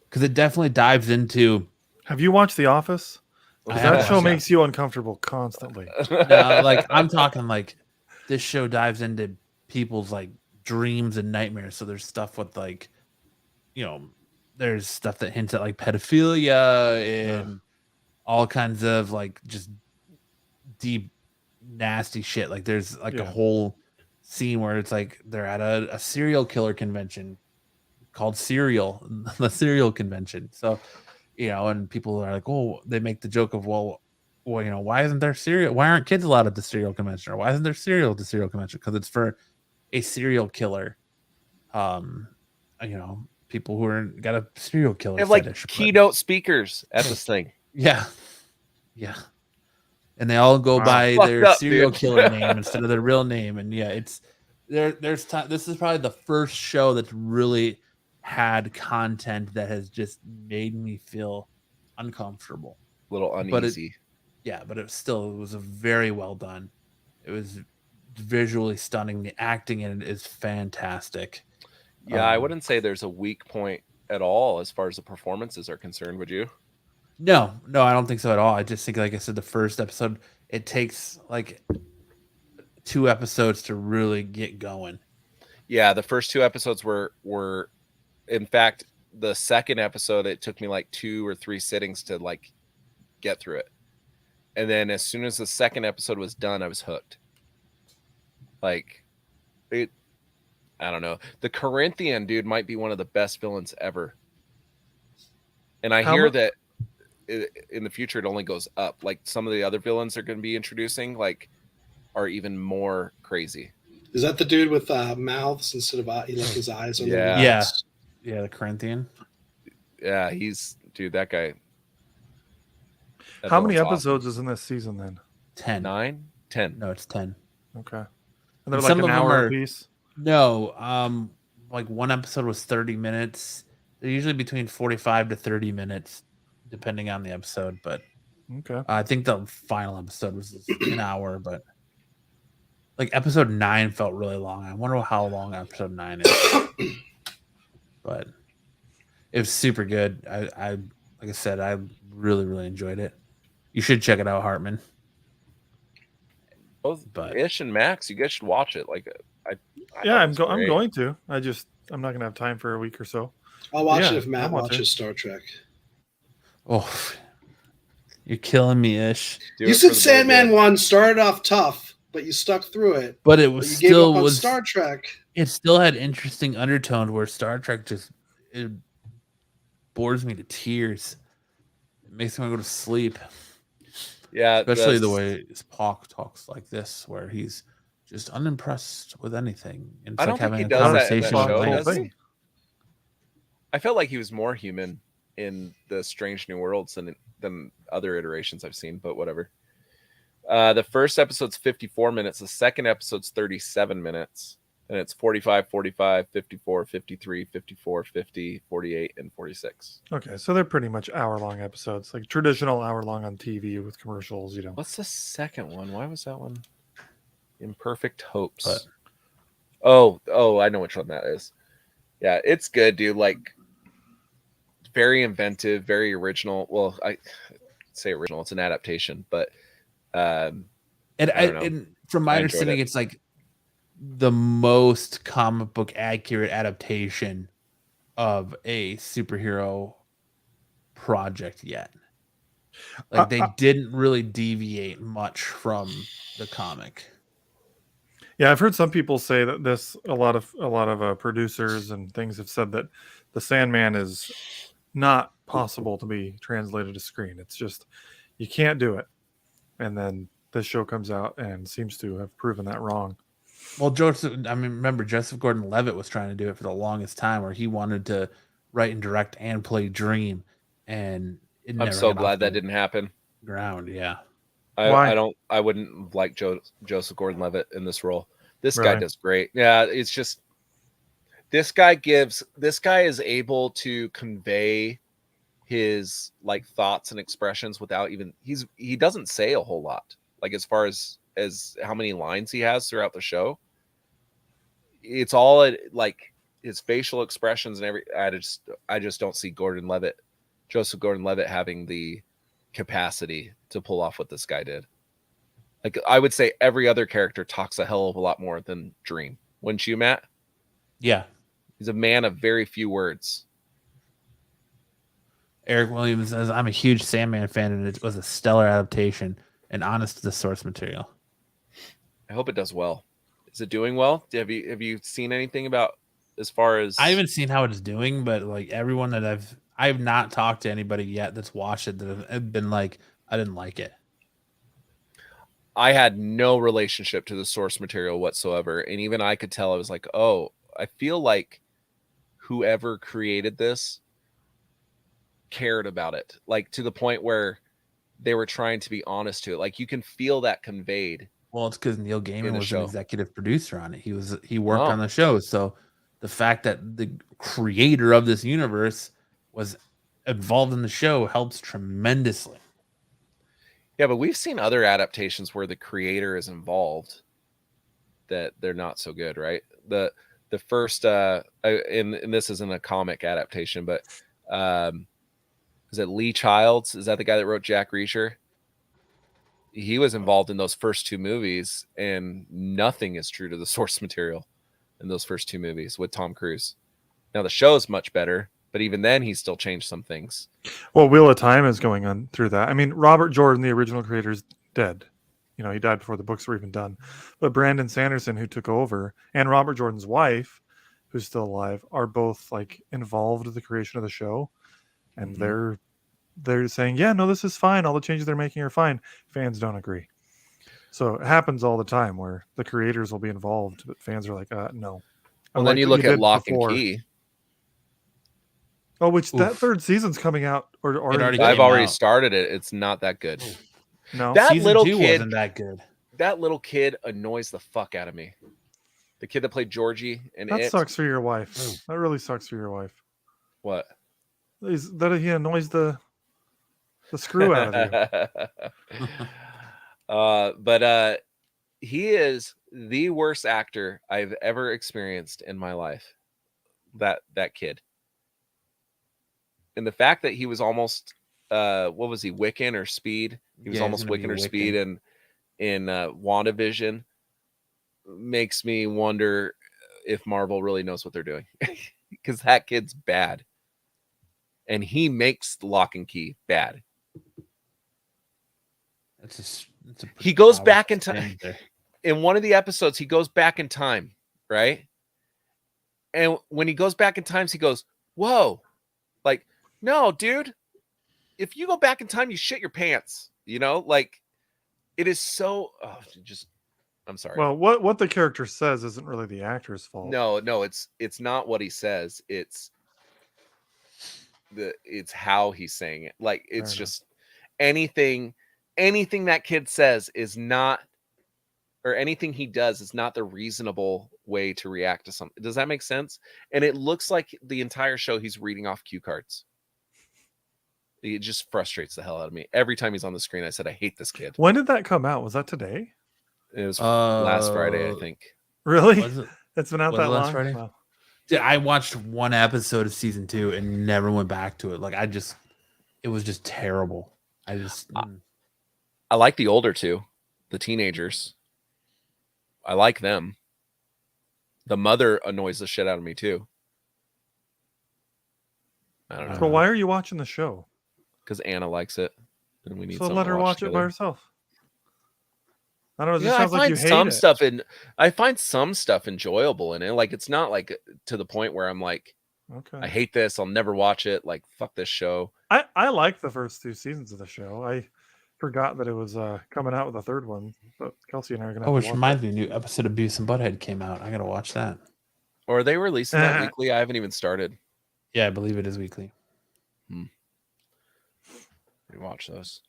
because it definitely dives into. Have you watched The Office? That show makes you uncomfortable constantly. No, like I'm talking like this show dives into people's like dreams and nightmares. So there's stuff with like, there's stuff that hints at like pedophilia and all kinds of like just deep, nasty shit. Like there's like a whole scene where it's like they're at a serial killer convention called Serial, the Serial Convention. So, and people are like, oh, they make the joke of, well, why isn't there cereal? Why aren't kids allowed at the cereal convention? Or why isn't there cereal at the cereal convention? Because it's for a serial killer. People who are got a serial killer. They have like keynote speakers at this thing. Yeah. And they all go by their serial killer name instead of their real name. And it's there's time. This is probably the first show that's really had content that has just made me feel uncomfortable, a little uneasy. But it was a very well done. It was visually stunning. The acting in it is fantastic. Yeah, I wouldn't say there's a weak point at all as far as the performances are concerned. Would you? No, I don't think so at all. I just think, like I said, the first episode, it takes like 2 episodes to really get going. Yeah, the first 2 episodes were in fact, the second episode, it took me like 2 or 3 sittings to like get through it. And then as soon as the second episode was done, I was hooked. Like I don't know. The Corinthian dude might be one of the best villains ever. And I hear that in the future, it only goes up. Like some of the other villains they're going to be introducing, like, are even more crazy. Is that the dude with mouths instead of like his eyes on the mouths? Yeah, the Corinthian. Yeah, that guy. How many episodes is in this season then? 10. 9? 10. No, it's 10. Okay. And they're like an hour a piece? No, like one episode was 30 minutes. They're usually between 45 to 30 minutes, depending on the episode. But okay, I think the final episode was an hour, but like episode 9 felt really long. I wonder how long episode 9 is. But it was super good. I like I said, I really, really enjoyed it. You should check it out, Hartman. Both Ish and Max, you guys should watch it. Like, I'm going to. I'm not gonna have time for a week or so. I'll watch it if Matt watches Star Trek. Oh, you're killing me, Ish. You said Sandman 1 started off tough, but you stuck through it. But it was still Star Trek. It still had interesting undertones where Star Trek it bores me to tears. It makes me want to go to sleep. Yeah, especially the way Spock talks like this, where he's just unimpressed with anything. And it's I don't think he does that in that show, does he? I felt like he was more human in the Strange New Worlds than other iterations I've seen, but whatever. The first episode's 54 minutes. The second episode's 37 minutes. And it's 45, 45, 54, 53, 54, 50, 48, and 46. Okay, so they're pretty much hour-long episodes, like traditional hour-long on TV with commercials, What's the second one? Why was that one? Imperfect Hopes. What? Oh, I know which one that is. Yeah, it's good, dude. Like, very inventive, very original. Well, I say original. It's an adaptation, but and from my understanding, it's like the most comic book accurate adaptation of a superhero project yet. Like they didn't really deviate much from the comic. Yeah, I've heard some people say that a lot of producers and things have said that the Sandman is not possible to be translated to screen. It's just you can't do it. And then this show comes out and seems to have proven that wrong. Well, remember Joseph Gordon-Levitt was trying to do it for the longest time, where he wanted to write and direct and play Dream, and I'm so glad that didn't happen. Ground, yeah. I wouldn't like Joseph Gordon-Levitt in this role. This guy does great. Yeah, it's just this guy is able to convey his like thoughts and expressions without even he doesn't say a whole lot. Like as far as how many lines he has throughout the show. It's all like his facial expressions and I just don't see Joseph Gordon-Levitt having the capacity to pull off what this guy did. Like I would say every other character talks a hell of a lot more than Dream. Wouldn't you, Matt? Yeah. He's a man of very few words. Eric Williams says, I'm a huge Sandman fan and it was a stellar adaptation. and honest to the source material. I hope it does well. Is it doing well? Have you seen anything about as far as? I haven't seen how it's doing, but like everyone that I've not talked to anybody yet that's watched it that have been like, I didn't like it. I had no relationship to the source material whatsoever, and even I could tell. I was like, oh, I feel like whoever created this cared about it, like to the point where they were trying to be honest to it. Like you can feel that conveyed. Well, it's because Neil Gaiman was show. an executive producer on it. He worked on the show, so the fact that the creator of this universe was involved in the show helps tremendously. Yeah, but we've seen other adaptations where the creator is involved that they're not so good, right? The first and this isn't a comic adaptation, but is it Lee Childs? Is that the guy that wrote Jack Reacher? He was involved in those first two movies, and nothing is true to the source material in those first two movies with Tom Cruise. Now the show is much better, but even then he still changed some things. Well, Wheel of Time is going on through that. I mean, Robert Jordan, the original creator, is dead. You know, he died before the books were even done. But Brandon Sanderson, who took over, and Robert Jordan's wife, who's still alive, are both like involved in the creation of the show. And they're saying, yeah, no, this is fine. All the changes they're making are fine. Fans don't agree. So it happens all the time where the creators will be involved, but fans are like, no. Well, then you look at Lock and Key. Oh, which that third season's coming out, or I've already started it. It's not that good. No, that Season little 2 kid wasn't that good. That little kid annoys the fuck out of me. The kid that played Georgie, and that sucks for your wife. That really sucks for your wife. What? That he annoys the screw out of you. But he is the worst actor I've ever experienced in my life. That kid. And the fact that he was almost what was he, Wiccan or Speed? He was almost Wiccan or Speed in WandaVision. Makes me wonder if Marvel really knows what they're doing. Because that kid's bad. And he makes Lock and Key bad. He goes back in time. In one of the episodes, he goes back in time, right? And when he goes back in time, he goes, whoa. Like, no, dude. If you go back in time, you shit your pants. You know, like it is so. I'm sorry. Well, what the character says isn't really the actor's fault. No, it's not what he says. It's how he's saying it. Like it's just anything that kid says is not, or anything he does is not the reasonable way to react to something. Does that make sense? And it looks like the entire show he's reading off cue cards. It just frustrates the hell out of me. Every time he's on the screen, I said, I hate this kid. When did that come out? Was that today? It was last Friday, I think. Really? It's been out that long? Friday? Wow. Dude, I watched one episode of season 2 and never went back to it. Like it was just terrible. I like the older two, the teenagers. I like them. The mother annoys the shit out of me too. I don't know. So why are you watching the show? Because Anna likes it, and we need. So let her watch it by herself. I don't know. Yeah, I find some stuff I find some stuff enjoyable in it. Like it's not like to the point where I'm like, okay, I hate this. I'll never watch it. Like fuck this show. I liked the first 2 seasons of the show. I forgot that it was coming out with a third one. But Kelsey and I are gonna. Which reminds me, a new episode of Beavis and Butthead came out. I gotta watch that. Or are they releasing that weekly? I haven't even started. Yeah, I believe it is weekly. Watch those.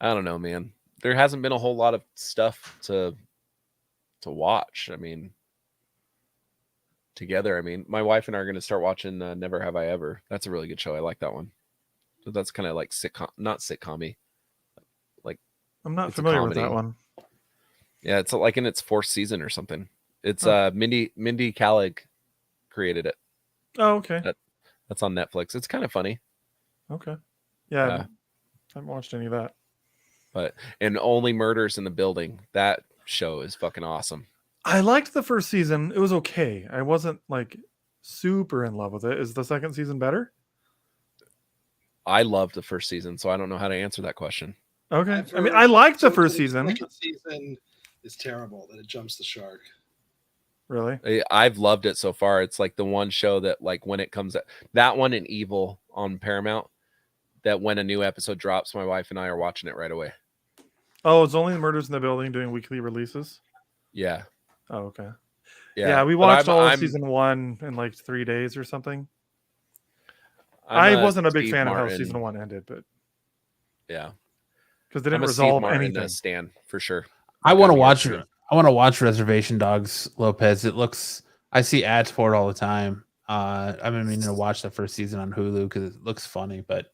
I don't know, man. There hasn't been a whole lot of stuff to watch. I mean, together. I mean, my wife and I are going to start watching Never Have I Ever. That's a really good show. I like that one. So that's kind of like not sitcom-y. Like I'm not familiar with that one. Yeah, it's like in its 4th season or something. It's Mindy Kaling created it. Oh, okay. That's on Netflix. It's kind of funny. Okay. Yeah. I haven't watched any of that. And Only Murders in the Building. That show is fucking awesome. I liked the first season. It was okay. I wasn't like super in love with it. Is the second season better? I loved the first season, so I don't know how to answer that question. Okay. I've I mean, heard I liked the some first of the season. second season is terrible. That it jumps the shark. Really? I've loved it so far. It's like the one show that, like, when it comes out, that one and Evil on Paramount, that when a new episode drops, my wife and I are watching it right away. Oh, it's only Murders in the Building doing weekly releases. Yeah. Oh, okay. Yeah. Yeah, we But watched all of I'm- season 1 in like 3 days or something. I'm I wasn't a big Steve fan of Martin. how season 1 ended, but yeah, because they I'm didn't a Steve resolve Martin anything. stan for sure. I want to I'm watch here it. too. I want to watch Reservation Dogs, Lopez. It looks. I see ads for it all the time. I've been meaning to watch the first season on Hulu because it looks funny, but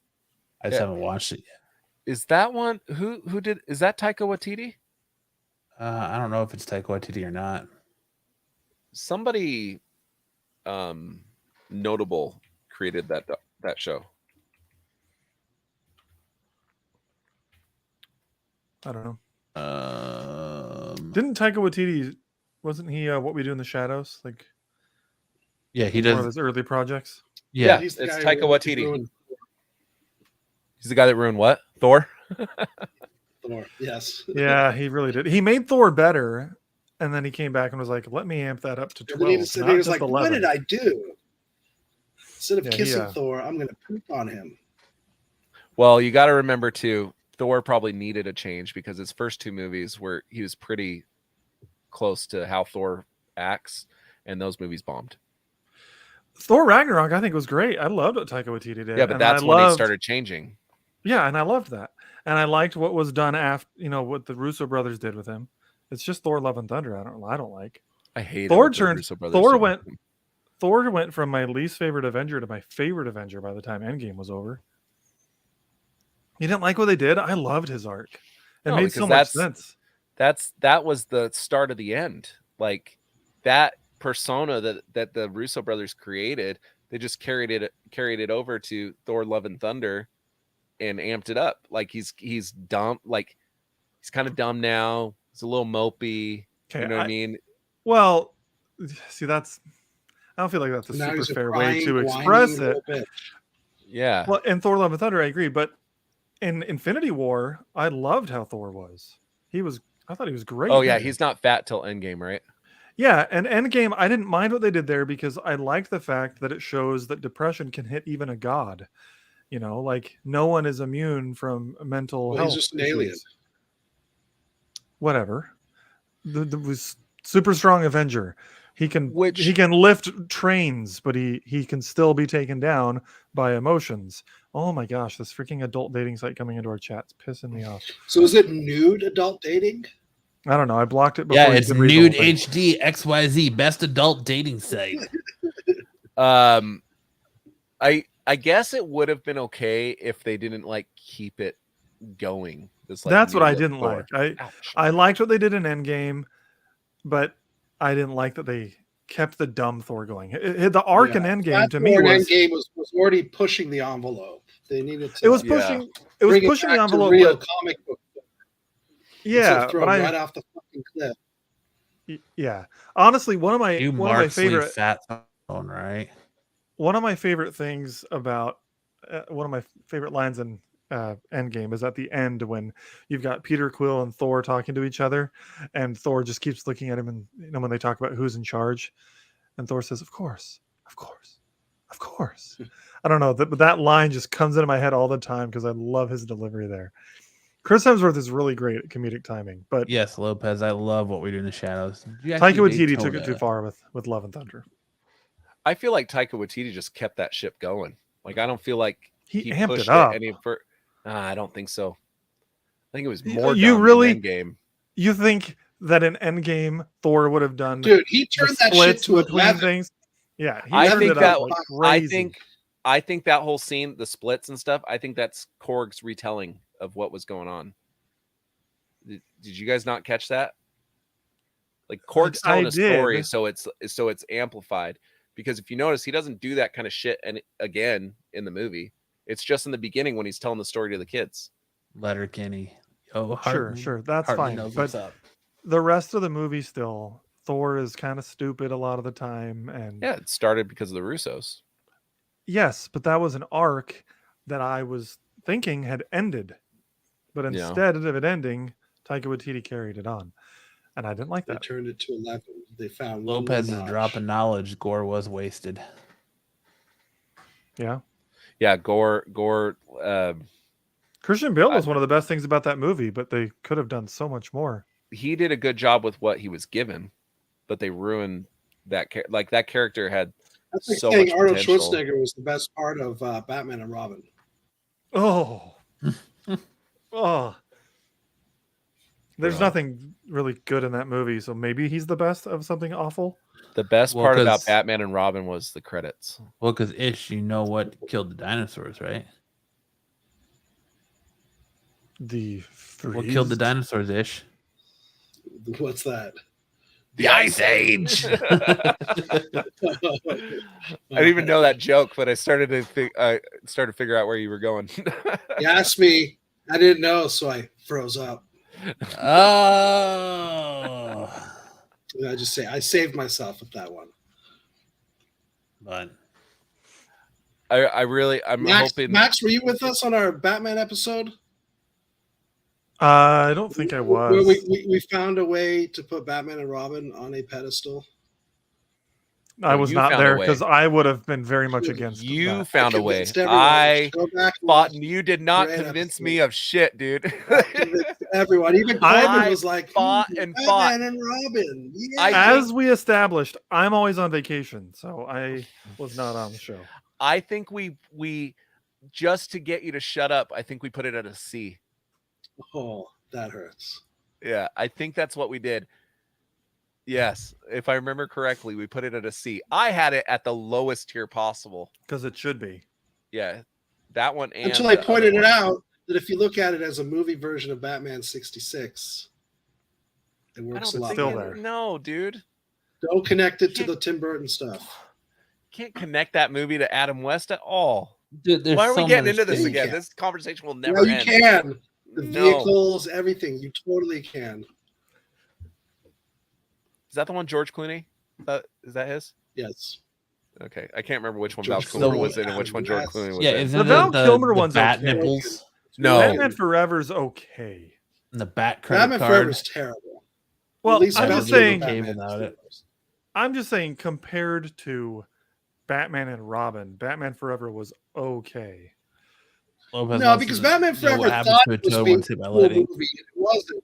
I just Yeah. haven't watched it yet. Is that one who did? Is that Taika Waititi? I don't know if it's Taika Waititi or not. Somebody notable created that show. I don't know. Didn't Didn't Taika Waititi? Wasn't he What We Do in the Shadows? Like yeah, he one of does. his early projects. Yeah, He's the it's guy Taika who Waititi. ruined He's the guy that ruined what? Thor? Thor. Yes. Yeah, he really did. He made Thor better, and then he came back and was like, "Let me amp that up to And 12." then he not was just like, 11. "What did I do? Instead of Yeah, kissing Thor, I'm going to poop on him." Well, you got to remember too, Thor probably needed a change because his first 2 movies were he was pretty close to how Thor acts, and those movies bombed. Thor Ragnarok, I think, was great. I loved what Taika Waititi did. Yeah, but and that's I when he loved- started changing. Yeah, and I loved that, and I liked what was done after. What the Russo brothers did with him. It's just Thor: Love and Thunder. I don't like. I hate Thor what the turned. Russo brothers Thor did. went. Thor went from my least favorite Avenger to my favorite Avenger by the time Endgame was over. You didn't like what they did? I loved his arc. It No, made because so much sense. that was the start of the end. Like that persona that the Russo brothers created, they just carried it over to Thor: Love and Thunder and amped it up. Like he's dumb, like he's kind of dumb now. He's a little mopey. Okay, You know what I mean? Well, see, I don't feel like that's a Now super he's a fair crying, way to whining express it. little bitch. Yeah. Well, in Thor: Love and Thunder, I agree, but in Infinity War, I loved how Thor was. I thought he was great. Oh in yeah, it. he's not fat till Endgame, right? Yeah, and Endgame, I didn't mind what they did there because I liked the fact that it shows that depression can hit even a god. Like no one is immune from mental Well, health. he's just an issues. alien. Whatever. The was super strong Avenger. He can Which- he can lift trains, but he can still be taken down by emotions. Oh my gosh, this freaking adult dating site coming into our chat's pissing me off. So is it nude adult dating? I don't know. I blocked it before. yeah, you it's could read the whole nude thing. HD XYZ best adult dating site. I guess it would have been okay if they didn't like keep it going. This, like, That's what new I look didn't Thor. like. Ouch. I liked what they did in Endgame, but I didn't like that they kept the dumb Thor going. The arc in Endgame That to me Thor in was Endgame was already pushing the envelope. They needed to. it was Yeah. pushing it was bring it pushing the back to envelope. real But, comic book. yeah, throw but right off the fucking cliff. yeah. Honestly, one of my favorite fat phone, right? one of my favorite things about one of my favorite lines in Endgame is at the end when you've got Peter Quill and Thor talking to each other, and Thor just keeps looking at him, and when they talk about who's in charge, and Thor says, "Of course, of course, of course." I don't know, but that line just comes into my head all the time because I love his delivery there. Chris Hemsworth is really great at comedic timing, but Yes, Lopez. I love What We Do in the Shadows. Taika Waititi took it too far with Love and Thunder. I feel like Taika Waititi just kept that ship going. Like I don't feel like He he amped pushed it up. I don't think so. I think it was You more. really- You think that in Endgame Thor would have done Dude, he the turned that shit splits to between 11. things? Yeah, he I turned think it that up like I crazy. think that whole scene, the splits and stuff. I think that's Korg's retelling of what was going on. Did you guys not catch that? Like Korg's telling a story, so it's amplified. Because if you notice, he doesn't do that kind of shit and again in the movie. It's just in the beginning when he's telling the story to the kids. Letterkenny. Oh, Sure, that's Hartley fine. knows But what's up. the rest of the movie still, Thor is kind of stupid a lot of the time, and Yeah, it started because of the Russos. yes, but that was an arc that I was thinking had ended But instead of it ending, Taika Waititi carried it on. And I didn't like They that. turned it to 11. They found Lopez is dropping knowledge. Gore was wasted. Yeah. Yeah, Gore. Christian Bale was one of the best things about that movie, but they could have done so much more. He did a good job with what he was given, but they ruined that. Like that character had so much Arnold potential. Schwarzenegger was the best part of Batman and Robin. Oh. There's nothing really good in that movie, so maybe he's the best of something awful. The best part about Batman and Robin was the credits. Well, because Ish, you know what killed the dinosaurs, right? The freeze? What killed the dinosaurs, Ish? What's that? The Ice Age. I didn't even know that joke, but I started to figure out where you were going. You asked me, I didn't know, so I froze up. Oh. I just say I saved myself with that one. But I'm hoping. Max, were you with us on our Batman episode? I don't think I was. We found a way to put Batman and Robin on a pedestal. I was not there because I would have been very much against you that. found a way. I thought you did not convince me of shit, dude. Everyone, even Corbin was like, fought and fought. Batman and Robin. Yeah. As we established, I'm always on vacation, so I was not on the show. I think we just to get you to shut up, I think we put it at a C. Oh, that hurts. Yeah, I think that's what we did. Yes, if I remember correctly, we put it at a C. I had it at the lowest tier possible. Because it should be. Yeah, that one. And until I pointed it out that if you look at it as a movie version of Batman 66, it works a lot better. No, dude. Don't connect it to the Tim Burton stuff. Can't connect that movie to Adam West at all. Dude, why are we getting into this again? This conversation will never end. You can. The vehicles, everything. You totally can. Is that the one George Clooney? Is that his? Yes. Okay, I can't remember which one Val Kilmer was in and which one George Clooney was in. Yeah, isn't the Val Kilmer one's bat okay. nipples? No, Batman Forever's okay. And the bat credit Batman card. Forever's terrible. Well, I'm just saying. It. I'm just saying, compared to Batman and Robin, Batman Forever was okay. No, because Batman Forever thought it was being a cool movie. It wasn't.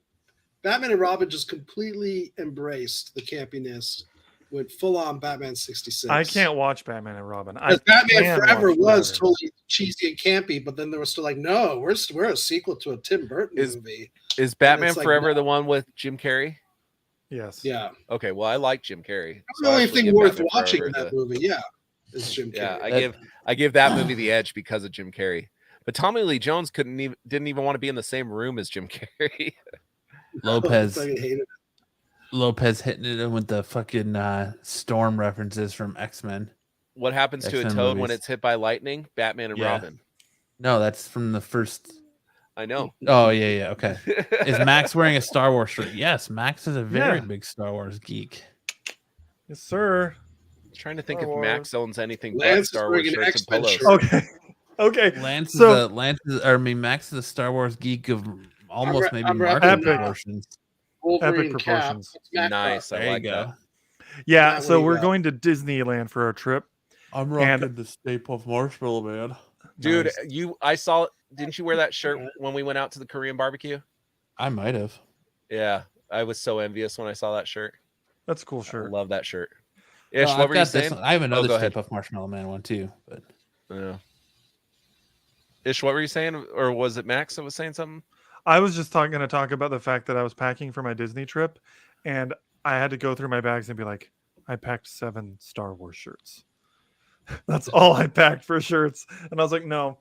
Batman and Robin just completely embraced the campiness, went full on Batman 66. I can't watch Batman and Robin. Batman Forever was totally cheesy and campy, but then they were still like, no, we're a sequel to a Tim Burton movie. Is Batman Forever the one with Jim Carrey? Yes. Yeah. Okay, well, I like Jim Carrey. That's the only thing worth watching in that movie, is Jim Carrey. Yeah, I give that movie the edge because of Jim Carrey. But Tommy Lee Jones didn't even want to be in the same room as Jim Carrey. Lopez hitting it in with the fucking Storm references from X-Men. What happens to a toad when it's hit by lightning? Batman and Robin. No, that's from the first. I know. Oh yeah, okay. Is Max wearing a Star Wars shirt? Yes, Max is a very big Star Wars geek. Yes, sir. I'm trying to think if Max owns anything but Star Wars shirts and polos. Okay. Max is a Star Wars geek of almost market proportions. Epic proportions. Nice. There you go. That. Yeah, so we're going to Disneyland for our trip. I'm rocking the Stay Puft Marshmallow Man. Dude, I saw. Didn't you wear that shirt when we went out to the Korean barbecue? I might have. Yeah, I was so envious when I saw that shirt. That's a cool shirt. I love that shirt. Ish, what were you saying? I have another Stay Puft Marshmallow Man one too. But yeah. Ish, what were you saying? Or was it Max that was saying something? I was just going to talk about the fact that I was packing for my Disney trip, and I had to go through my bags and be like, I packed 7 Star Wars shirts. That's all I packed for shirts. And I was like, no.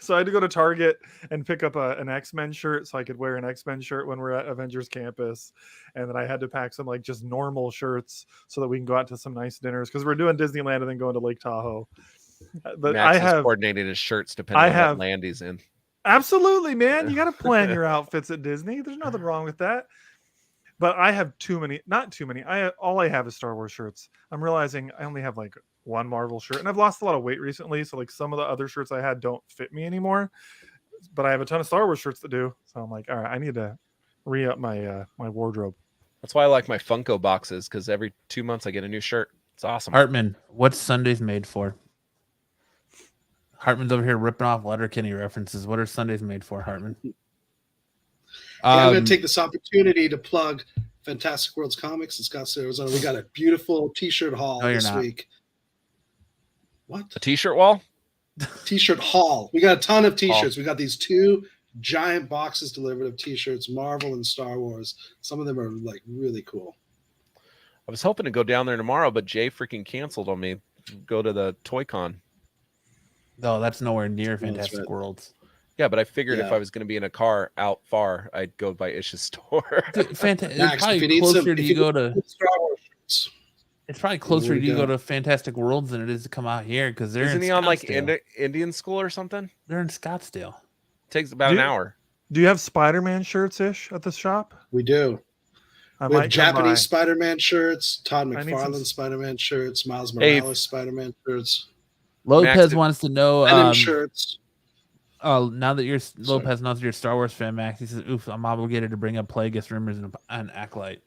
So I had to go to Target and pick up an X-Men shirt so I could wear an X-Men shirt when we're at Avengers Campus. And then I had to pack some like just normal shirts so that we can go out to some nice dinners because we're doing Disneyland and then going to Lake Tahoe. But Max has coordinated his shirts depending on what land he's in. Absolutely, man. You got to plan your outfits at Disney. There's nothing wrong with that. But I have not too many. All I have is Star Wars shirts. I'm realizing I only have like one Marvel shirt, and I've lost a lot of weight recently. So like some of the other shirts I had don't fit me anymore. but I have a ton of Star Wars shirts that do. So I'm like, all right, I need to re-up my my wardrobe. That's why I like my Funko boxes, because every 2 months I get a new shirt. It's awesome. Hartman, what's Sundays made for? Hartman's over here ripping off Letterkenny references. What are Sundays made for, Hartman? I'm going to take this opportunity to plug Fantastic Worlds Comics in Scottsdale, Arizona. We got a beautiful T-shirt haul this week. What? A T-shirt wall? T-shirt haul. We got a ton of T-shirts. We got these 2 giant boxes delivered of T-shirts, Marvel and Star Wars. Some of them are like really cool. I was hoping to go down there tomorrow, but Jay freaking canceled on me. Go to the Toy Con. No, that's nowhere near Fantastic Worlds. Yeah, but I figured if I was going to be in a car out far, I'd go by Ish's store. It's probably closer to you go to Star Wars shirts. It's probably closer to you go to Fantastic Worlds than it is to come out here, because they're Isn't in he on like Scottsdale. Indian school or something? They're in Scottsdale. Takes about an hour. Do you have Spider-Man shirts ish at the shop? We do. I We might have come by. Japanese Spider-Man shirts, Todd I need McFarlane some- Spider-Man shirts, Miles Morales Spider-Man shirts, Lopez wants to know. Venom shirts. Oh, now that Lopez knows you're a Star Wars fan, Max, he says, "Oof, I'm obligated to bring up Plagueis rumors and Acolyte."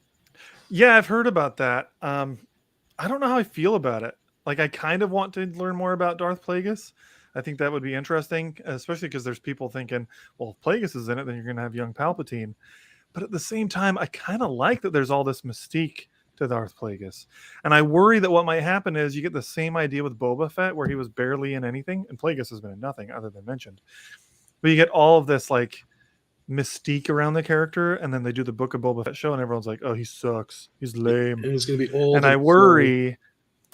Yeah, I've heard about that. I don't know how I feel about it. Like, I kind of want to learn more about Darth Plagueis. I think that would be interesting, especially because there's people thinking, well, if Plagueis is in it, then you're going to have young Palpatine. But at the same time, I kind of like that there's all this mystique to Darth Plagueis. And I worry that what might happen is you get the same idea with Boba Fett, where he was barely in anything, and Plagueis has been in nothing other than mentioned. But you get all of this, like, mystique around the character, and then they do the Book of Boba Fett show, and everyone's like, oh, he sucks. He's lame. And he's going to be old. And I worry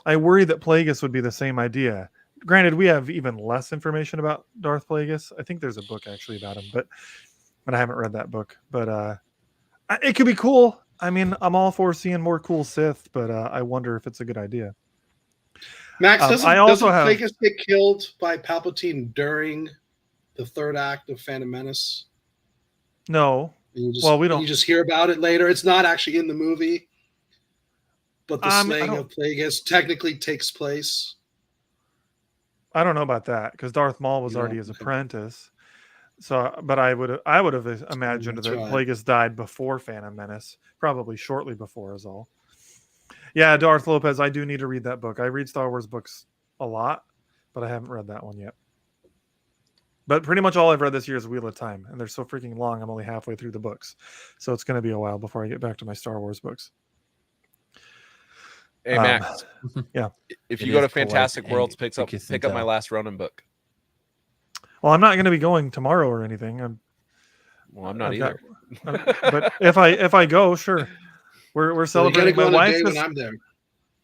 that Plagueis would be the same idea. Granted, we have even less information about Darth Plagueis. I think there's a book actually about him, but I haven't read that book. But it could be cool. I mean, I'm all for seeing more cool Sith, but I wonder if it's a good idea. Max, doesn't have Plagueis get killed by Palpatine during the 3rd act of Phantom Menace? No. We don't. You just hear about it later. It's not actually in the movie, but the slaying of Plagueis technically takes place. I don't know about that, because Darth Maul was already his apprentice. So, but I would have imagined that Plagueis died before Phantom Menace, probably shortly before is all. Yeah, Darth Lopez, I do need to read that book. I read Star Wars books a lot, but I haven't read that one yet. But pretty much all I've read this year is Wheel of Time, and they're so freaking long, I'm only halfway through the books. So it's going to be a while before I get back to my Star Wars books. Hey, Max. Yeah. If you go to Fantastic Worlds, pick up my Last Ronin book. Well, I'm not going to be going tomorrow or anything. I'm not either. But if I go, sure. We're celebrating. My wife when I'm there.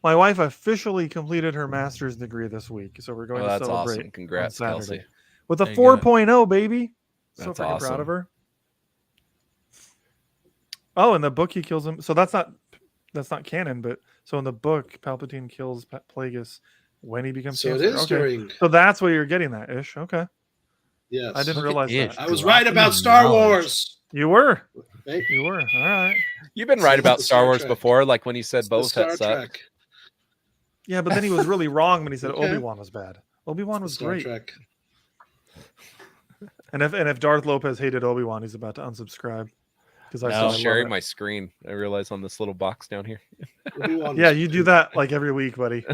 My wife officially completed her master's degree this week, so we're going to celebrate. Awesome. Congrats, Kelsey. With a 4.0, baby. So That's freaking awesome. proud of her. Oh, in the book he kills him. So that's not canon, but so in the book, Palpatine kills Plagueis when he becomes So Chancellor. it is during. So that's where you're getting that ish. Okay. Yes. I didn't realize that. I was right about Star Wars. You were. Hey. You were. All right. You've been right about Star Wars before, like when you said Boba Fett sucked. Yeah, but then he was really wrong when he said Obi-Wan was bad. Obi-Wan was great. Trek. And if Darth Lopez hated Obi-Wan, he's about to unsubscribe. Because I'm sharing my screen. I realize on this little box down here. Yeah, you do that like every week, buddy.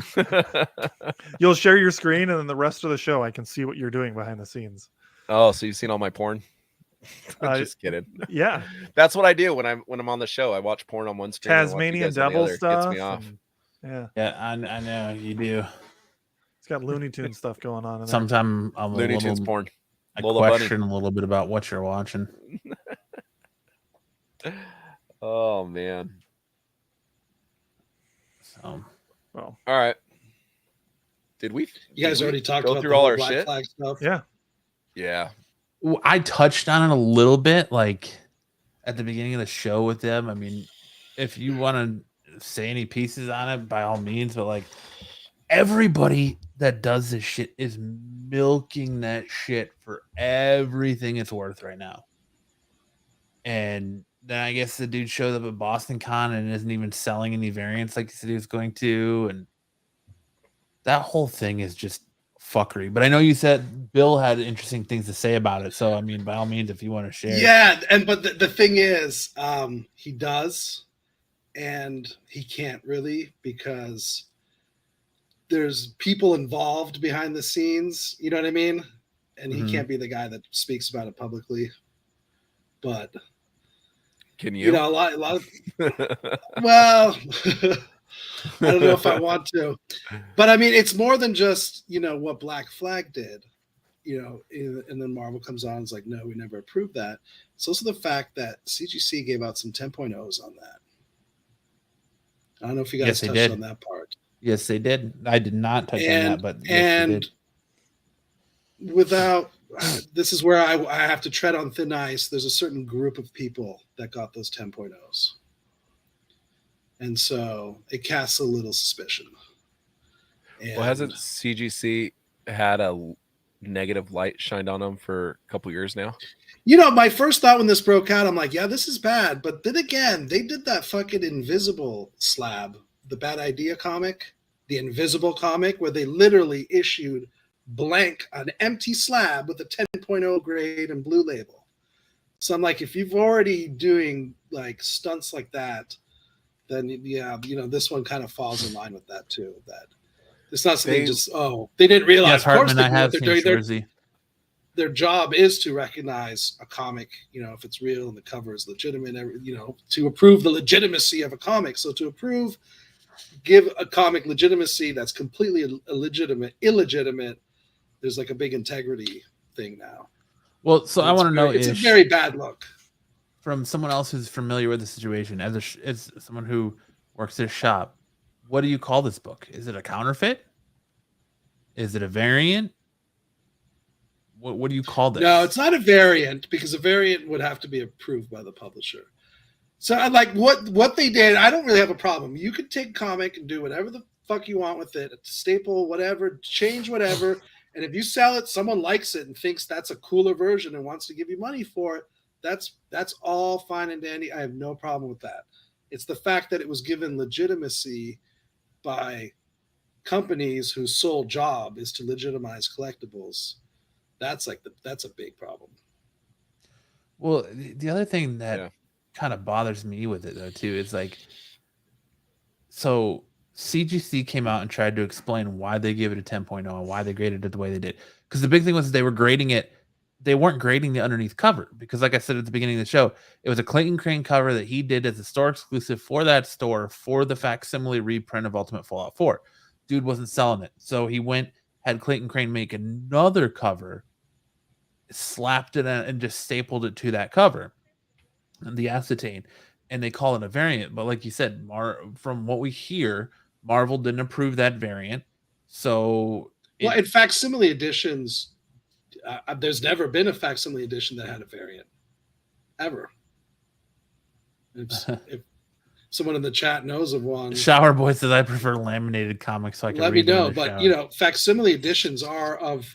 You'll share your screen, and then the rest of the show, I can see what you're doing behind the scenes. Oh, so you've seen all my porn? Just kidding. Yeah, that's what I do when I'm on the show. I watch porn on one screen. Tasmanian Devil stuff. Gets me off. Yeah, I know you do. It's got Looney Tunes stuff going on. Sometimes I'm Looney Tunes porn. I question a little bit about what you're watching. Oh man. So, well, all right. Did we? You guys already talked go about through all our Black shit? Flag stuff? Yeah. I touched on it a little bit, like at the beginning of the show with them. I mean, if you want to say any pieces on it, by all means. But like, everybody that does this shit is milking that shit for everything it's worth right now. And then I guess the dude showed up at Boston Con and isn't even selling any variants like he said he was going to. And that whole thing is just fuckery. But I know you said Bill had interesting things to say about it. So I mean, by all means, if you want to share. Yeah, but the thing is, he does, and he can't really because there's people involved behind the scenes. You know what I mean? And he can't be the guy that speaks about it publicly. But can you? You know, a lot of. Well, I don't know if I want to, but I mean, it's more than just what Black Flag did. And then Marvel comes on and is like, no, we never approved that. It's also the fact that CGC gave out some 10.0s on that. I don't know if you guys touched on that part. Yes, they did. I did not touch on that, but yes, without this is where I have to tread on thin ice. There's a certain group of people that got those 10.0s. And so it casts a little suspicion. Well, hasn't CGC had a negative light shined on them for a couple years now? My first thought when this broke out, I'm like, yeah, this is bad. But then again, they did that fucking Invisible slab, the Bad Idea comic, the Invisible comic, where they literally issued blank, an empty slab with a 10.0 grade and blue label. So I'm like, if you've already doing like stunts like that, then yeah, this one kind of falls in line with that too. That it's not something they didn't realize. Yes, Hartman, I have seen Jersey. Their job is to recognize a comic, if it's real and the cover is legitimate, to approve the legitimacy of a comic. So to give a comic legitimacy that's completely illegitimate, there's like a big integrity thing now. Well, so I want to know, it's a very bad look. From someone else who's familiar with the situation, as someone who works at a shop, what do you call this book? Is it a counterfeit? Is it a variant? What do you call this? No, it's not a variant because a variant would have to be approved by the publisher. So I like what they did. I don't really have a problem. You could take comic and do whatever the fuck you want with it, a staple, whatever, change whatever. And if you sell it, someone likes it and thinks that's a cooler version and wants to give you money for it, that's all fine and dandy. I have no problem with that. It's the fact that it was given legitimacy by companies whose sole job is to legitimize collectibles. That's a big problem. Well, the other thing that kind of bothers me with it though too is like, so CGC came out and tried to explain why they gave it a 10.0 and why they graded it the way they did. Because the big thing was they were grading it. They weren't grading the underneath cover because, like I said at the beginning of the show, it was a Clayton Crane cover that he did as a store exclusive for that store for the facsimile reprint of Ultimate Fallout 4. Dude wasn't selling it. So he had Clayton Crane make another cover, slapped it and just stapled it to that cover, and the acetate, and they call it a variant. But like you said, from what we hear, Marvel didn't approve that variant. So, in facsimile editions, there's never been a facsimile edition that had a variant, ever. If someone in the chat knows of one, Shower Boy says I prefer laminated comics, so I can let me know. But facsimile editions are of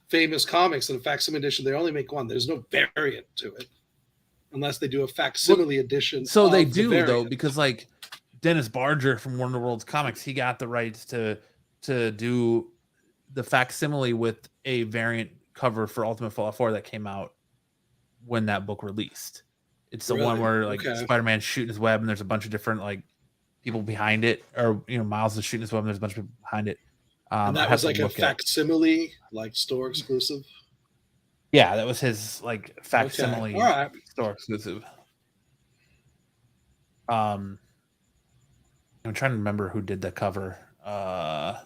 famous comics, and a facsimile edition they only make one. There's no variant to it unless they do a facsimile edition. So they do though, because like Dennis Barger from Wonder World's Comics, he got the rights to do the facsimile with a variant cover for Ultimate Fallout 4 that came out when that book released. It's the one where like Spider-Man's shooting his web and there's a bunch of different like people behind it, or Miles is shooting his web and there's a bunch of people behind it. And that was like a facsimile, like store exclusive. Yeah, that was his like facsimile store exclusive. I'm trying to remember who did the cover. I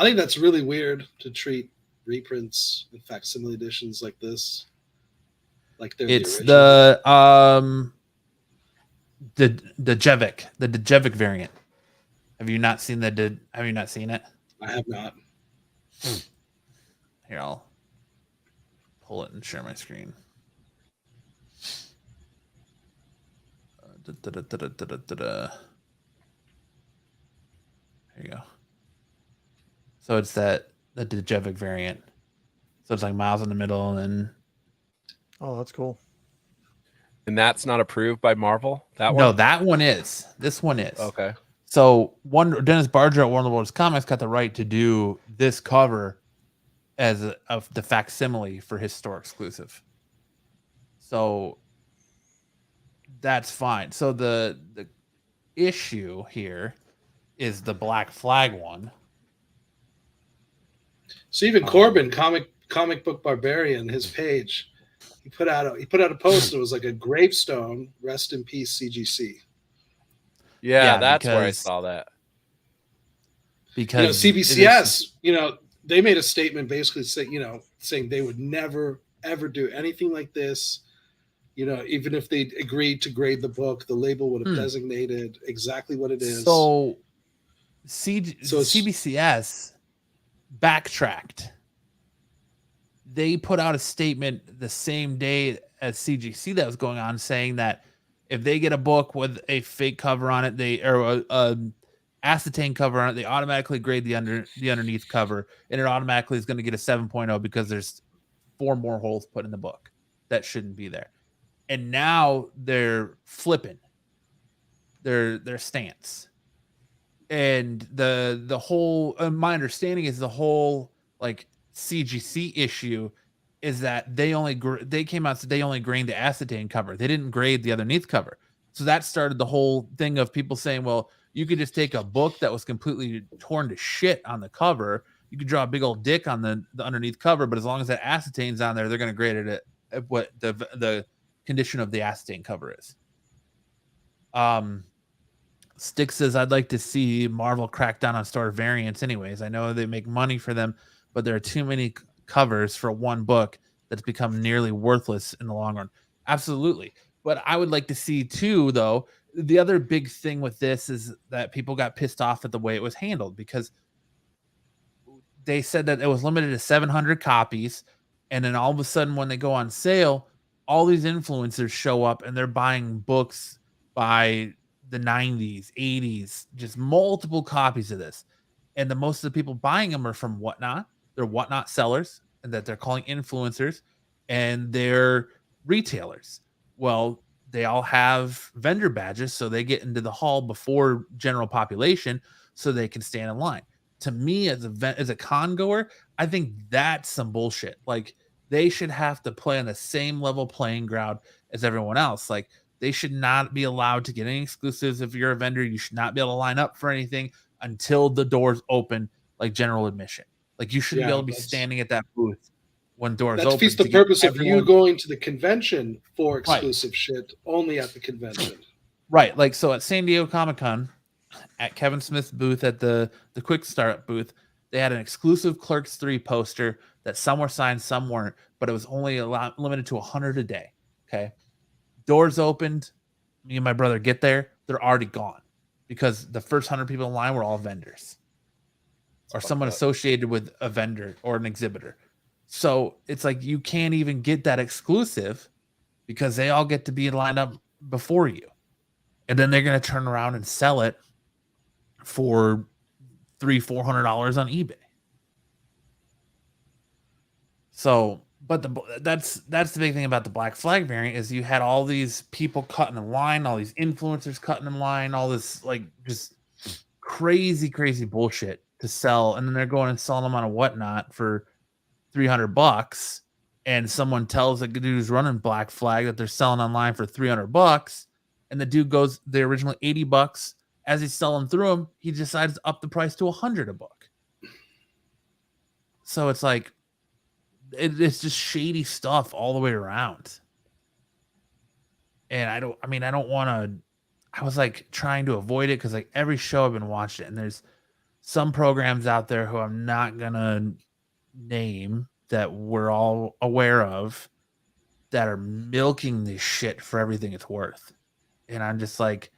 think that's really weird to treat reprints and facsimile editions like this. Like it's the Djevic variant. Have you not seen have you not seen it? I have not. Here, I'll pull it and share my screen. Here you go. So it's the Djevic variant. So it's like Miles in the middle, and then. Oh, that's cool. And that's not approved by Marvel? That one? No, that one is. This one is. Okay. So Dennis Barger at Warner Bros. Comics got the right to do this cover as the facsimile for his store exclusive. So that's fine. So the issue here is the Black Flag one. So even Corbin, comic book barbarian, his page, he put out a post. And it was like a gravestone. Rest in peace, CGC. Yeah, that's where I saw that. Because CBCS, they made a statement basically saying they would never ever do anything like this. Even if they agreed to grade the book, the label would have designated exactly what it is. So CBCS backtracked. They put out a statement the same day as CGC that was going on, saying that if they get a book with a fake cover on it, or a acetane cover on it, they automatically grade the underneath cover, and it automatically is going to get a 7.0 because there's 4 more holes put in the book that shouldn't be there. And now they're flipping their stance. And the whole, my understanding is the whole like CGC issue is that they came out and said they only graded the acetane cover. They didn't grade the underneath cover. So that started the whole thing of people saying, well, you could just take a book that was completely torn to shit on the cover. You could draw a big old dick on the underneath cover, but as long as that acetane's on there, they're going to grade it at what the condition of the acetane cover is. Stick says, I'd like to see Marvel crack down on store variants anyways. I know they make money for them, but there are too many covers for one book that's become nearly worthless in the long run. Absolutely. But I would like to see too, though, the other big thing with this is that people got pissed off at the way it was handled, because they said that it was limited to 700 copies. And then all of a sudden when they go on sale, all these influencers show up and they're buying books by the 90s, 80s, just multiple copies of this. And most of the people buying them are from Whatnot. They're Whatnot sellers, and that they're calling influencers, and they're retailers. Well, they all have vendor badges, so they get into the hall before general population so they can stand in line. To me, as a con goer, I think that's some bullshit. Like, they should have to play on the same level playing ground as everyone else. Like, they should not be allowed to get any exclusives. If you're a vendor, you should not be able to line up for anything until the doors open, like general admission. Like, you shouldn't be able to be standing at that booth when doors open. That defeats the purpose of you going to the convention for exclusive shit only at the convention. Right. Like, so at San Diego Comic-Con, at Kevin Smith's booth, at the Quick Start booth, they had an exclusive Clerks 3 poster that some were signed, some weren't, but it was only limited to 100 a day. Okay. Doors opened. Me and my brother get there. They're already gone because the first 100 people in line were all vendors or someone associated with a vendor or an exhibitor. So it's like you can't even get that exclusive because they all get to be lined up before you. And then they're going to turn around and sell it for $300-$400 on eBay. So, but that's the big thing about the Black Flag variant is you had all these people cutting in line, all these influencers cutting in line, all this like just crazy bullshit to sell, and then they're going and selling them on a Whatnot for $300, and someone tells the dude who's running Black Flag that they're selling online for $300, and the dude goes the original $80. As he's selling through them, he decides to up the price to $100 a book. So it's like it's just shady stuff all the way around. And I don't want to. I was like trying to avoid it because like every show I've been watching it, and there's some programs out there who I'm not gonna name that we're all aware of that are milking this shit for everything it's worth. And I'm just like,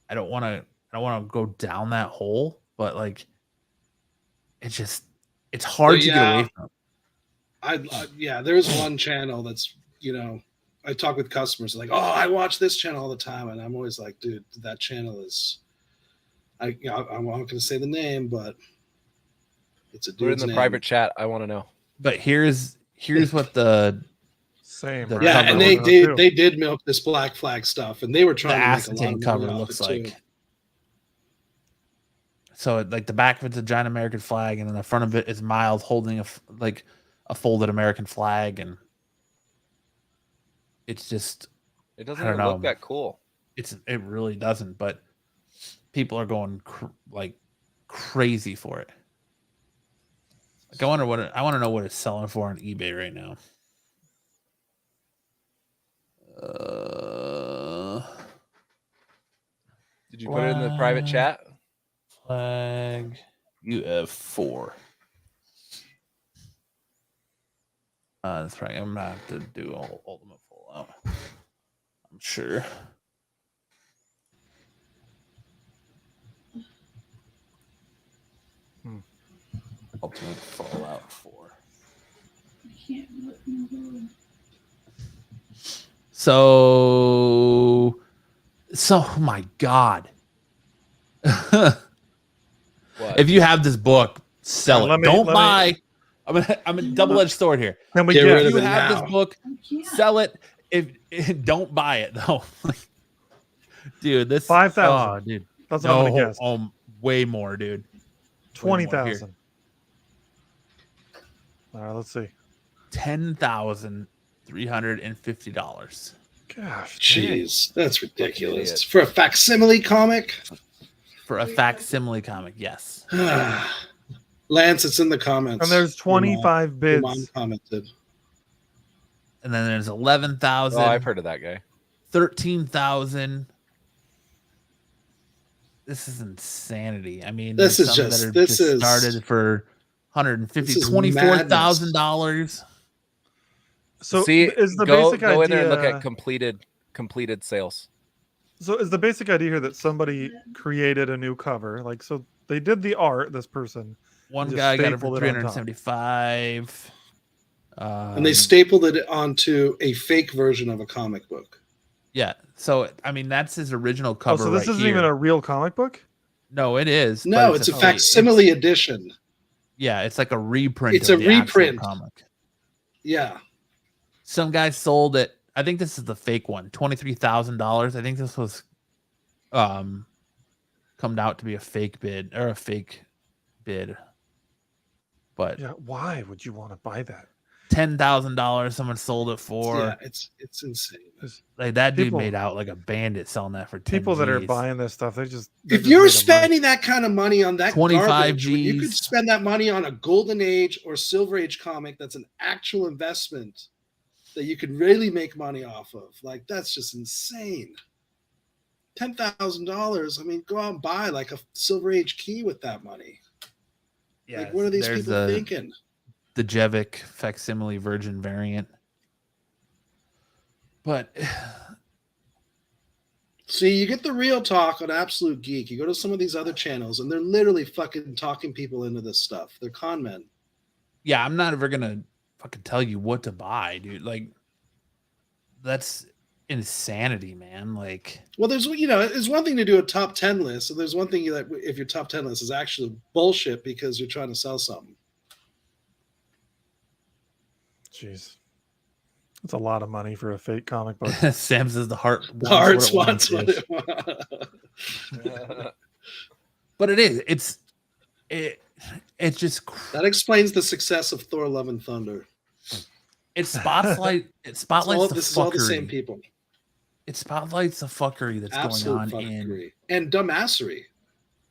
I don't want to go down that hole, but like, it's hard to get away from. There's one channel that's, I talk with customers like, oh, I watch this channel all the time. And I'm always like, dude, that channel is, I'm not going to say the name, but it's a dude's We're in the name. private chat. I want to know. But here's what the same. The yeah, cover and they did milk this Black Flag stuff, and they were trying to make a lot of cover money off looks it like. too. So like the back of it's a giant American flag, and then the front of it is Miles holding a folded American flag, and it's just It doesn't even look that cool. It really doesn't, but people are going like crazy for it. Like I want to know what it's selling for on eBay right now. Did you put it in the private chat? Flag UF4. That's right. I'm gonna have to do ultimate full out. I'm sure. Ultimate Fallout 4. So oh my God. If you have this book, sell it. Don't buy. I'm a double-edged sword here. If you have this book, sell it. Don't buy it though. Dude, this 5,000. Oh, dude. That's what I'm gonna guess. Way more, dude. 20,000. All right, let's see. $10,350. Gosh, jeez, that's ridiculous for a facsimile comic. For a facsimile comic, yes. Lance, it's in the comments. And there's 25 bids. Your mom commented. And then there's 11,000. Oh, I've heard of that guy. 13,000. This is insanity. I mean, this is just started for $124,000. So see, is the go basic idea, in there and look at completed sales. So is the basic idea here that somebody created a new cover? Like, so they did the art, this person. One guy got it for $375. And they stapled it onto a fake version of a comic book. Yeah. So, I mean, that's his original cover. Oh, so this isn't even a real comic book? No, it is. No, it's a facsimile edition. Yeah, it's like a reprint. It's a reprint comic. Yeah. Some guy sold it. I think this is the fake one. $23,000. I think this was come out to be a fake bid or a fake bid. But yeah, why would you want to buy that? $10,000. Someone sold it for. Yeah, it's insane. Like that dude made out like a bandit selling that for 10 people that are Gs. buying this stuff. If you're spending that kind of money on that 25 garbage, Gs. you could spend that money on a Golden Age or Silver Age comic that's an actual investment that you could really make money off of. Like, that's just insane. $10,000. I mean, go out and buy like a Silver Age key with that money. Yeah, like, what are these people thinking? The Jevic facsimile virgin variant. But see, you get the real talk on Absolute Geek. You go to some of these other channels, and they're literally fucking talking people into this stuff. They're con men. Yeah, I'm not ever gonna fucking tell you what to buy, dude. Like, that's insanity, man. Like, well, there's one thing to do a top 10 list, and there's one thing that if your top 10 list is actually bullshit because you're trying to sell something. Jeez. It's a lot of money for a fake comic book. Sam says the heart wants what it wants. But it is. It's just that explains the success of Thor: Love and Thunder. It spotlights This the is all the fuckery. same people. It spotlights the fuckery that's Absolute going on fuckery. And dumbassery.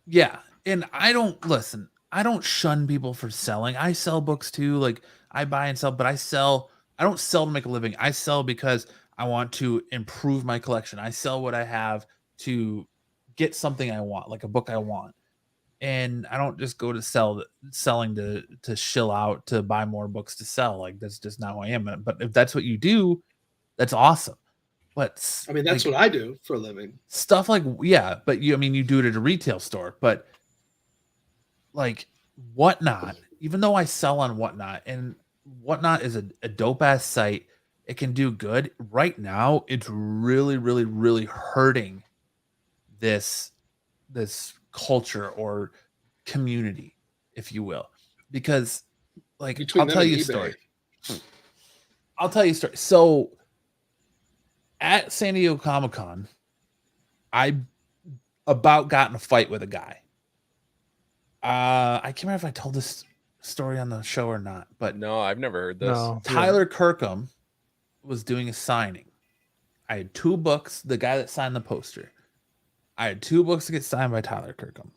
Yeah, and I don't shun people for selling. I sell books too. Like, I buy and sell, but I don't sell to make a living. I sell because I want to improve my collection. I sell what I have to get something I want, like a book I want. And I don't just go to selling to shill out to buy more books to sell. Like, that's just not who I am. But if that's what you do, that's awesome. But I mean, that's what I do for a living. Stuff like, yeah, but you do it at a retail store. But like Whatnot, even though I sell on Whatnot, and Whatnot is a dope ass site, it can do good. Right now, it's really, really, really hurting this culture or community, if you will, because like I'll tell you a story. So at San Diego Comic-Con, I about got in a fight with a guy. I can't remember if I told this story on the show or not, but No, I've never heard this. No. Tyler Kirkham was doing a signing. I had 2 books, the guy that signed the poster. I had 2 books to get signed by Tyler Kirkham.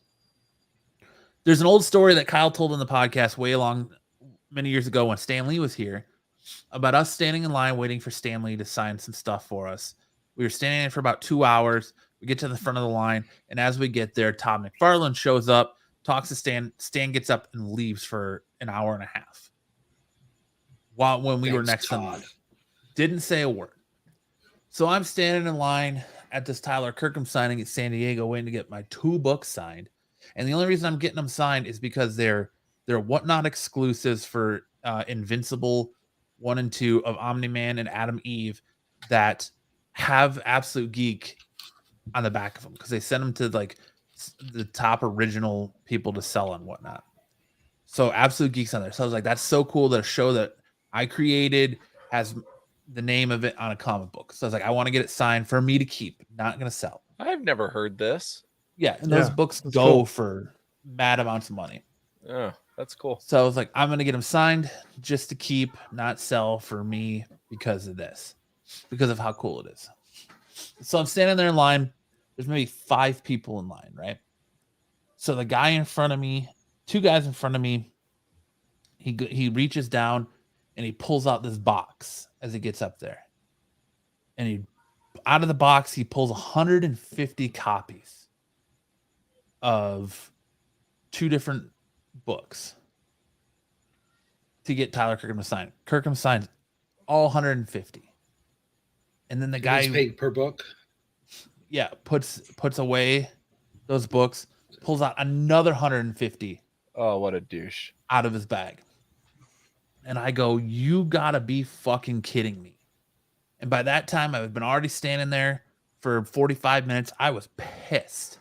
There's an old story that Kyle told in the podcast many years ago when Stan Lee was here about us standing in line waiting for Stan Lee to sign some stuff for us. We were standing there for about 2 hours. We get to the front of the line, and as we get there, Todd McFarlane shows up, talks to Stan. Stan gets up and leaves for an hour and a half. When we were next to him, didn't say a word. So I'm standing in line at this Tyler Kirkham signing at San Diego, waiting to get my 2 books signed. And the only reason I'm getting them signed is because they're Whatnot exclusives for Invincible 1 and 2 of Omni-Man and Adam Eve that have Absolute Geek on the back of them because they sent them to like the top original people to sell and whatnot. So Absolute Geek's on there. So I was like, that's so cool that a show that I created has the name of it on a comic book. So I was like, I want to get it signed for me to keep, not going to sell. I've never heard this. Yeah, and those books go cool. for mad amounts of money. Oh, that's cool. So I was like, I'm going to get them signed just to keep, not sell for me because of this, because of how cool it is. So I'm standing there in line. There's maybe 5 people in line, right? So the guy in front of me, 2 guys in front of me, he reaches down and he pulls out this box as he gets up there. And out of the box, he pulls 150 copies of 2 different books to get Tyler Kirkham to sign. Kirkham signs all 150. And then the guy paid per book. Yeah, puts away those books, pulls out another 150. Oh, what a douche. Out of his bag. And I go, you gotta be fucking kidding me. And by that time, I've been already standing there for 45 minutes. I was pissed,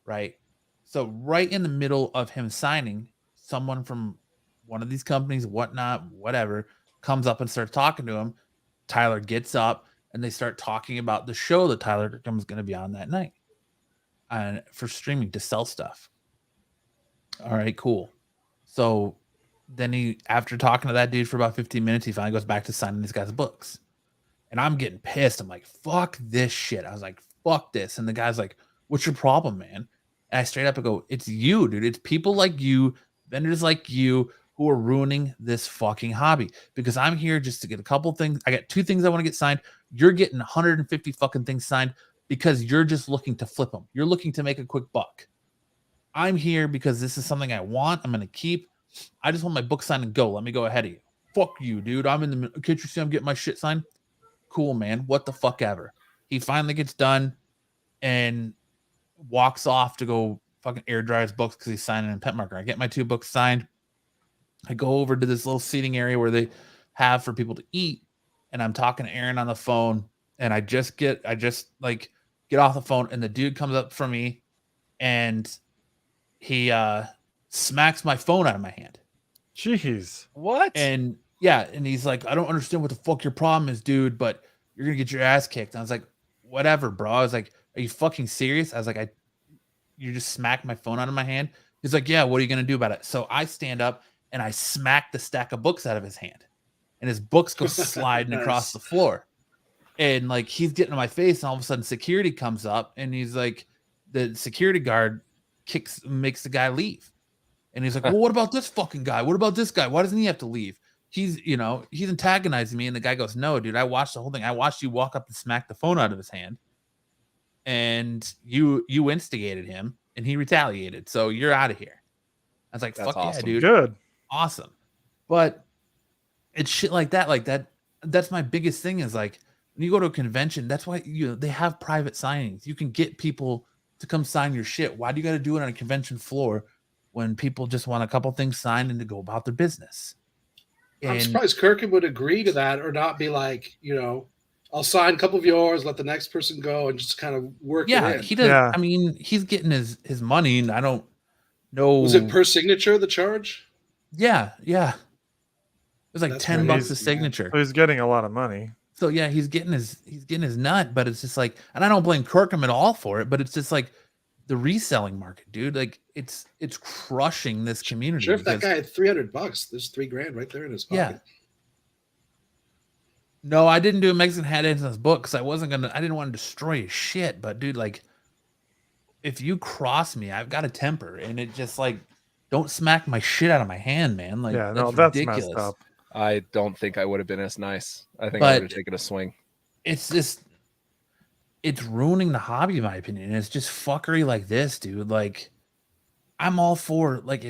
right? So right in the middle of him signing, someone from one of these companies, Whatnot, whatever, comes up and starts talking to him. Tyler gets up and they start talking about the show that Tyler Kirkham is going to be on that night and for streaming to sell stuff. All right, cool. So then after talking to that dude for about 15 minutes, he finally goes back to signing these guys' books. And I'm getting pissed. I'm like, fuck this shit. I was like, fuck this. And the guy's like, what's your problem, man? And I straight up go, it's you, dude. It's people like you, vendors like you, who are ruining this fucking hobby because I'm here just to get a couple things. I got 2 things I want to get signed. You're getting 150 fucking things signed because you're just looking to flip them. You're looking to make a quick buck. I'm here because this is something I want. I'm going to keep. I just want my book signed and go. Let me go ahead of you. Fuck you, dude. I'm in the middle. Can't you see I'm getting my shit signed? Cool, man. What the fuck ever. He finally gets done and walks off to go fucking air dry his books because he's signing in pet marker. I get my 2 books signed. I go over to this little seating area where they have for people to eat, and I'm talking to Aaron on the phone, and I just get off the phone, and the dude comes up from me, and he smacks my phone out of my hand. Jeez. What? And yeah, and he's like, I don't understand what the fuck your problem is, dude, but you're gonna get your ass kicked. And I was like, whatever, bro. I was like, are you fucking serious? I was like, you just smacked my phone out of my hand. He's like, yeah, what are you gonna do about it? So I stand up and I smack the stack of books out of his hand, and his books go sliding across the floor. And like he's getting in my face, and all of a sudden security comes up, and he's like, the security guard makes the guy leave. And he's like, well, what about this fucking guy? What about this guy? Why doesn't he have to leave? He's antagonizing me. And the guy goes, no, dude, I watched the whole thing. I watched you walk up and smack the phone out of his hand. And you instigated him, and he retaliated. So you're out of here. I was like, That's fuck awesome. yeah, dude. Good. Awesome. But it's shit like that. That's my biggest thing is like, when you go to a convention, that's why they have private signings. You can get people to come sign your shit. Why do you got to do it on a convention floor when people just want a couple things signed and to go about their business? I'm surprised Kirkham would agree to that or not be like, I'll sign a couple of yours, let the next person go, and just kind of work it in. He does. Yeah. I mean, he's getting his money, and I don't know. Was it per signature, the charge? Yeah. It was like $10 a signature. So he's getting a lot of money. So yeah, he's getting his nut, but it's just like, and I don't blame Kirkham at all for it, but it's just like, the reselling market, dude. Like it's crushing this community. Sure, if that guy had $300, there's $3,000 right there in his pocket. Yeah. No, I didn't do a Mexican hat into this book because I didn't want to destroy his shit. But dude, like, if you cross me, I've got a temper, and it just like, don't smack my shit out of my hand, man. Like, Yeah, that's ridiculous. Messed up. I don't think I would have been as nice. I think I would have taken a swing. It's just, it's ruining the hobby, in my opinion. And it's just fuckery like this, dude. Like, I'm all for, like,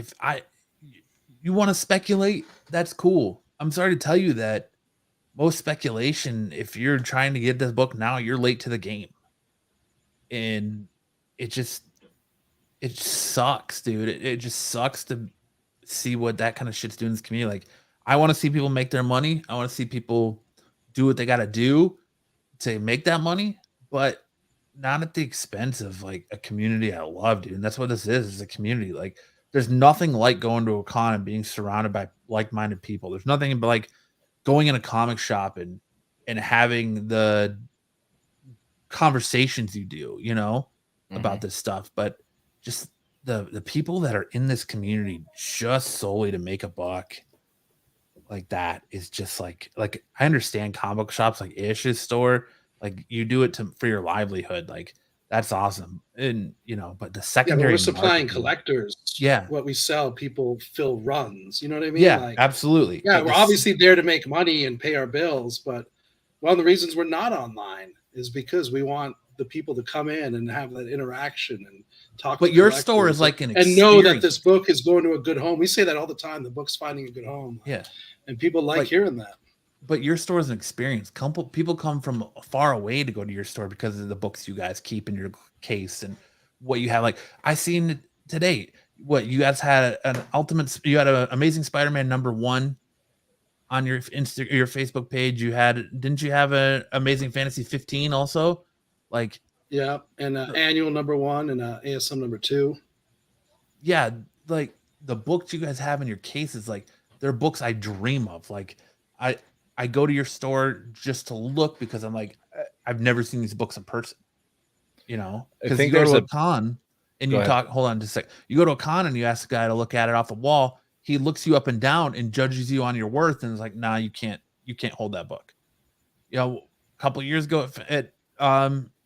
you want to speculate, that's cool. I'm sorry to tell you that most speculation, if you're trying to get this book now, you're late to the game. And it sucks, dude. It just sucks to see what that kind of shit's doing in this community. Like, I want to see people make their money. I want to see people do what they got to do to make that money, but not at the expense of like a community I love, dude. And that's what this is a community. Like, there's nothing like going to a con and being surrounded by like-minded people. There's nothing but like going in a comic shop and having the conversations you do, you know, about this stuff. But just the people that are in this community just solely to make a buck like that is just like I understand comic shops like Ish's store, like you do it for your livelihood, like that's awesome. And you know, but the secondary we're supplying collectors. Yeah, what we sell, people fill runs. You know what I mean? Yeah, like, absolutely. Yeah, we're obviously there to make money and pay our bills, but one of the reasons we're not online is because we want the people to come in and have that interaction and talk. But your store is like an experience. And know that this book is going to a good home. We say that all the time. The book's finding a good home. Yeah, and people like hearing that. But your store is an experience. People come from far away to go to your store because of the books you guys keep in your case and what you have. Like I seen today, what you guys had you had an Amazing Spider-Man #1 on your your Facebook page. Didn't you have an Amazing Fantasy 15 also? Like, yeah, and annual #1 and ASM #2. Yeah, like the books you guys have in your cases, like they're books I dream of. Like I go to your store just to look because I'm like, I've never seen these books in person. You know, because you go to a con and you talk. Hold on just a sec. You go to a con and you ask the guy to look at it off the wall. He looks you up and down and judges you on your worth and is like, nah, you can't hold that book. You know, a couple of years ago at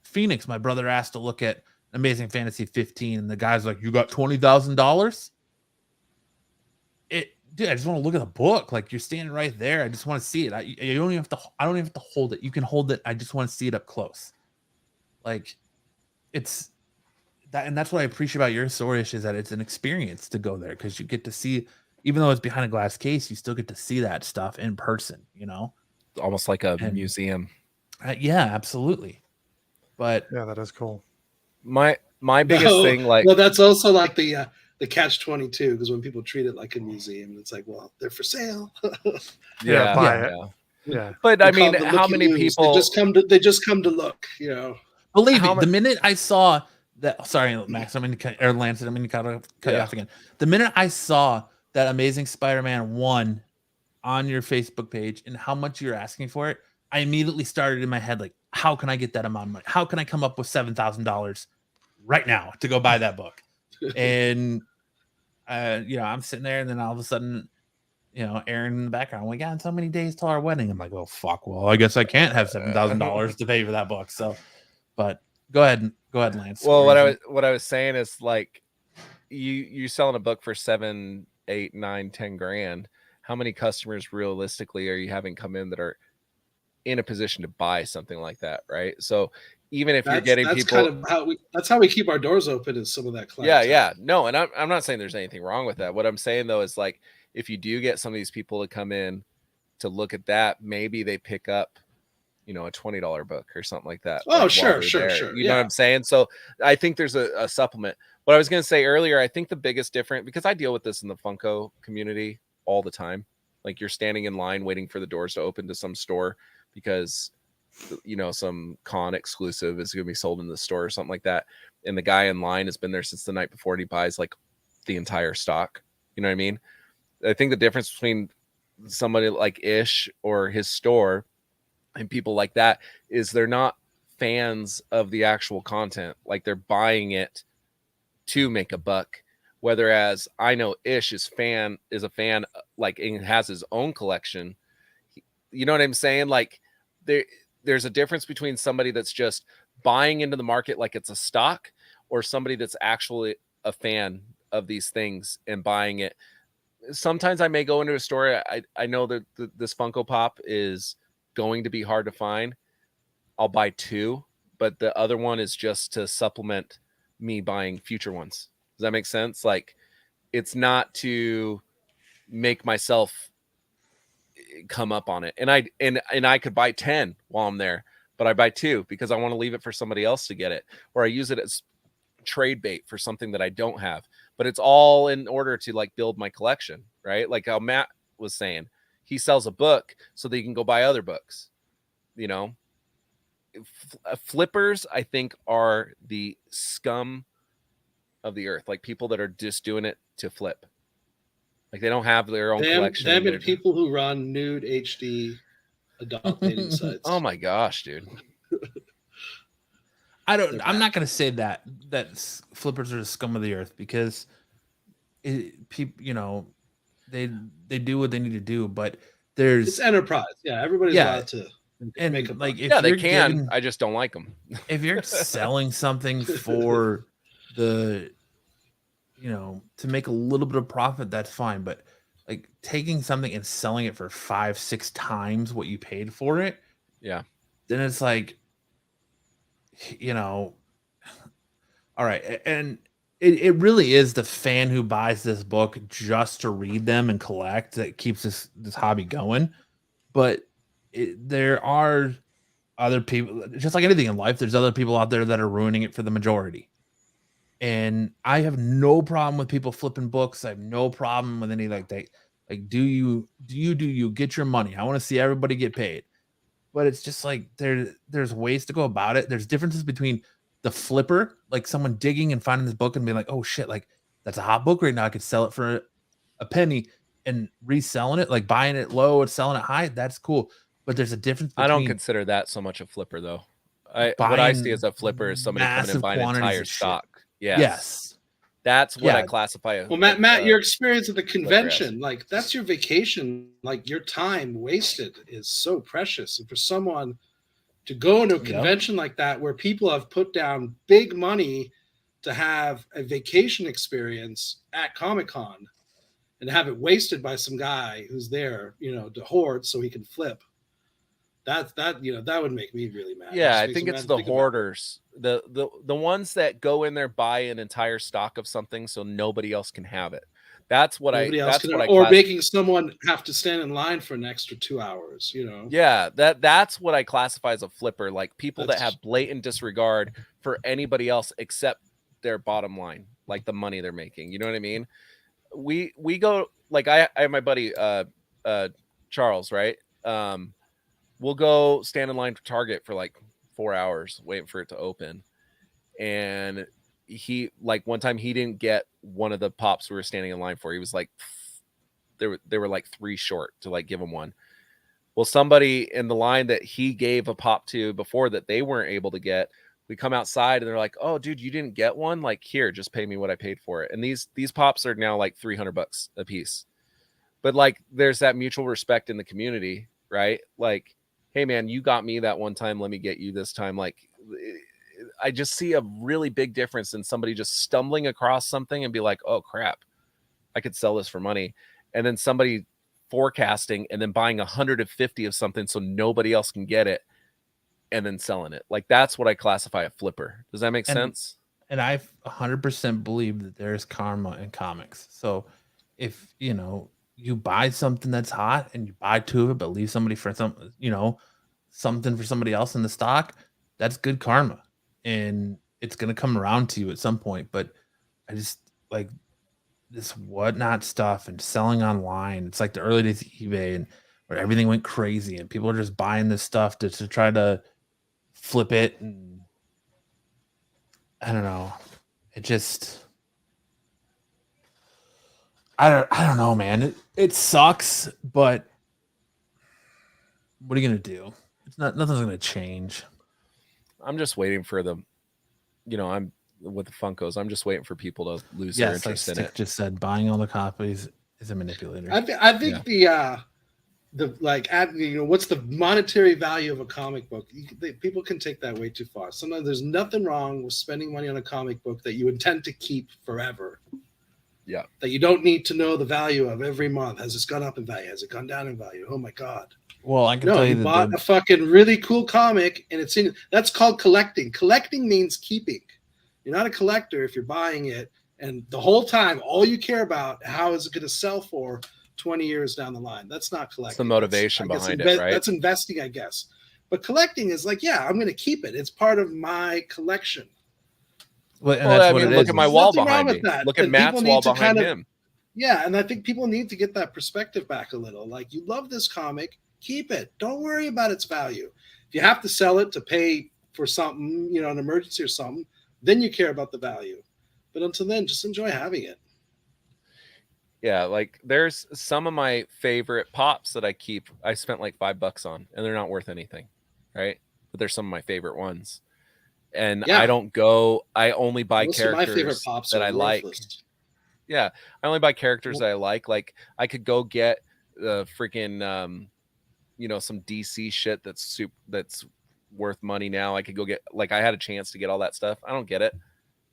Phoenix, my brother asked to look at Amazing Fantasy 15, and the guy's like, "You got $20,000?" Dude, I just want to look at the book. Like you're standing right there. I just want to see it. I don't even have to hold it. You can hold it. I just want to see it up close. Like it's that, and that's what I appreciate about your store is that it's an experience to go there because you get to see, even though it's behind a glass case, you still get to see that stuff in person. You know, almost like a museum. Yeah, absolutely. But yeah, that is cool. My biggest thing, like, well, that's also like the catch-22 because when people treat it like a museum, it's like, well, they're for sale. Yeah. But I mean, how many people they just come to look, you know? Believe me, the minute I saw that, sorry, Max, Lance, I'm going to cut you off again. The minute I saw that Amazing Spider-Man 1 on your Facebook page and how much you're asking for it, I immediately started in my head, like, how can I get that amount of money? How can I come up with $7,000 right now to go buy that book? And, you know, I'm sitting there and then all of a sudden, you know, Aaron in the background, we got so many days till our wedding. I'm like, well, fuck. Well, I guess I can't have $7,000 to pay for that book. So, but go ahead, Lance. Well, what I was saying is like, you're selling a book for $7, $8, $9, $10,000. How many customers realistically are you having come in that are in a position to buy something like that, right? So even if you're getting people, kind of that's how we keep our doors open is some of that clientele. Yeah. No, and I'm not saying there's anything wrong with that. What I'm saying though is like, if you do get some of these people to come in to look at that, maybe they pick up, you know, a $20 book or something like that. Oh, like sure. You know what I'm saying? So I think there's a supplement. What I was going to say earlier, I think the biggest difference, because I deal with this in the Funko community all the time. Like you're standing in line waiting for the doors to open to some store because, you know, some con exclusive is going to be sold in the store or something like that. And the guy in line has been there since the night before and he buys like the entire stock. You know what I mean? I think the difference between somebody like Ish or his store and people like that is they're not fans of the actual content. Like they're buying it to make a buck. Whereas I know Ish is a fan, like, and has his own collection. You know what I'm saying? Like, there's a difference between somebody that's just buying into the market like it's a stock, or somebody that's actually a fan of these things and buying it. Sometimes I may go into a store. I know that this Funko Pop is going to be hard to find. I'll buy 2, but the other one is just to supplement me buying future ones. Does that make sense? Like, it's not to make myself come up on it. And I could buy 10 while I'm there, but I buy 2 because I want to leave it for somebody else to get it, or I use it as trade bait for something that I don't have. But it's all in order to, like, build my collection, right? Like how Matt was saying, he sells a book so that he can go buy other books. You know, flippers, I think, are the scum of the earth. Like, people that are just doing it to flip. Like, they don't have their own collection. Them and people who run nude HD adult dating sites. Oh my gosh, dude. I'm not gonna say that flippers are the scum of the earth, because people, you know, they do what they need to do, but it's enterprise. Yeah, everybody's allowed to make a buck. like, if they can. I just don't like them. If you're selling something for the, you know, to make a little bit of profit, that's fine. But like, taking something and selling it for 5-6 times what you paid for it, yeah, then it's like, you know, all right. And it really is the fan who buys this book just to read them and collect that keeps this hobby going. But there are other people, just like anything in life, there's other people out there that are ruining it for the majority. And I have no problem with people flipping books. I have no problem with any like that. Like, do you get your money? I want to see everybody get paid. But it's just like, there's ways to go about it. There's differences between the flipper, like someone digging and finding this book and being like, oh shit, like, that's a hot book right now. I could sell it for a penny, and reselling it, like buying it low and selling it high. That's cool. But there's a difference between, I don't consider that so much a flipper, though. What I see as a flipper is somebody coming and buying an entire stock. Yes. That's what I classify. Well, Matt, your experience at the convention, like, that's your vacation. Like, your time wasted is so precious. And for someone to go into a convention like that, where people have put down big money to have a vacation experience at Comic-Con, and have it wasted by some guy who's there, you know, to hoard so he can flip. That would make me really mad. Yeah, I think it's the hoarders, the ones that go in there, buy an entire stock of something so nobody else can have it. Or making someone have to stand in line for an extra 2 hours, you know. Yeah, that's what I classify as a flipper, like people that have blatant disregard for anybody else except their bottom line, like the money they're making. You know what I mean? We go, like, I have my buddy Charles, right? We'll go stand in line for Target for like 4 hours waiting for it to open. And he, like, one time he didn't get one of the pops we were standing in line for. He was like, they were like 3 short to, like, give him one. Well, somebody in the line that he gave a pop to before that they weren't able to get, we come outside and they're like, oh dude, you didn't get one? Like, here, just pay me what I paid for it. And these pops are now like $300 a piece. But, like, there's that mutual respect in the community, right? Like, hey man, you got me that one time, let me get you this time. Like, I just see a really big difference in somebody just stumbling across something and be like, oh crap, I could sell this for money. And then somebody forecasting and then buying 150 of something so nobody else can get it and then selling it. Like, that's what I classify a flipper. Does that make sense? And I 100% believe that there's karma in comics. So if, you know, you buy something that's hot and you buy 2 of it, but leave somebody for some, you know, something for somebody else in the stock, that's good karma. And it's going to come around to you at some point. But I just like this whatnot stuff and selling online. It's like the early days of eBay, and where everything went crazy and people are just buying this stuff to try to flip it. And I don't know. It just, I don't know, man. It sucks, but what are you gonna do? Nothing's gonna change. I'm just waiting for them. You know, with the Funkos. I'm just waiting for people to lose their interest in it. Just said buying all the copies is a manipulator. I think what's the monetary value of a comic book? People can take that way too far. Sometimes there's nothing wrong with spending money on a comic book that you intend to keep forever. Yeah. That you don't need to know the value of every month. Has it gone up in value? Has it gone down in value? Oh my God. Well, I can tell you that bought a fucking really cool comic and that's called collecting. Collecting means keeping. You're not a collector if you're buying it and the whole time all you care about how is it going to sell for 20 years down the line. That's not collecting. It's the motivation behind it, right? That's investing, I guess. But collecting is like, I'm going to keep it. It's part of my collection. Well, I mean, look at my wall behind me. Look at Matt's wall behind him. Yeah, and I think people need to get that perspective back a little. Like, you love this comic, keep it. Don't worry about its value. If you have to sell it to pay for something, an emergency or something, then you care about the value. But until then, just enjoy having it. Yeah, like there's some of my favorite pops that I keep. I spent like $5 on, and they're not worth anything, right? But they're some of my favorite ones. And I only buy Most characters of my favorite pops that I like. Yeah, I only buy characters that I like. Like I could go get the freaking, some DC shit that's worth money now. I could go get, like, I had a chance to get all that stuff. I don't get it.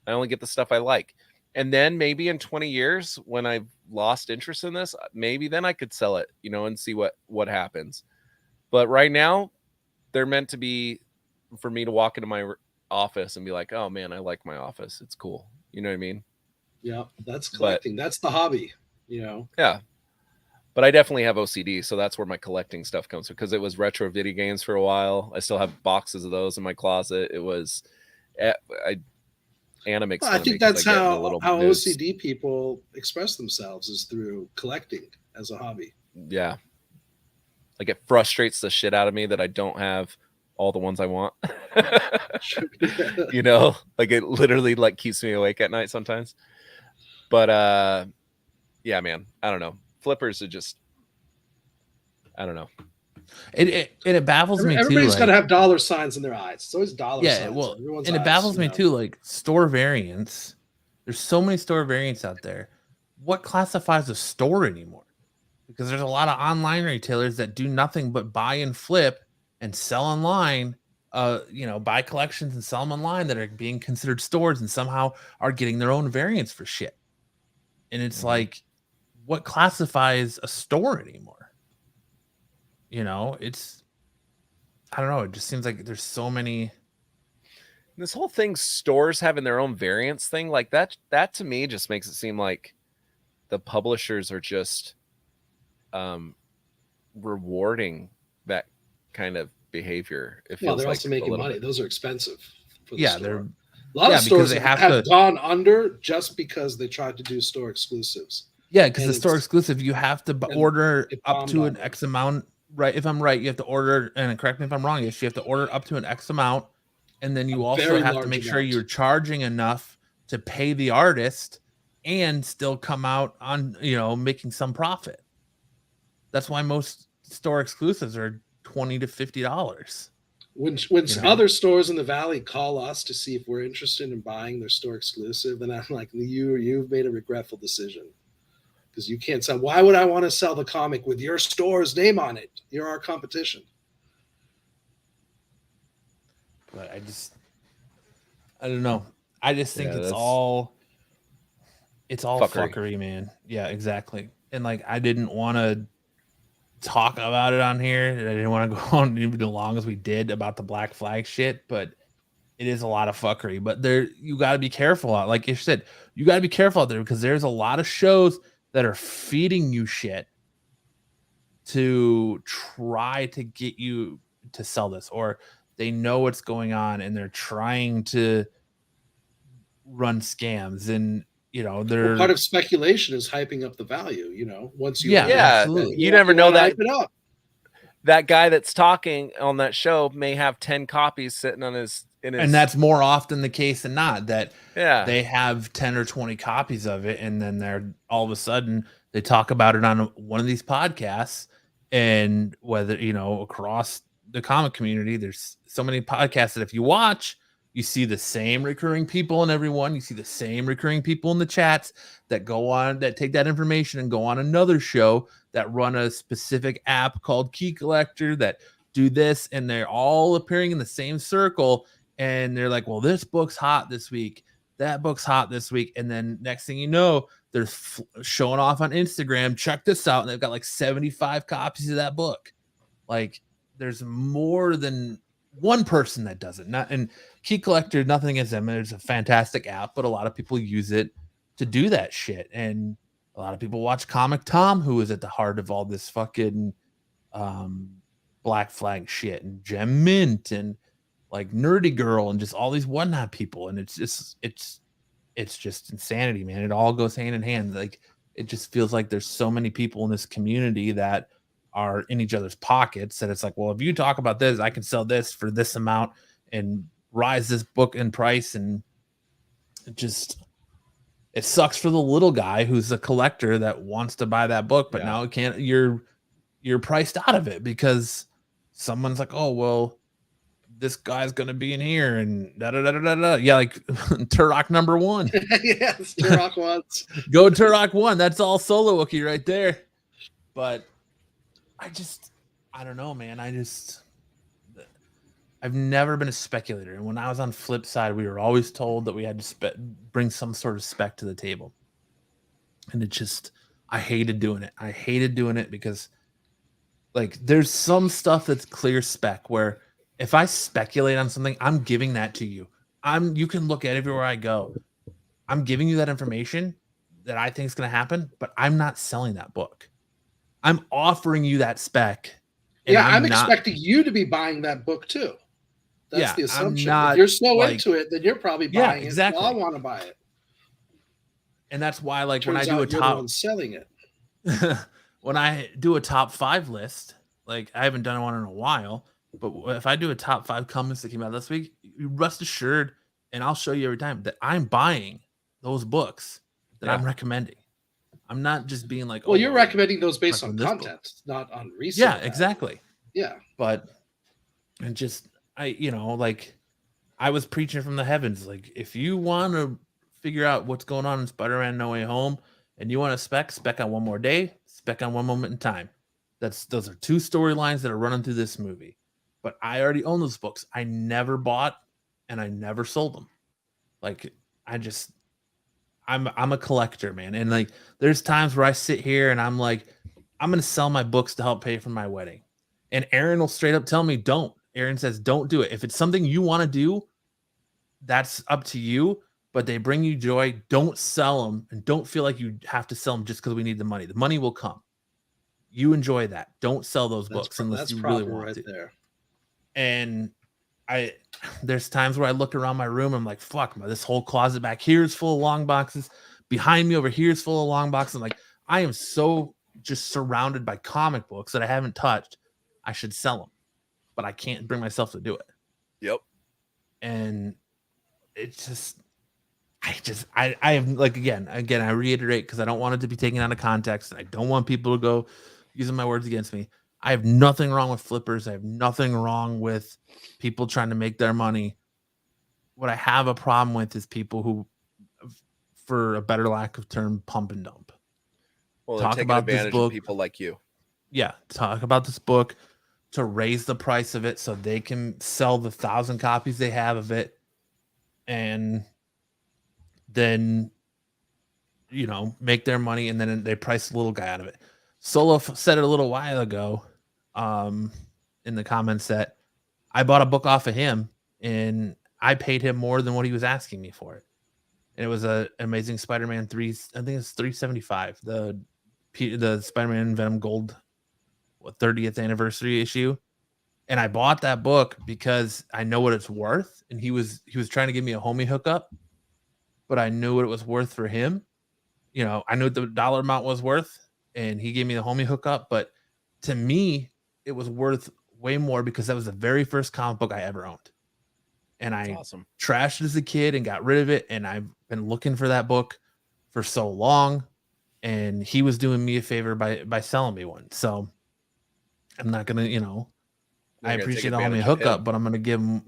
I only get the stuff I like. And then maybe in 20 years, when I've lost interest in this, maybe then I could sell it, and see what happens. But right now, they're meant to be for me to walk into my office and be like, oh man, I like my office. It's cool. You know what I mean? Yeah, that's collecting. That's the hobby, Yeah. But I definitely have OCD, so that's where my collecting stuff comes from, because it was retro video games for a while. I still have boxes of those in my closet. It was, Anna makes fun I think of me 'cause that's I get how a little OCD people express themselves, is through collecting as a hobby. Yeah. Like, it frustrates the shit out of me that I don't have all the ones I want. Like it literally like keeps me awake at night sometimes. But yeah, man, I don't know. Flippers are just, I don't know. It baffles me too. Everybody's got to have dollar signs in their eyes. It's always dollar signs. Yeah, well, and it baffles me too. Like store variants. There's so many store variants out there. What classifies a store anymore? Because there's a lot of online retailers that do nothing but buy and flip and sell online. Buy collections and sell them online that are being considered stores and somehow are getting their own variants for shit. And it's like, what classifies a store anymore? I don't know. It just seems like there's so many. This whole thing, stores having their own variants thing, like that to me just makes it seem like the publishers are just rewarding that kind of behavior. It feels they're like also making money. Those are expensive. For the store. They're a lot of stores they have gone under just because they tried to do store exclusives. Yeah, because the store exclusive, you have to order up to an X amount. Right, if I'm right, you have to order, and correct me if I'm wrong, you have to order up to an X amount, and then you also have to make sure you're charging enough to pay the artist and still come out on, making some profit. That's why most store exclusives are $20 to $50. When other stores in the Valley call us to see if we're interested in buying their store exclusive, then I'm like, you've made a regretful decision. Because you can't sell. Why would I want to sell the comic with your store's name on it? You're our competition. But I don't know. I just think it's all fuckery, man. Yeah, exactly. And like, I didn't want to talk about it on here. I didn't want to go on even as long as we did about the Black Flag shit, but it is a lot of fuckery. But you got to be careful. Like you said, you got to be careful out there, because there's a lot of shows that are feeding you shit to try to get you to sell this, or they know what's going on and they're trying to run scams. And they're part of speculation is hyping up the value. Once you absolutely. You never know that that guy that's talking on that show may have 10 copies sitting on his. And that's more often the case than not, that they have 10 or 20 copies of it, and then they're all of a sudden they talk about it on one of these podcasts. And whether across the comic community, there's so many podcasts that if you watch, You see the same recurring people in everyone. You see the same recurring people in the chats that go on, that take that information and go on another show that run a specific app called Key Collector that do this, and they're all appearing in the same circle. And they're like, well, this book's hot this week. That book's hot this week. And then next thing you know, they're showing off on Instagram. Check this out. And they've got like 75 copies of that book. Like, there's more than one person that does it. And Key Collector, nothing against them. It's a fantastic app, but a lot of people use it to do that shit. And a lot of people watch Comic Tom, who is at the heart of all this fucking Black Flag shit, and Gem Mint, and like Nerdy Girl, and just all these whatnot people. And it's just insanity, man. It all goes hand in hand. Like, it just feels like there's so many people in this community that are in each other's pockets that it's like, well, if you talk about this, I can sell this for this amount and rise this book in price. And it sucks for the little guy who's a collector that wants to buy that book, but now it can't. You're priced out of it because someone's like, oh, well, this guy's gonna be in here and da da da da da. Yeah, like Turok number 1. Yes, Turok 1. Go Turok 1. That's all solo Wookiee right there. But I don't know, man. I've never been a speculator. And when I was on Flip Side, we were always told that we had to bring some sort of spec to the table. And I hated doing it. I hated doing it because, like, there's some stuff that's clear spec where if I speculate on something, I'm giving that to you. You can look at everywhere I go. I'm giving you that information that I think is going to happen, but I'm not selling that book. I'm offering you that spec. Yeah, I'm expecting you to be buying that book too. That's the assumption. If you're so into it, then you're probably buying it. Well, I want to buy it. And that's why, like, Turns when I do a top, top, the one selling it. when I do a top 5 list, like, I haven't done one in a while, but if I do a top 5 comics that came out this week, you rest assured, and I'll show you every time that I'm buying those books that I'm recommending. I'm not just being like, well, you're recommending those based on content, not on research. Yeah, exactly. Yeah. But I was preaching from the heavens. Like, if you want to figure out what's going on in Spider-Man No Way Home and you want to spec on One More Day, spec on One Moment in Time. Those are 2 storylines that are running through this movie. But I already own those books. I never bought and I never sold them. Like, I'm a collector, man. And like, there's times where I sit here and I'm like, I'm going to sell my books to help pay for my wedding. And Aaron will straight up tell me, don't. Aaron says, don't do it. If it's something you want to do, that's up to you, but they bring you joy. Don't sell them, and don't feel like you have to sell them just because we need the money. The money will come. You enjoy that. Don't sell those books unless you really want to. There. And there's times where I look around my room, I'm like, fuck, this whole closet back here is full of long boxes. Behind me over here is full of long boxes. I'm like, I am so just surrounded by comic books that I haven't touched. I should sell them, but I can't bring myself to do it. Yep. And it's just, I have, like, again, I reiterate, because I don't want it to be taken out of context. And I don't want people to go using my words against me. I have nothing wrong with flippers. I have nothing wrong with people trying to make their money. What I have a problem with is people who, for a better lack of term, pump and dump. Well, talk about this book. Of people like you. Yeah, talk about this book to raise the price of it so they can sell the 1,000 copies they have of it, and then, make their money, and then they price the little guy out of it. Solo said it a little while ago in the comments that I bought a book off of him and I paid him more than what he was asking me for it. And it was a Amazing Spider-Man 3, I think it's 375, the Spider-Man Venom Gold 30th anniversary issue. And I bought that book because I know what it's worth. And he was trying to give me a homie hookup, but I knew what it was worth for him. I knew what the dollar amount was worth, and he gave me the homie hookup. But to me, it was worth way more because that was the very first comic book I ever owned. And I trashed it as a kid and got rid of it. And I've been looking for that book for so long. And he was doing me a favor by selling me one. So I'm not going to, I appreciate the homie hookup, but I'm going to give him,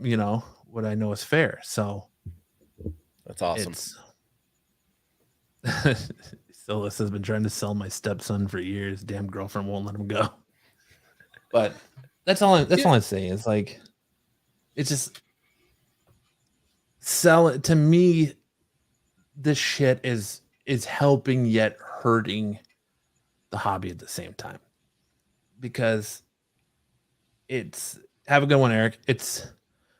what I know is fair. So that's awesome. Silas has been trying to sell my stepson for years. Damn girlfriend won't let him go. But that's all I'm saying. It's like, it's just sell it to me. This shit is helping yet hurting the hobby at the same time, because it's, have a good one, Eric. It's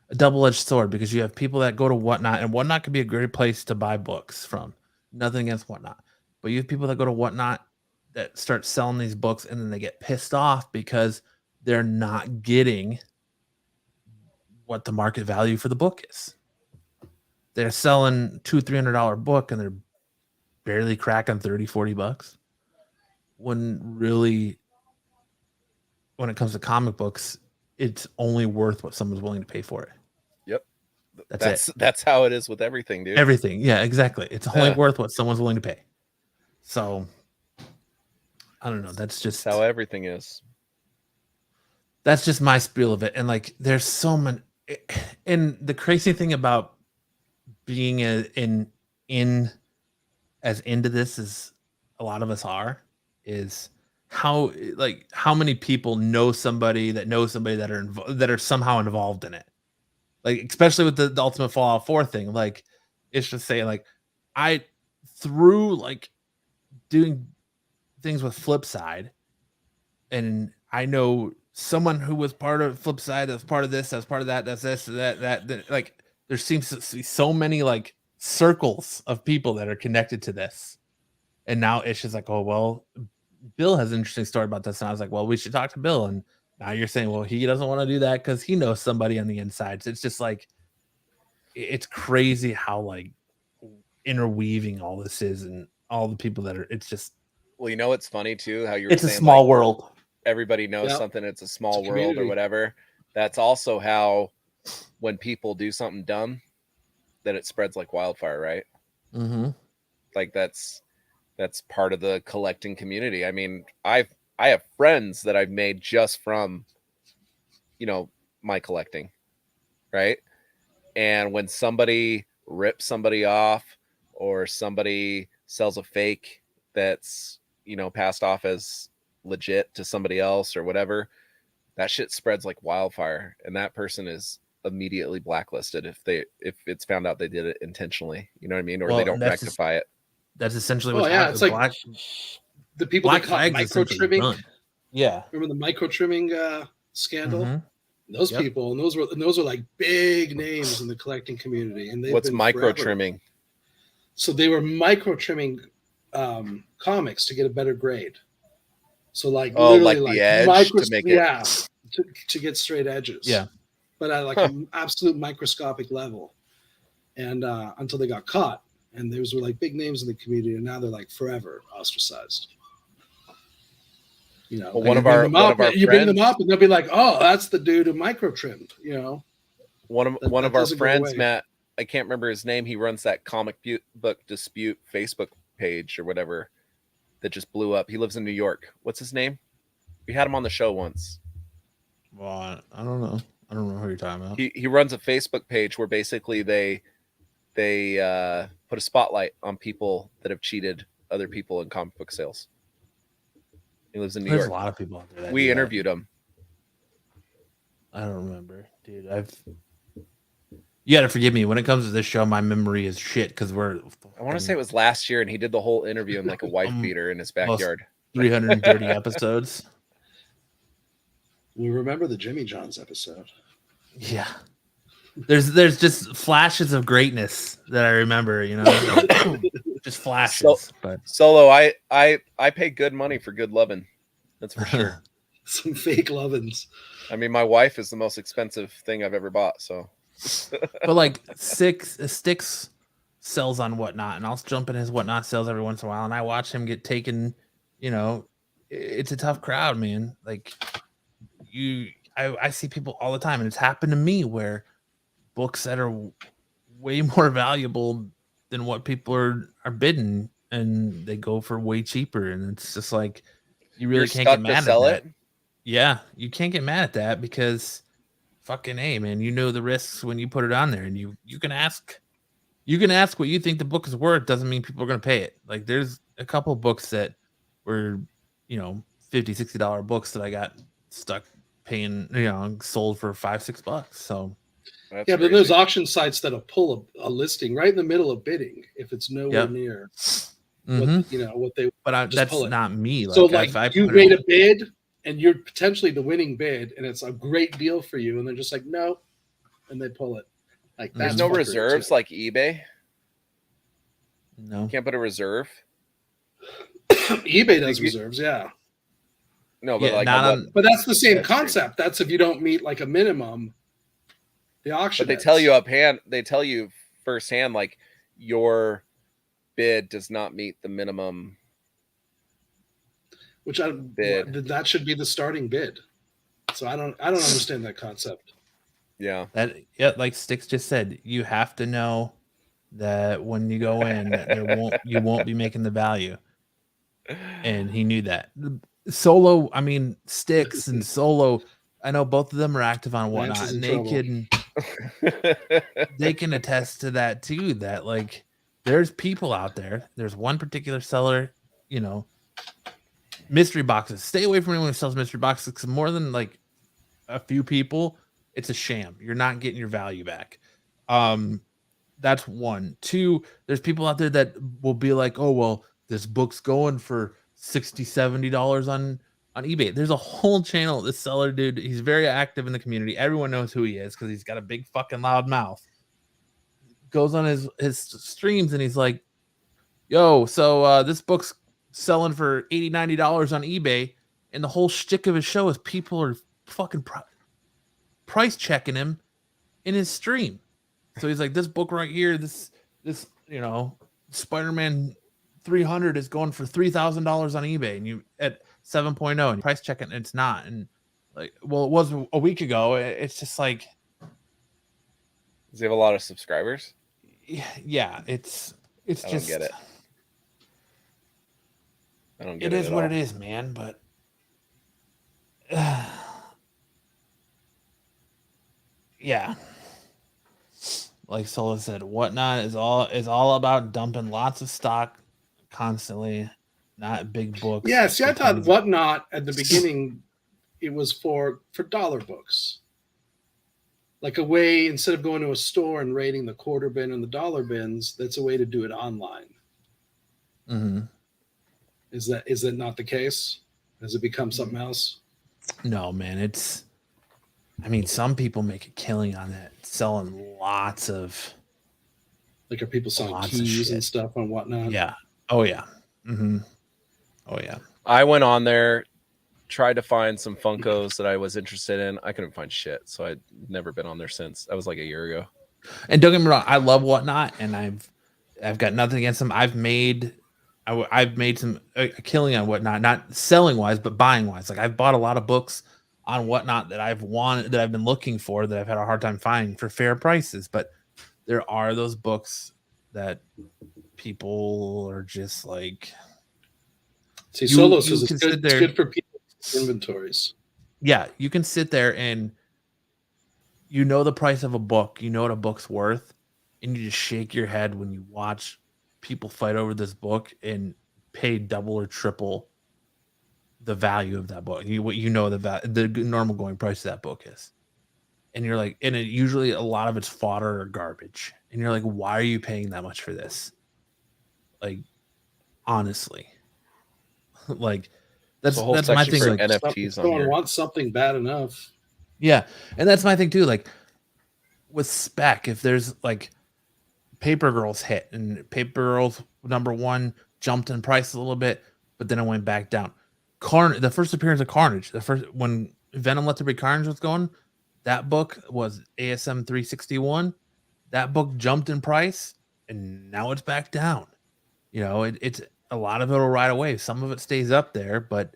a double-edged sword, because you have people that go to Whatnot, and Whatnot could be a great place to buy books from. Nothing against Whatnot, but you have people that go to Whatnot that start selling these books, and then they get pissed off because they're not getting what the market value for the book is. They're selling $200-$300 book, and they're barely cracking $30-$40, when really, when it comes to comic books, it's only worth what someone's willing to pay for it. Yep. That's it. That's how it is with everything, dude. Everything. Yeah, exactly. It's only worth what someone's willing to pay. So I don't know. That's just how everything is. That's just my spiel of it. And like, there's so many, and the crazy thing about being in as into this as a lot of us are, is how many people know somebody that knows somebody that are somehow involved in it. Like, especially with the Ultimate Fallout 4 thing, like, it's just saying, like, I through like doing things with Flipside, and I know someone who was part of Flipside, that's part of this, that's part of that, that's this, that like, there seems to be so many like circles of people that are connected to this. And now it's just like, oh, well, Bill has an interesting story about this. And I was like, well, we should talk to Bill. And now you're saying, well, he doesn't want to do that because he knows somebody on the inside. So it's just like, it's crazy how like interweaving all this is, and all the people that are, it's just. Well, you know, it's funny too, how you're saying, a small world. Everybody knows something. It's a small world or whatever. That's also how, when people do something dumb, that it spreads like wildfire, right? Mm-hmm. Like that's part of the collecting community. I mean, I have friends that I've made just from, my collecting, right? And when somebody rips somebody off, or somebody sells a fake that's, passed off as legit to somebody else or whatever, that shit spreads like wildfire, and that person is immediately blacklisted if it's found out they did it intentionally. You know what I mean? Or they don't rectify it. That's essentially what's happening. It's like the people that caught micro trimming. Yeah, remember the micro trimming scandal? Mm-hmm. Those people, and those were like big names in the collecting community. And what's micro trimming? So they were micro trimming comics to get a better grade. So like like the edge to make it, to get straight edges. Yeah, but at like an absolute microscopic level, and until they got caught. And those were like big names in the community, and now they're like forever ostracized. Well, one of our friends, bring them up, and they'll be like, "Oh, that's the dude who micro trimmed." One of our friends, Matt, I can't remember his name. He runs that comic book dispute Facebook page or whatever that just blew up. He lives in New York. What's his name? We had him on the show once. Well, I don't know. I don't know who you're talking about. He runs a Facebook page where basically they put a spotlight on people that have cheated other people in comic book sales. He lives in New York. There's a lot of people out there. We interviewed him. I don't remember, dude. You got to forgive me. When it comes to this show, my memory is shit because I want to say it was last year, and he did the whole interview in like a wife beater in his backyard. 330 episodes. We remember the Jimmy John's episode. Yeah. There's just flashes of greatness that I remember, just flashes. But Solo, I pay good money for good loving. That's for sure. Some fake lovins. I mean, my wife is the most expensive thing I've ever bought. So, but like Sticks sells on Whatnot, and I'll jump in his Whatnot sales every once in a while, and I watch him get taken. It's a tough crowd, man. Like I see people all the time, and it's happened to me where books that are way more valuable than what people are bidding, and they go for way cheaper, and it's just like you really can't get mad at that. Yeah, you can't get mad at that because fucking A, man, you know the risks when you put it on there, and you can ask what you think the book is worth. Doesn't mean people are going to pay it. Like there's a couple books that were, $50, $60 books that I got stuck paying, sold for $5-6. So That's but crazy. there's auction sites that'll pull a listing right in the middle of bidding if it's nowhere near what they. But that's not me. So if I you made a bid and you're potentially the winning bid, and it's a great deal for you, and they're just like, no, and they pull it. Like There's that's no fuckery, reserves too. like eBay. No. You can't put a reserve. eBay does reserves, yeah. No, but but that's the same That's concept. That's if you don't meet like a minimum. The auction. But they tell you they tell you firsthand, like your bid does not meet the minimum. Bid. That should be the starting bid. So I don't understand that concept. Yeah. Like Sticks just said, you have to know that when you go in, that you won't be making the value. And he knew that. Solo, Sticks and Solo, I know both of them are active on Whatnot, and they can attest to that too. That like there's people out there. There's one particular seller, mystery boxes. Stay away from anyone who sells mystery boxes, because more than like a few people, it's a sham. You're not getting your value back. That's one. Two, there's people out there that will be like, oh well, this book's going for $60-$70 on eBay. There's a whole channel. This seller dude, he's very active in the community. Everyone knows who he is because he's got a big fucking loud mouth. Goes on his streams and he's like, yo, so this book's selling for $80-$90 on eBay, and the whole shtick of his show is people are fucking price checking him in his stream. So he's like, this book right here, this Spider-Man 300 is going for $3,000 on eBay, and you at 7.0 and price checking, and it's not. And like, well, it was a week ago. It's just like, does he have a lot of subscribers? Yeah, it's I just don't get it. I don't get it. It is at what all. it is, man. But yeah, like Solo said, Whatnot is all about dumping lots of stock constantly, not big books. Yeah, see, I thought Whatnot at the beginning, it was for dollar books. Like a way, instead of going to a store and rating the quarter bin and the dollar bins, that's a way to do it online. Mm-hmm. Is that not the case? Has it become something else? No, man. Some people make a killing on that, selling lots of. Like, are people selling lots of keys shit and stuff on Whatnot? Yeah. Oh yeah. Mm-hmm. Oh yeah. I went on there, tried to find some Funkos that I was interested in. I couldn't find shit, so I'd never been on there since. That was like a year ago. And don't get me wrong, I love Whatnot, and I've got nothing against them. I've made some a killing on Whatnot, not selling wise, but buying wise. Like I've bought a lot of books on Whatnot that I've been looking for, that I've had a hard time finding for fair prices. But there are those books that people are just like. See, Solo says it's good for people's inventories. Yeah, you can sit there and you know the price of a book, you know what a book's worth, and you just shake your head when you watch people fight over this book and pay double or triple the value of that book. The normal going price of that book is. And you're like, and usually a lot of it's fodder or garbage. And you're like, why are you paying that much for this? Like, honestly. Like that's my thing. For like NFTs someone wants something bad enough. Yeah, and that's my thing too. Like with spec, if there's like Paper Girls hit, and Paper Girls #1 jumped in price a little bit, but then it went back down. The first appearance of Carnage, when Venom Let There Be Carnage was going, that book was ASM 361. That book jumped in price, and now it's back down. It's a lot of it will ride away. Some of it stays up there, but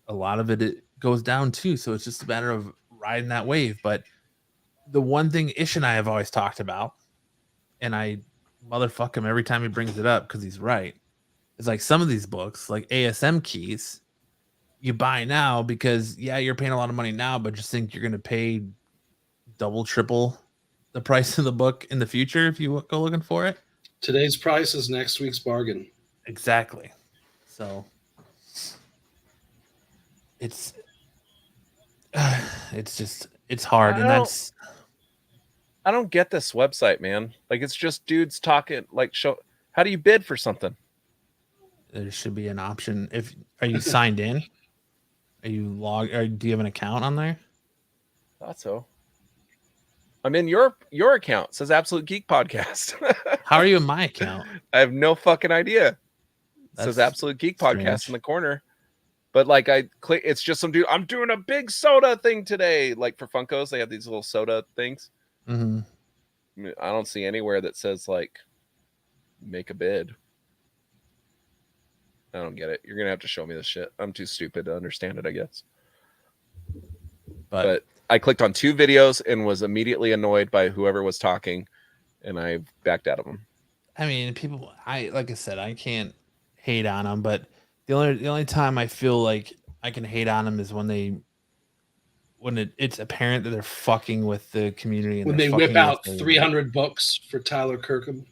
a lot of it goes down too. So it's just a matter of riding that wave. But the one thing Ish and I have always talked about, and I motherfuck him every time he brings it up because he's right, is like some of these books, like ASM keys, you buy now because, yeah, you're paying a lot of money now, but just think you're going to pay double, triple the price of the book in the future if you go looking for it. Today's price is next week's bargain. Exactly. So it's hard, and that's. I don't get this website, man. Like, it's just dudes talking. Like, how do you bid for something? There should be an option. Are you signed in? Are you logged? Or do you have an account on there? Thought so. I'm in your account. It says Absolute Geek Podcast. How are you in my account? I have no fucking idea. It says Absolute Geek Podcast in the corner. But like I click, it's just some dude. I'm doing a big soda thing today. Like for Funkos, they have these little soda things. Mm-hmm. I don't see anywhere that says like make a bid. I don't get it. You're gonna have to show me this shit. I'm too stupid to understand it, I guess. But I clicked on 2 videos and was immediately annoyed by whoever was talking, and I backed out of them. I mean, people. Like I said, I can't hate on them, but the only time I feel like I can hate on them is when it's apparent that they're fucking with the community. And when they whip out 300 books for Tyler Kirkham.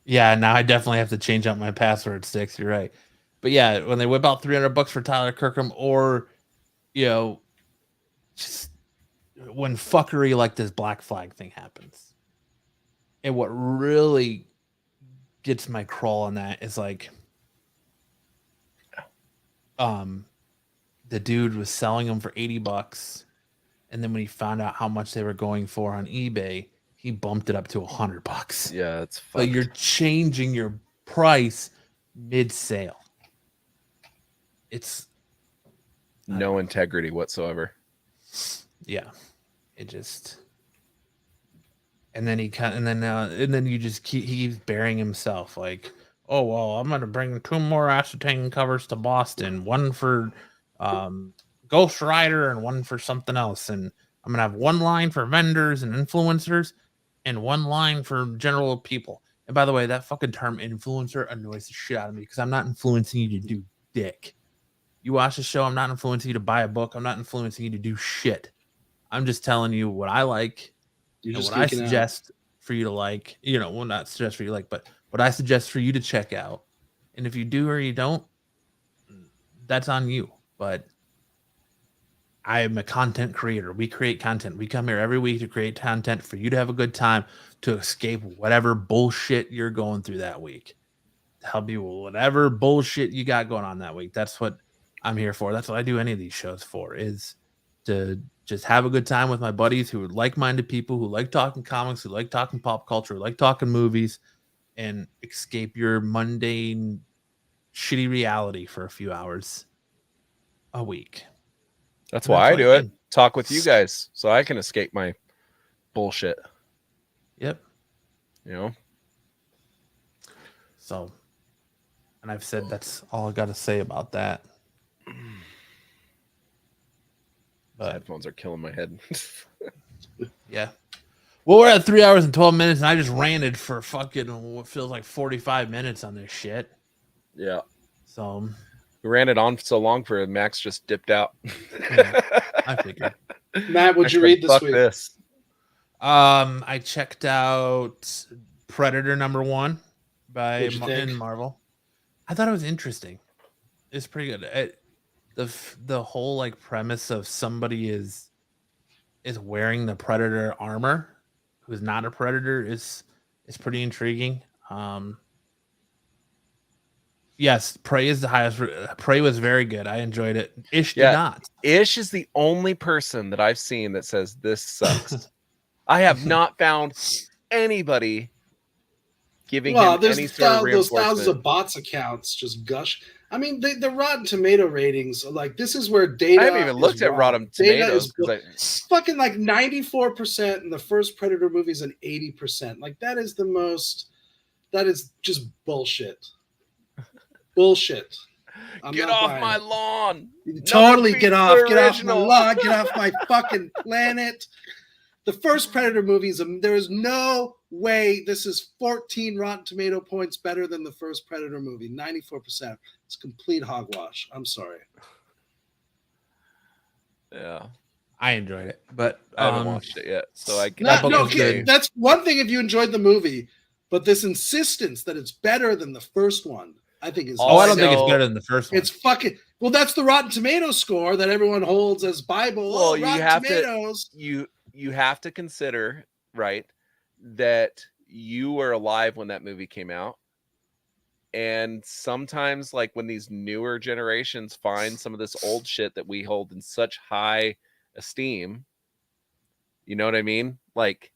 Yeah, now I definitely have to change out my password sticks. You're right. But yeah, when they whip out 300 bucks for Tyler Kirkham, or, just when fuckery like this Black Flag thing happens. And what really gets my crawl on that is like, the dude was selling them for $80, and then when he found out how much they were going for on eBay, he bumped it up to $100. Yeah, it's fucked. So you're changing your price mid-sale. It's no integrity whatsoever. Yeah, it just. And then and then you just he's burying himself like, oh well, I'm gonna bring 2 more Acetategate covers to Boston, one for Ghost Rider and one for something else, and I'm gonna have 1 line for vendors and influencers and 1 line for general people. And by the way, that fucking term influencer annoys the shit out of me because I'm not influencing you to do dick. You watch the show, I'm not influencing you to buy a book. I'm not influencing you to do shit. I'm just telling you what I like. What I suggest for you to like. Well, not suggest for you to like, but what I suggest for you to check out. And if you do or you don't, that's on you. But I am a content creator. We create content. We come here every week to create content for you to have a good time, to escape whatever bullshit you're going through that week. To help you with whatever bullshit you got going on that week. That's what I'm here for. That's what I do any of these shows for, is to just have a good time with my buddies who are like-minded people, who like talking comics, who like talking pop culture, who like talking movies, and escape your mundane, shitty reality for a few hours a week. That's why I do it. Talk with you guys so I can escape my bullshit. Yep. So, and I've said that's all I got to say about that. But headphones are killing my head. Yeah. Well, we're at 3 hours and 12 minutes, and I just ranted for fucking what feels like 45 minutes on this shit. Yeah. So we ran it on so long for Max just dipped out. Yeah, I figured. Matt, what'd you read this week? This. I checked out Predator #1 by Marvel. I thought it was interesting. It's pretty good. The whole like premise of somebody is wearing the Predator armor who's not a Predator is pretty intriguing. Yes, Prey is the highest. Prey was very good. I enjoyed it. Ish did not. Ish is the only person that I've seen that says this sucks. I have not found anybody giving him any sort of reinforcement. Those thousands of bots accounts just gush. I mean, the Rotten Tomato ratings, like, this is where data. I haven't even looked at Rotten Tomatoes. Fucking like 94%, and the first Predator movie is an 80%. Like, that is just bullshit. Bullshit. Get off my lawn. Totally get off my lawn. Get off my fucking planet. The first Predator movie there is no way this is 14 Rotten Tomato points better than the first Predator movie. 94%. It's complete hogwash. I'm sorry. Yeah. I enjoyed it, but I haven't watched it yet, so I that's one thing if you enjoyed the movie, but this insistence that it's better than the first one, I think is. I don't think it's better than the first one. It's fucking well. That's the Rotten Tomatoes score that everyone holds as Bible. Well, you have to consider, right, that you were alive when that movie came out. And sometimes, like, when these newer generations find some of this old shit that we hold in such high esteem, you know what I mean? Like,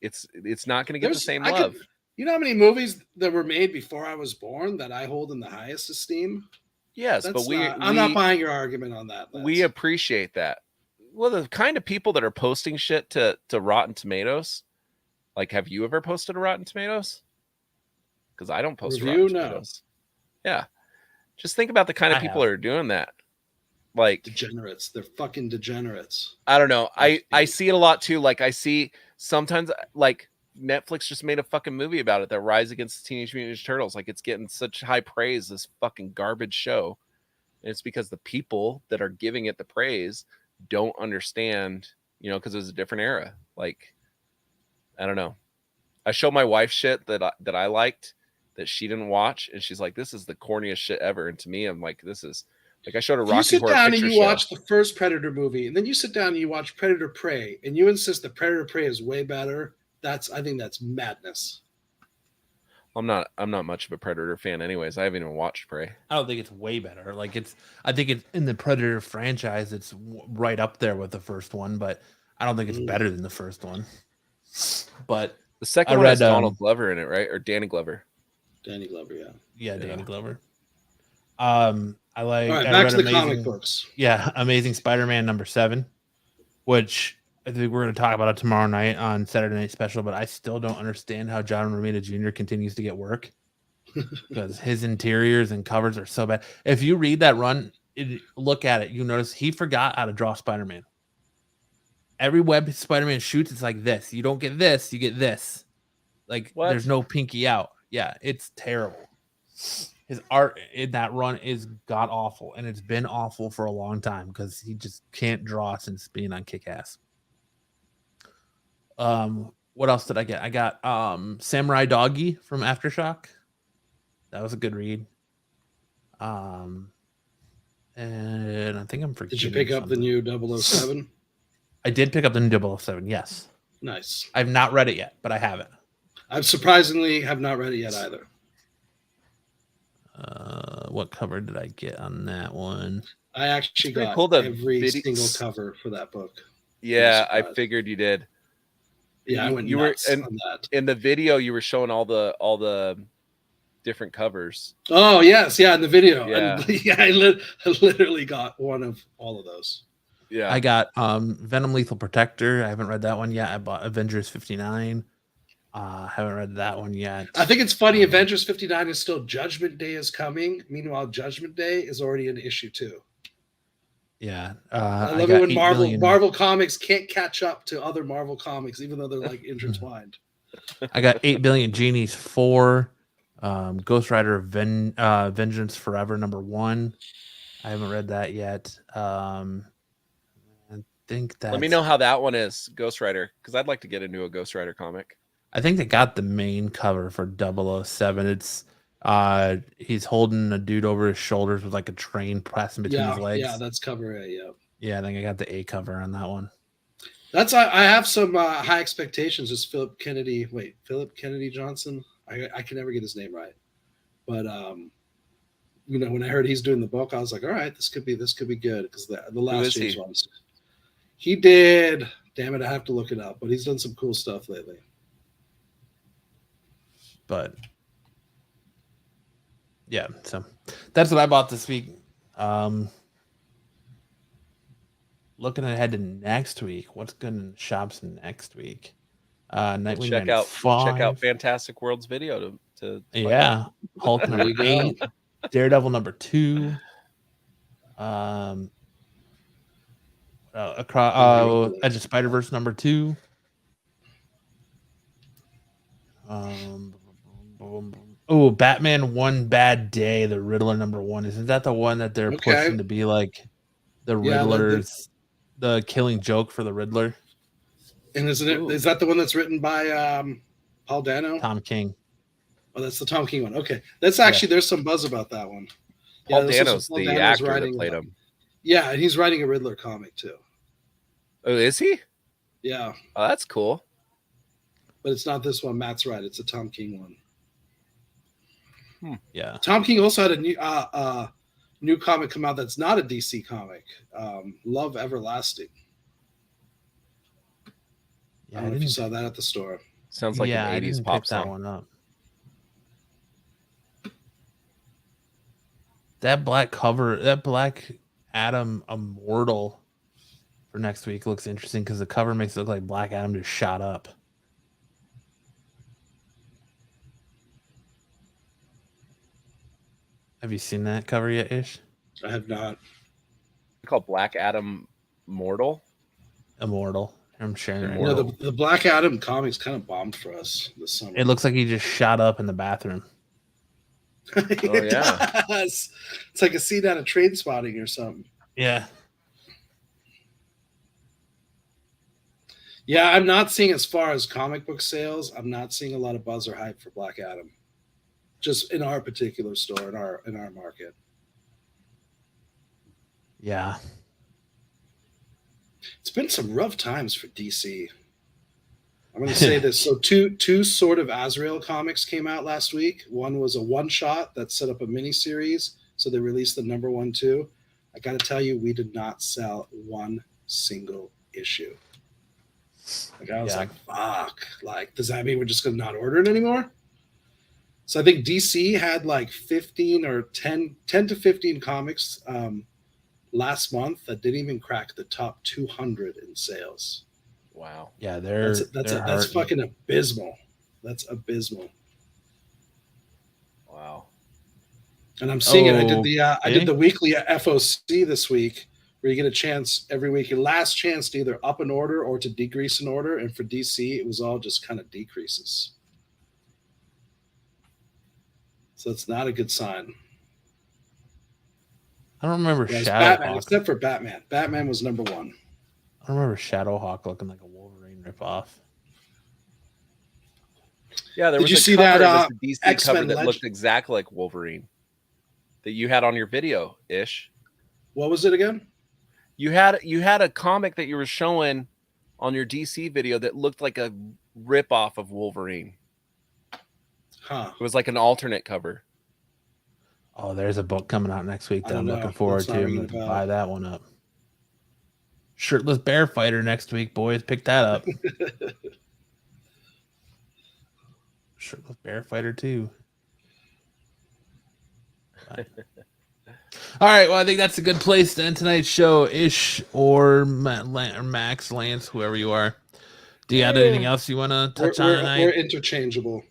it's not going to get the same love. You know how many movies that were made before I was born that I hold in the highest esteem? Yes, but I'm not buying your argument on that. We appreciate that. Well, the kind of people that are posting shit to Rotten Tomatoes, like, have you ever posted to Rotten Tomatoes? Because I don't post Rotten Tomatoes. Yeah. Just think about the kind of people that are doing that. Like, degenerates. They're fucking degenerates. I don't know. I see it a lot too. Like, I see sometimes, like, Netflix just made a fucking movie about it, that Rise Against the Teenage Mutant Ninja Turtles. Like, it's getting such high praise, this fucking garbage show. And it's because the people that are giving it the praise don't understand, you know, because it was a different era. Like, I don't know. I show my wife shit that I liked that she didn't watch, and she's like, "This is the corniest shit ever." And to me, I'm like, "This is like," I showed her Rocky Horror Picture Show. You sit down and you watch the first Predator movie, and then you sit down and you watch Predator Prey, and you insist that Predator Prey is way better. I think that's madness. I'm not much of a Predator fan, anyways. I haven't even watched Prey. I don't think it's way better. Like, I think it's in the Predator franchise. It's right up there with the first one, but I don't think it's better than the first one. But the second one has Donald Glover in it, right? Or Danny Glover. Danny Glover, yeah. Yeah, Danny Glover. I like. All right, back to the comic books. Yeah, Amazing Spider-Man #7, which I think we're going to talk about it tomorrow night on Saturday Night Special. But I still don't understand how John Romita Jr. continues to get work because his interiors and covers are so bad. If you read that run, look at it, you notice he forgot how to draw Spider-Man. Every web Spider-Man shoots, it's like this. You don't get this, you get this. Like, there's no pinky out. Yeah, it's terrible. His art in that run is god awful, and it's been awful for a long time because he just can't draw since being on Kick-Ass. What else did I get? I got Samurai Doggy from Aftershock. That was a good read. And I think I'm forgetting. Did you pick up the new 007? I did pick up the new 007, yes. Nice. I've not read it yet, but I have it. I surprisingly have not read it yet either. What cover did I get on that one? I actually got every single cover for that book. Yeah, I figured you did. Yeah, I went nuts on that. In the video, you were showing all the different covers. Oh yes, yeah, in the video. Yeah, I literally got one of all of those. Yeah, I got Venom Lethal Protector. I haven't read that one yet. I bought Avengers 59. Haven't read that one yet. I think it's funny. Avengers 59 is still Judgment Day is coming. Meanwhile, Judgment Day is already in issue 2. Yeah, I love it when Marvel Comics can't catch up to other Marvel Comics, even though they're like intertwined. I got 8 Billion Genies 4, Ghost Rider Vengeance Forever #1. I haven't read that yet. I think that. Let me know how that one is, Ghost Rider, because I'd like to get into a Ghost Rider comic. I think they got the main cover for 007. It's he's holding a dude over his shoulders with like a train passing between his legs. Yeah, that's cover A. Yeah. Yeah, I think I got the A cover on that one. I have some high expectations. It's Philip Kennedy Johnson. I can never get his name right, but when I heard he's doing the book, I was like, all right, this could be good because the last James Bond. He did. Damn it, I have to look it up, but he's done some cool stuff lately. But yeah, so that's what I bought this week. Looking ahead to next week, what's good in shops next week? Nightwing check out Fantastic World's video to Hulk #8, Daredevil #2, Edge of Spider-Verse #2. Batman One Bad Day, the Riddler #1. Isn't that the one that they're pushing to be like the Riddler's the Killing Joke for the Riddler. And is that the one that's written by Paul Dano? Tom King. Oh, that's the Tom King one. Okay. That's actually, there's some buzz about that one. Paul Dano's the actor that played him. Yeah, and he's writing a Riddler comic too. Oh, is he? Yeah. Oh, that's cool. But it's not this one. Matt's right. It's a Tom King one. Yeah. Tom King also had a new comic come out that's not a DC comic. Love Everlasting. Yeah, I don't know if you saw that at the store. Sounds like an 80s pop song. That one up. That black cover, that Black Adam Immortal for next week looks interesting because the cover makes it look like Black Adam just shot up. Have you seen that cover yet, Ish? I have not. It's called Black Adam Immortal. I'm sharing it. No, the Black Adam comics kind of bombed for us this summer. It looks like he just shot up in the bathroom. It does. It's like a scene out of Train Spotting or something. Yeah. Yeah, I'm not seeing, as far as comic book sales, I'm not seeing a lot of buzz or hype for Black Adam. Just in our particular store, in our market. Yeah. It's been some rough times for DC. I'm going to say this. So two Sword of Azrael comics came out last week. One was a one-shot that set up a miniseries. So they released the number 1, 2. I got to tell you, we did not sell one single issue. Like, I was like, fuck. Like, does that mean we're just going to not order it anymore? So I think DC had like 15 or 10 to 15 comics last month that didn't even crack the top 200 in sales. Wow. Yeah, that's fucking abysmal. That's abysmal. Wow. And I'm seeing it. I did the weekly FOC this week, where you get a chance every week, your last chance to either up an order or to decrease an order. And for DC, it was all just kind of decreases. So it's not a good sign. I don't remember Batman, except for Batman. Batman was number 1. I don't remember Shadowhawk looking like a Wolverine ripoff. Yeah, there was Did you a see cover, that DC X-Men cover that looked exactly like Wolverine that you had on your video, Ish. What was it again? You had a comic that you were showing on your DC video that looked like a ripoff of Wolverine. Huh. It was like an alternate cover. Oh, there's a book coming out next week that I'm looking forward to. I'm going to buy that one up. Shirtless Bear Fighter next week, boys. Pick that up. Shirtless Bear Fighter 2. All right, well, I think that's a good place to end tonight's show. Ish or Max, Lance, whoever you are. Do you have anything else you want to touch on tonight? We're interchangeable.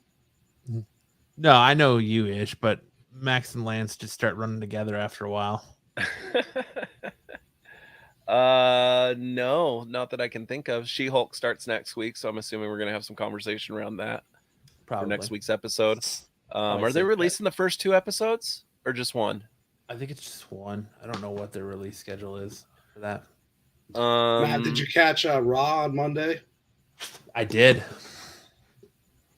No, I know you, Ish, but Max and Lance just start running together after a while. No, not that I can think of. She-Hulk starts next week, so I'm assuming we're gonna have some conversation around that for next week's episode. Are they releasing the first 2 episodes or just one? I think it's just one. I don't know what their release schedule is for that. Matt, did you catch Raw on Monday? I did.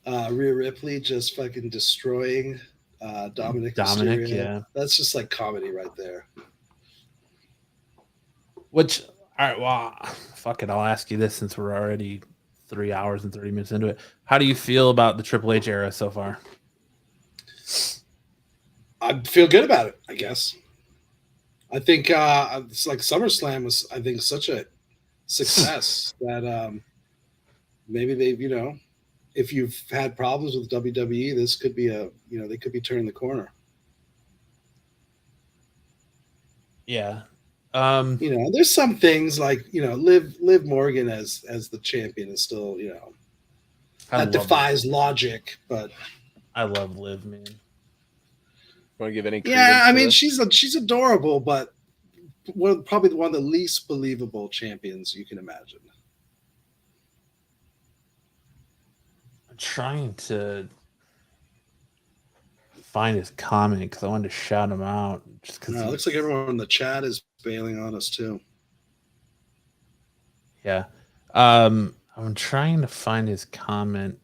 Rhea Ripley just fucking destroying Dominic Mysterio. Yeah. That's just like comedy right there. Which, all right, well, fuck it. I'll ask you this since we're already 3 hours and 30 minutes into it. How do you feel about the Triple H era so far? I feel good about it, I guess. I think it's like SummerSlam was, I think, such a success that maybe they've, if you've had problems with WWE, this could be they could be turning the corner. Yeah. There's some things like, Liv Morgan as the champion is still, that defies logic, but I love Liv, man. Want to give any? Yeah, I mean, she's adorable, but probably one of the least believable champions you can imagine. I'm trying to find his comment because I wanted to shout him out. Just because it looks like everyone in the chat is bailing on us too. Yeah. I'm trying to find his comment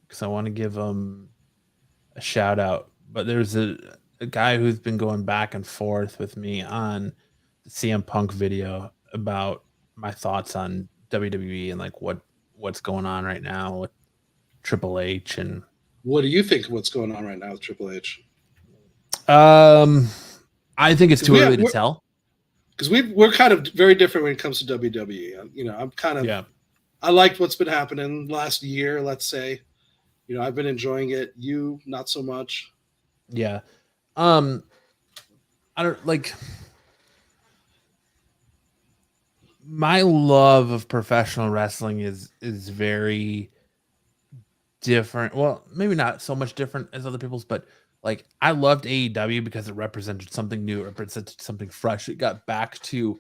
because I want to give him a shout out. But there's a guy who's been going back and forth with me on the CM Punk video about my thoughts on WWE and like what's going on right now with Triple H. And what do you think of what's going on right now with Triple H? I think it's too early to tell. Because we're kind of very different when it comes to WWE. You know, I'm kind of I liked what's been happening last year, let's say. You know, I've been enjoying it. You not so much. Yeah. I don't like my love of professional wrestling is very different. Well, maybe not so much different as other people's, but like I loved AEW because it represented something new, it represented something fresh. It got back to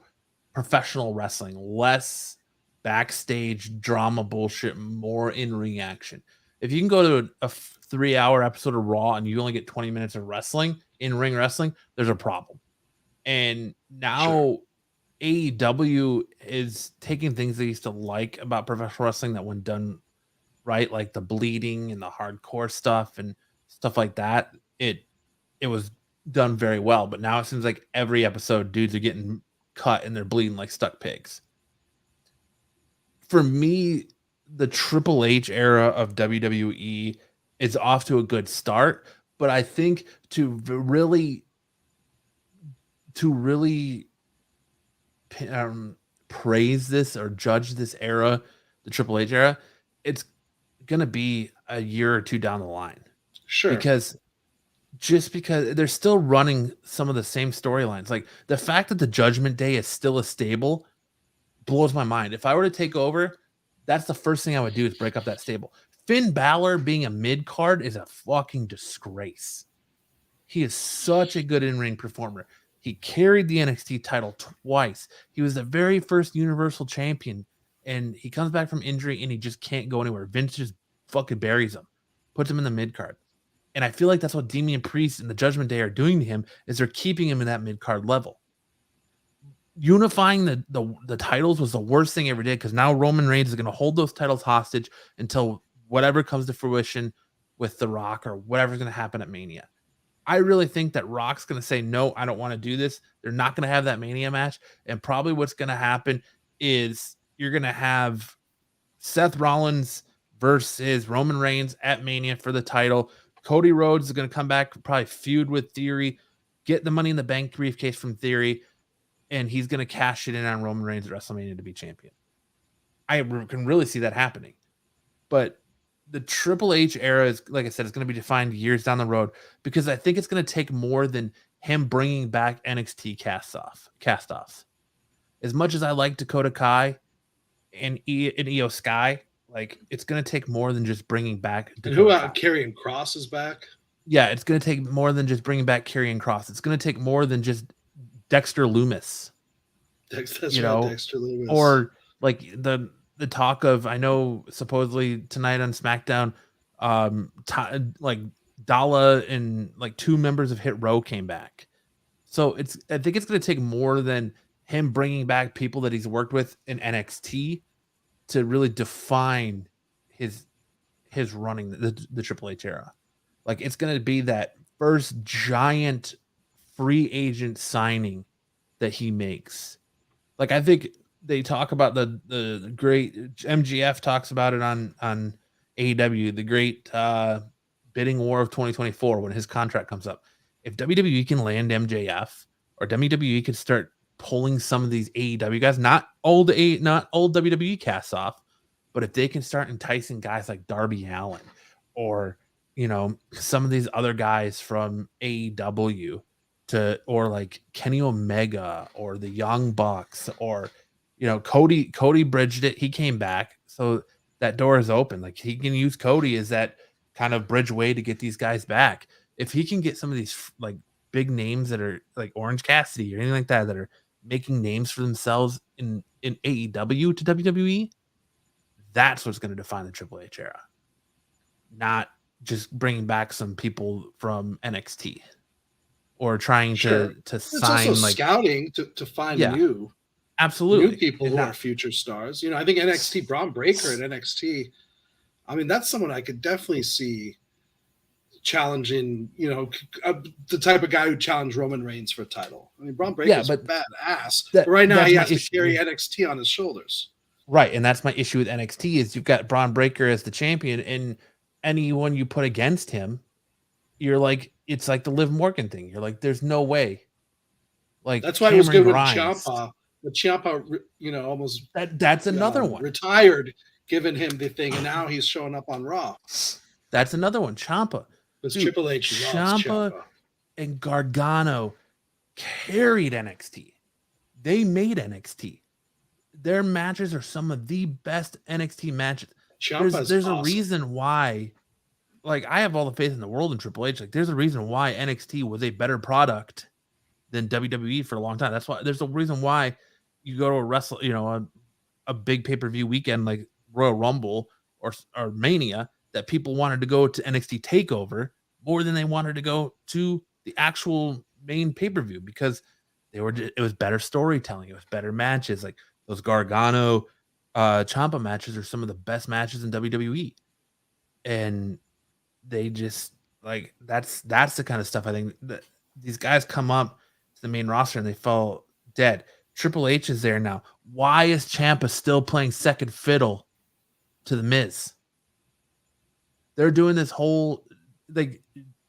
professional wrestling, less backstage drama bullshit, more in-ring action. If you can go to a 3-hour episode of Raw and you only get 20 minutes of wrestling, in-ring wrestling, there's a problem. And now AEW is taking things they used to like about professional wrestling that when done right, like the bleeding and the hardcore stuff and stuff like that, it was done very well. But now it seems like every episode dudes are getting cut and they're bleeding like stuck pigs. For me, the Triple H era of WWE is off to a good start, but I think to really praise this or judge this era, the Triple H era, it's gonna be a year or two down the line. Sure. Because they're still running some of the same storylines. Like the fact that the Judgment Day is still a stable blows my mind. If I were to take over, that's the first thing I would do is break up that stable. Finn Balor being a mid card is a fucking disgrace. He is such a good in-ring performer. He carried the NXT title twice. He was the very first Universal Champion, and he comes back from injury and he just can't go anywhere. Vince just fucking buries him, puts him in the mid card. And I feel like that's what Damian Priest and the Judgment Day are doing to him, is they're keeping him in that mid card level. Unifying the titles was the worst thing ever did, because now Roman Reigns is going to hold those titles hostage until whatever comes to fruition with The Rock or whatever's going to happen at Mania. I really think that Rock's going to say, no, I don't want to do this. They're not going to have that Mania match. And probably what's going to happen is you're going to have Seth Rollins versus Roman Reigns at Mania for the title. Cody Rhodes is going to come back, probably feud with Theory, get the Money in the Bank briefcase from Theory, and he's going to cash it in on Roman Reigns at WrestleMania to be champion. I can really see that happening. But the Triple H era is, like I said, is going to be defined years down the road, because I think it's going to take more than him bringing back NXT cast-offs. As much as I like Dakota Kai and Io Sky, like it's going to take more than just bringing back Dakota Kai. Karrion Kross is back? Yeah, it's going to take more than just bringing back Karrion Kross. It's going to take more than just Dexter Loomis. Dexter Loomis. Or like the talk of, I know supposedly tonight on SmackDown, like Dalla and like 2 members of Hit Row came back. So I think it's going to take more than him bringing back people that he's worked with in NXT to really define his running the Triple H era. Like it's going to be that first giant free agent signing that he makes. Like I think they talk about the great MGF talks about it on AEW, the great bidding war of 2024 when his contract comes up. If WWE can land MJF, or WWE could start pulling some of these AEW guys, not old WWE casts off, but if they can start enticing guys like Darby Allin, or some of these other guys from AEW or like Kenny Omega or the Young Bucks, or Cody bridged it. He came back, so that door is open. Like he can use Cody as that kind of bridge way to get these guys back. If he can get some of these like big names that are like Orange Cassidy or anything like that are making names for themselves in AEW to WWE, that's what's going to define the Triple H era. Not just bringing back some people from NXT or trying to sign, it's also like scouting to find new. Absolutely. new people who are future stars. You know, I think NXT, Braun Breaker at NXT, I mean, that's someone I could definitely see challenging, you know, the type of guy who challenged Roman Reigns for a title. I mean, Braun Breaker's badass. But right now he has to carry NXT on his shoulders. Right, and that's my issue with NXT is you've got Braun Breaker as the champion, and anyone you put against him, you're like, it's like the Liv Morgan thing. You're like, there's no way. Like that's why it was good with Ciampa. The Ciampa, you know, almost that's another one. Retired, giving him the thing, and now he's showing up on Raw. That's another one. Ciampa. Because Triple H loves Ciampa and Gargano carried NXT. They made NXT. Their matches are some of the best NXT matches. There's awesome. A reason why, like, I have all the faith in the world in Triple H. Like, there's a reason why NXT was a better product than WWE for a long time. That's why there's a reason why you go to a big pay-per-view weekend like Royal Rumble or Mania, that people wanted to go to NXT TakeOver more than they wanted to go to the actual main pay-per-view, because it was better storytelling. It was better matches. Like those Gargano Ciampa matches are some of the best matches in WWE. And they just like, that's the kind of stuff I think that these guys come up to the main roster and they fall dead. Triple H is there now. Why is Ciampa still playing second fiddle to the Miz? They're doing this whole, like,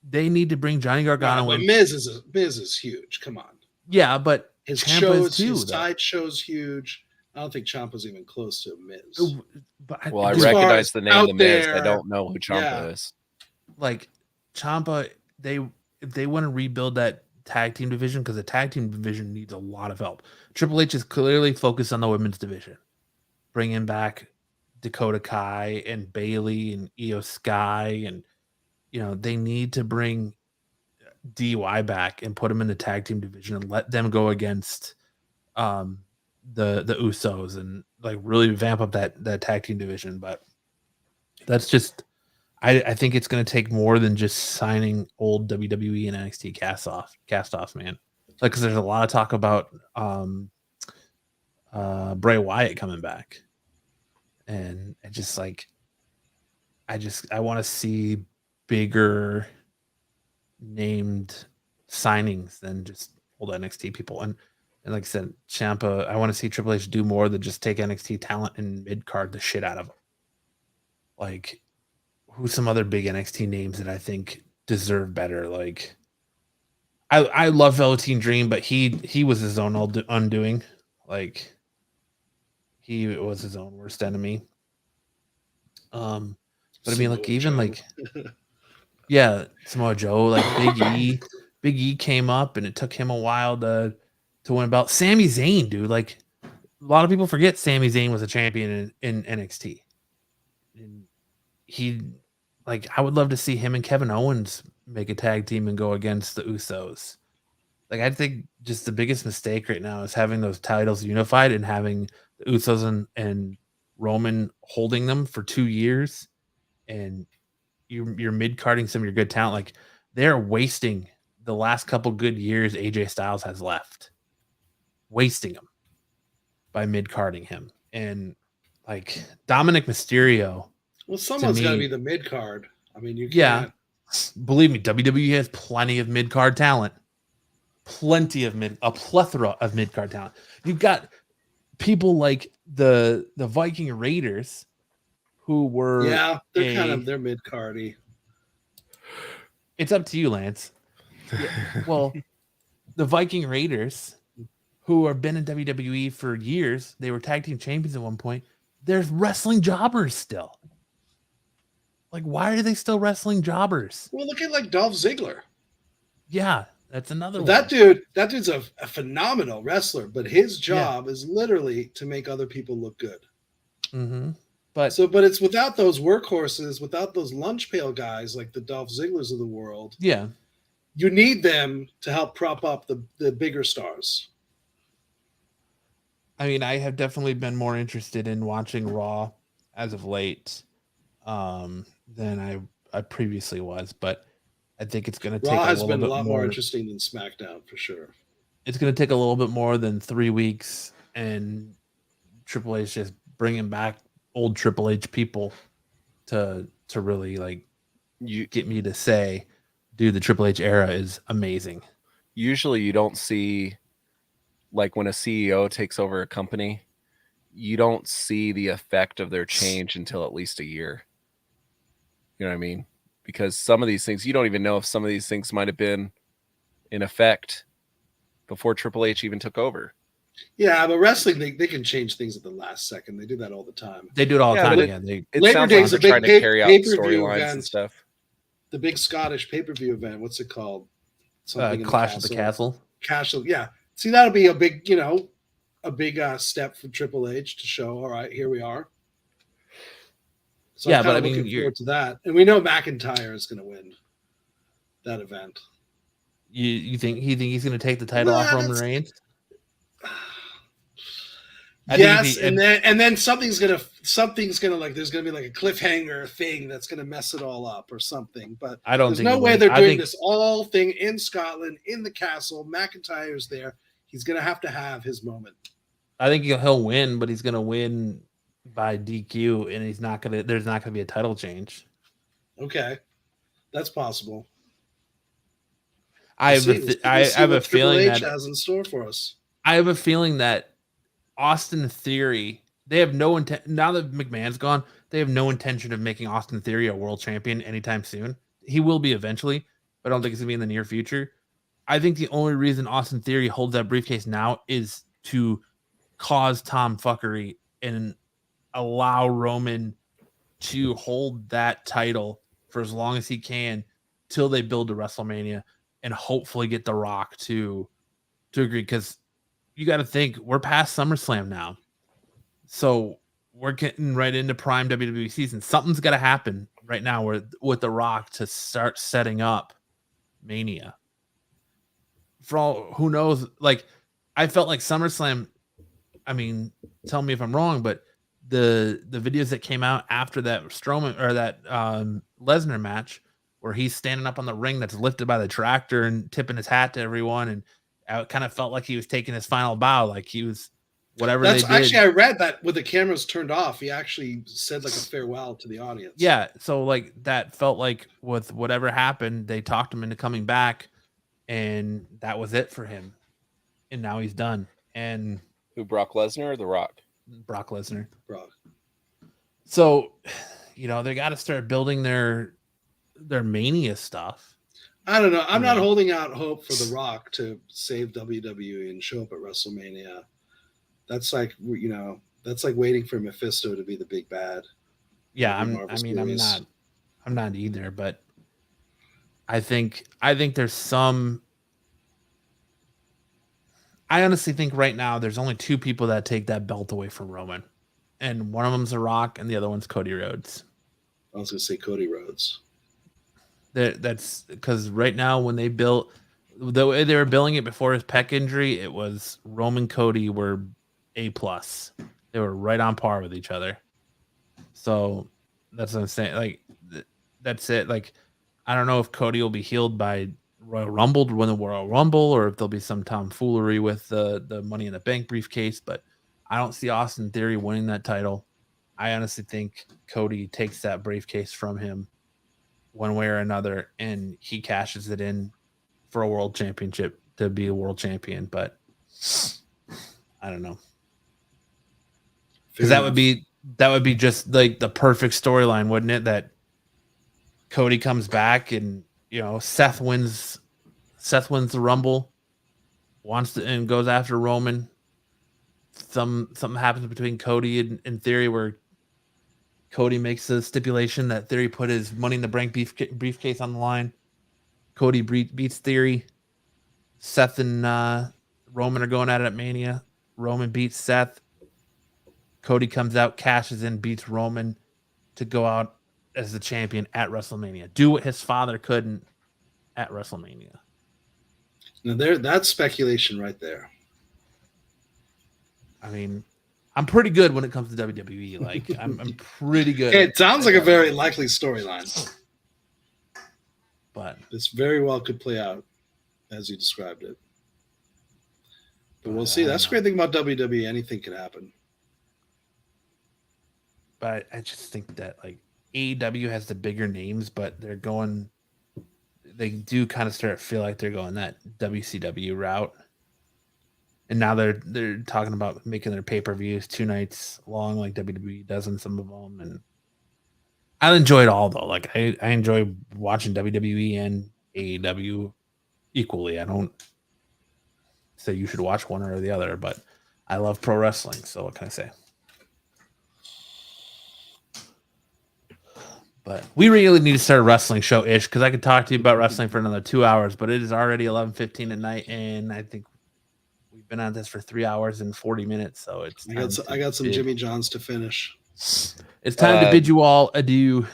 they need to bring Johnny Gargano in. Miz is huge. Come on. Yeah, but his shows, his side show's huge. I don't think Ciampa's even close to Miz. Well, I recognize the name of the Miz. I don't know who Ciampa is. Like Ciampa, if they want to rebuild that tag team division, because the tag team division needs a lot of help. Triple H is clearly focused on the women's division, bringing back Dakota Kai and Bailey and Io Sky, and they need to bring DY back and put them in the tag team division and let them go against the Usos and like really vamp up that tag team division. But that's just, I think it's going to take more than just signing old WWE and NXT cast-offs, man. Like, because there's a lot of talk about Bray Wyatt coming back. And I just like, I want to see bigger named signings than just old NXT people. And like I said, Ciampa, I want to see Triple H do more than just take NXT talent and mid-card the shit out of them. Like, who's some other big NXT names that I think deserve better? Like, I love Velveteen Dream, but he was his own undoing. Like, he was his own worst enemy. But I mean, like, even like, yeah, Samoa Joe, like Big E came up, and it took him a while to win about Sami Zayn, dude. Like, a lot of people forget Sami Zayn was a champion in NXT. And I would love to see him and Kevin Owens make a tag team and go against the Usos. Like, I think just the biggest mistake right now is having those titles unified and having the Usos and Roman holding them for 2 years, and you're mid-carding some of your good talent. Like, they're wasting the last couple good years AJ Styles has left, wasting them by mid-carding him. And like Dominic Mysterio, well, someone's got to be the mid-card. I mean, you can't. Yeah, believe me, WWE has plenty of mid-card talent. A plethora of mid-card talent. You've got people like the Viking Raiders, who were they're mid-cardy. It's up to you, Lance. Yeah, well, the Viking Raiders, who have been in WWE for years, they were tag team champions at one point. They're wrestling jobbers still. Like, why are they still wrestling jobbers? Well, look at like Dolph Ziggler. Yeah, that's another one. That dude's a phenomenal wrestler, but his job is literally to make other people look good. Mm-hmm. But it's without those workhorses, without those lunch pail guys like the Dolph Zigglers of the world. Yeah, you need them to help prop up the bigger stars. I mean, I have definitely been more interested in watching Raw as of late than I previously was, but I think it's going to take Raw has been a lot more interesting than SmackDown for sure. It's going to take a little bit more than 3 weeks and Triple H just bringing back old Triple H people to really like get me to say, dude, the Triple H era is amazing. Usually you don't see, like when a CEO takes over a company, you don't see the effect of their change until at least a year. You know what I mean? Because some of these things, you don't even know if some of these things might have been in effect before Triple H even took over. Yeah, but wrestling, they can change things at the last second. They do that all the time. They do it all the time. It Labor sounds Day's like a they're big trying to carry out pay-per-view storylines event. and stuff. The big Scottish pay-per-view event. What's it called? Clash of the Castle. Castle, yeah. See, that'll be a big, step for Triple H to show. All right, here we are. So yeah, I'm but I looking mean, forward to that, and we know McIntyre is going to win that event. You think he's going to take the title off Roman Reigns? Yes, and then something's gonna like there's gonna be like a cliffhanger thing that's gonna mess it all up or something. But I don't. There's no way they're doing this all thing in Scotland in the castle. McIntyre's there. He's gonna have his moment. I think he'll win, but he's gonna win by DQ, and he's not gonna. There's not gonna be a title change. Okay, that's possible. I have a feeling that has in store for us. I have a feeling that Austin Theory, they have no intent now that McMahon's gone. They have no intention of making Austin Theory a world champion anytime soon. He will be eventually, but I don't think it's gonna be in the near future. I think the only reason Austin Theory holds that briefcase now is to cause tomfuckery and allow Roman to hold that title for as long as he can till they build to WrestleMania and hopefully get The Rock to agree, because you got to think we're past SummerSlam now. So we're getting right into prime WWE season. Something's got to happen right now with The Rock to start setting up Mania. For all who knows, like I felt like SummerSlam, I mean, tell me if I'm wrong, but the videos that came out after that Strowman or that Lesnar match where he's standing up on the ring that's lifted by the tractor and tipping his hat to everyone, and I kind of felt like he was taking his final bow, like he was whatever they did. Actually, I read that with the cameras turned off, he actually said like a farewell to the audience. Yeah, so like that felt like with whatever happened, they talked him into coming back, and that was it for him. And now he's done. And who, Brock Lesnar or The Rock? Brock Lesnar. Brock. So, they got to start building their Mania stuff. I don't know. I'm not holding out hope for The Rock to save WWE and show up at WrestleMania. That's like, that's like waiting for Mephisto to be the big bad. Yeah, I'm not either, but I think there's some. I honestly think right now there's only two people that take that belt away from Roman, and one of them's The Rock, and the other one's Cody Rhodes. I was going to say Cody Rhodes. That's because right now when they built the way they were billing it before his pec injury, it was Roman Cody were A+. They were right on par with each other. So that's what I'm saying. Like that's it. Like I don't know if Cody will be healed by Royal Rumble to win the Royal Rumble, or if there'll be some tomfoolery with the Money in the Bank briefcase. But I don't see Austin Theory winning that title. I honestly think Cody takes that briefcase from him one way or another, and he cashes it in for a world championship to be a world champion. But I don't know, because that would be just like the perfect storyline, wouldn't it? That Cody comes back and Seth wins the Rumble, and goes after Roman. Something happens between Cody and Theory where Cody makes a stipulation that Theory put his Money in the Bank briefcase on the line. Cody beats Theory. Seth and Roman are going at it at Mania. Roman beats Seth. Cody comes out, cashes in, beats Roman to go out as the champion at WrestleMania. Do what his father couldn't at WrestleMania. Now that's speculation right there. I mean, I'm pretty good when it comes to WWE. Like, I'm pretty good. It sounds like a very likely storyline. But this very well could play out as you described it. But we'll see. That's the great thing about WWE. Anything could happen. But I just think that like AEW has the bigger names, but they do kind of start to feel like they're going that WCW route. And now they're talking about making their pay-per-views 2 nights long, like WWE does in some of them. And I enjoy it all though. Like I enjoy watching WWE and AEW equally. I don't say you should watch one or the other, but I love pro wrestling. So what can I say? But we really need to start a wrestling show, Ish, because I could talk to you about wrestling for another 2 hours, but it is already 11:15 at night, and I think we've been on this for 3 hours and 40 minutes. So it's I got some Jimmy Johns to finish. It's time to bid you all adieu.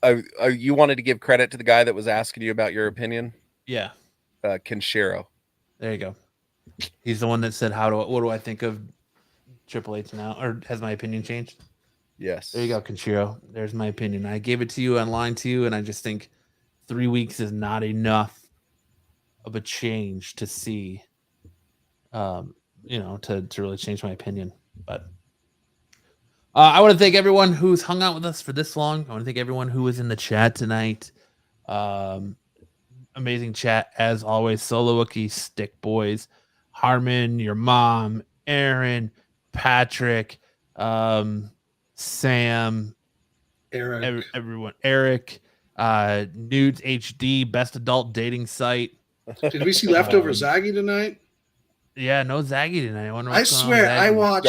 You wanted to give credit to the guy that was asking you about your opinion? Yeah. Kenshiro. There you go. He's the one that said, what do I think of Triple H now? Or has my opinion changed? Yes. There you go, Kenshiro. There's my opinion. I gave it to you online to you, and I just think 3 weeks is not enough of a change to see, to really change my opinion. But I want to thank everyone who's hung out with us for this long. I want to thank everyone who was in the chat tonight. Amazing chat as always. Solo Wookie, Stick Boys, Harmon, your mom, Aaron, Patrick, Sam, Eric, everyone, Eric, Nudes HD, best adult dating site. Did we see Leftover Zaggy tonight? Yeah, no Zaggy tonight. I swear, I watched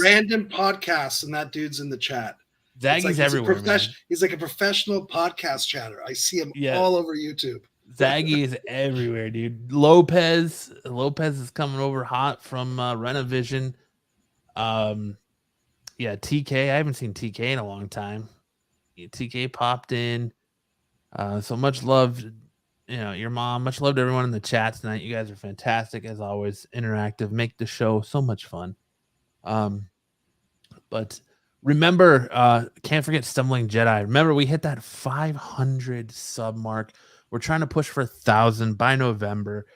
random podcasts and that dude's in the chat. Zaggy's everywhere, man. He's like a professional podcast chatter. I see him all over YouTube. Zaggy is everywhere, dude. Lopez is coming over hot from Renovision. Yeah, TK. I haven't seen TK in a long time. TK popped in. So much love, your mom. Much love to everyone in the chat tonight. You guys are fantastic as always. Interactive, make the show so much fun. But remember, can't forget Stumbling Jedi. Remember, we hit that 500 sub mark. We're trying to push for 1,000 by November.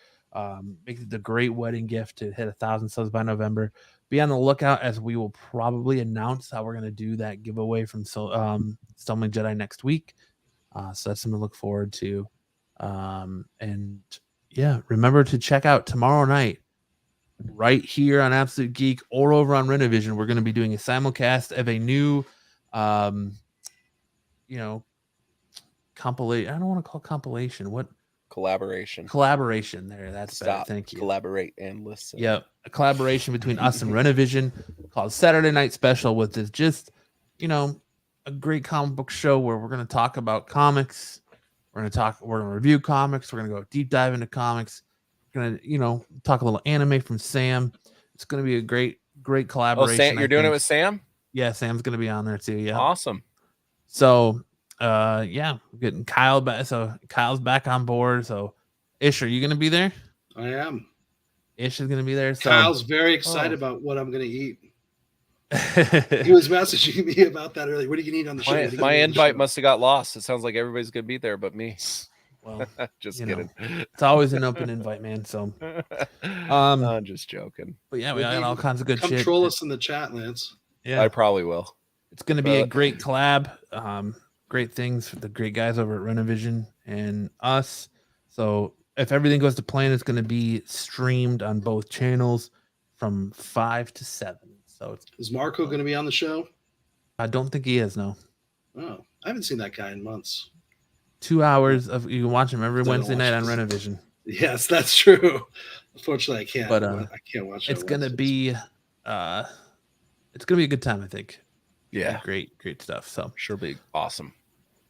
Make it the great wedding gift to hit 1,000 subs by November. Be on the lookout as we will probably announce how we're going to do that giveaway from Stumbling Jedi next week. So that's something to look forward to. And yeah, remember to check out tomorrow night right here on Absolute Geek or over on Renovision. We're going to be doing a simulcast of a new, compilation. I don't want to call compilation. What? Collaboration there. That's better. Thank you. Collaborate and listen. Yep. A collaboration between us and Renovision called Saturday Night Special, with this just, a great comic book show where we're going to talk about comics. We're going to review comics. We're going to go deep dive into comics. We're going to, talk a little anime from Sam. It's going to be a great collaboration. Oh, Sam, you're doing it with Sam? Yeah, Sam's going to be on there too. Yeah. Awesome. So, we're getting Kyle back. So Kyle's back on board. So Ish, are you going to be there? I am. Ish is going to be there. So Kyle's very excited about what I'm going to eat. He was messaging me about that earlier. What are you going to eat on the show? My invite must have got lost. It sounds like everybody's going to be there but me. Well, just kidding. It's always an open invite, man. So I'm just joking. But yeah, we got all kinds of good shit. Control us in the chat, Lance. Yeah, I probably will. It's going to be a great collab. Great things for the great guys over at Renovision and us. So if everything goes to plan, it's going to be streamed on both channels from 5 to 7. So is Marco going to be on the show? I don't think he is. No. Oh, I haven't seen that guy in months. 2 hours of you can watch him every Wednesday night on Renovision. Yes, that's true. Unfortunately, I can't. But I can't watch. It's going to be, it's going to be a good time, I think. Yeah, great stuff. So sure, be awesome.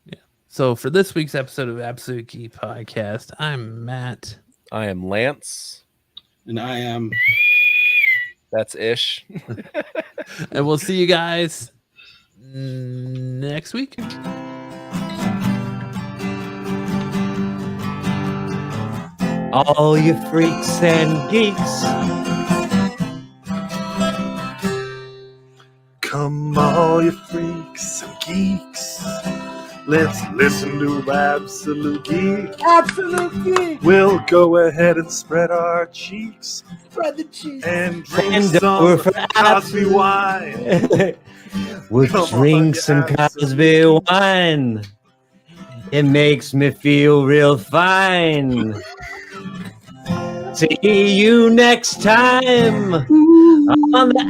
Yeah. So for this week's episode of Absolute Geek Podcast, I'm Matt. I am Lance, and I am. That's Ish. And we'll see you guys next week. All you freaks and geeks, come all you freaks and geeks, Let's listen to Absolute Geek. Absolute Geek. We'll go ahead and spread our cheeks Spread the cheese. and drink And some we're for Cosby wine. We'll Come drink on, some Absolute Cosby wine. It makes me feel real fine. See you next time on the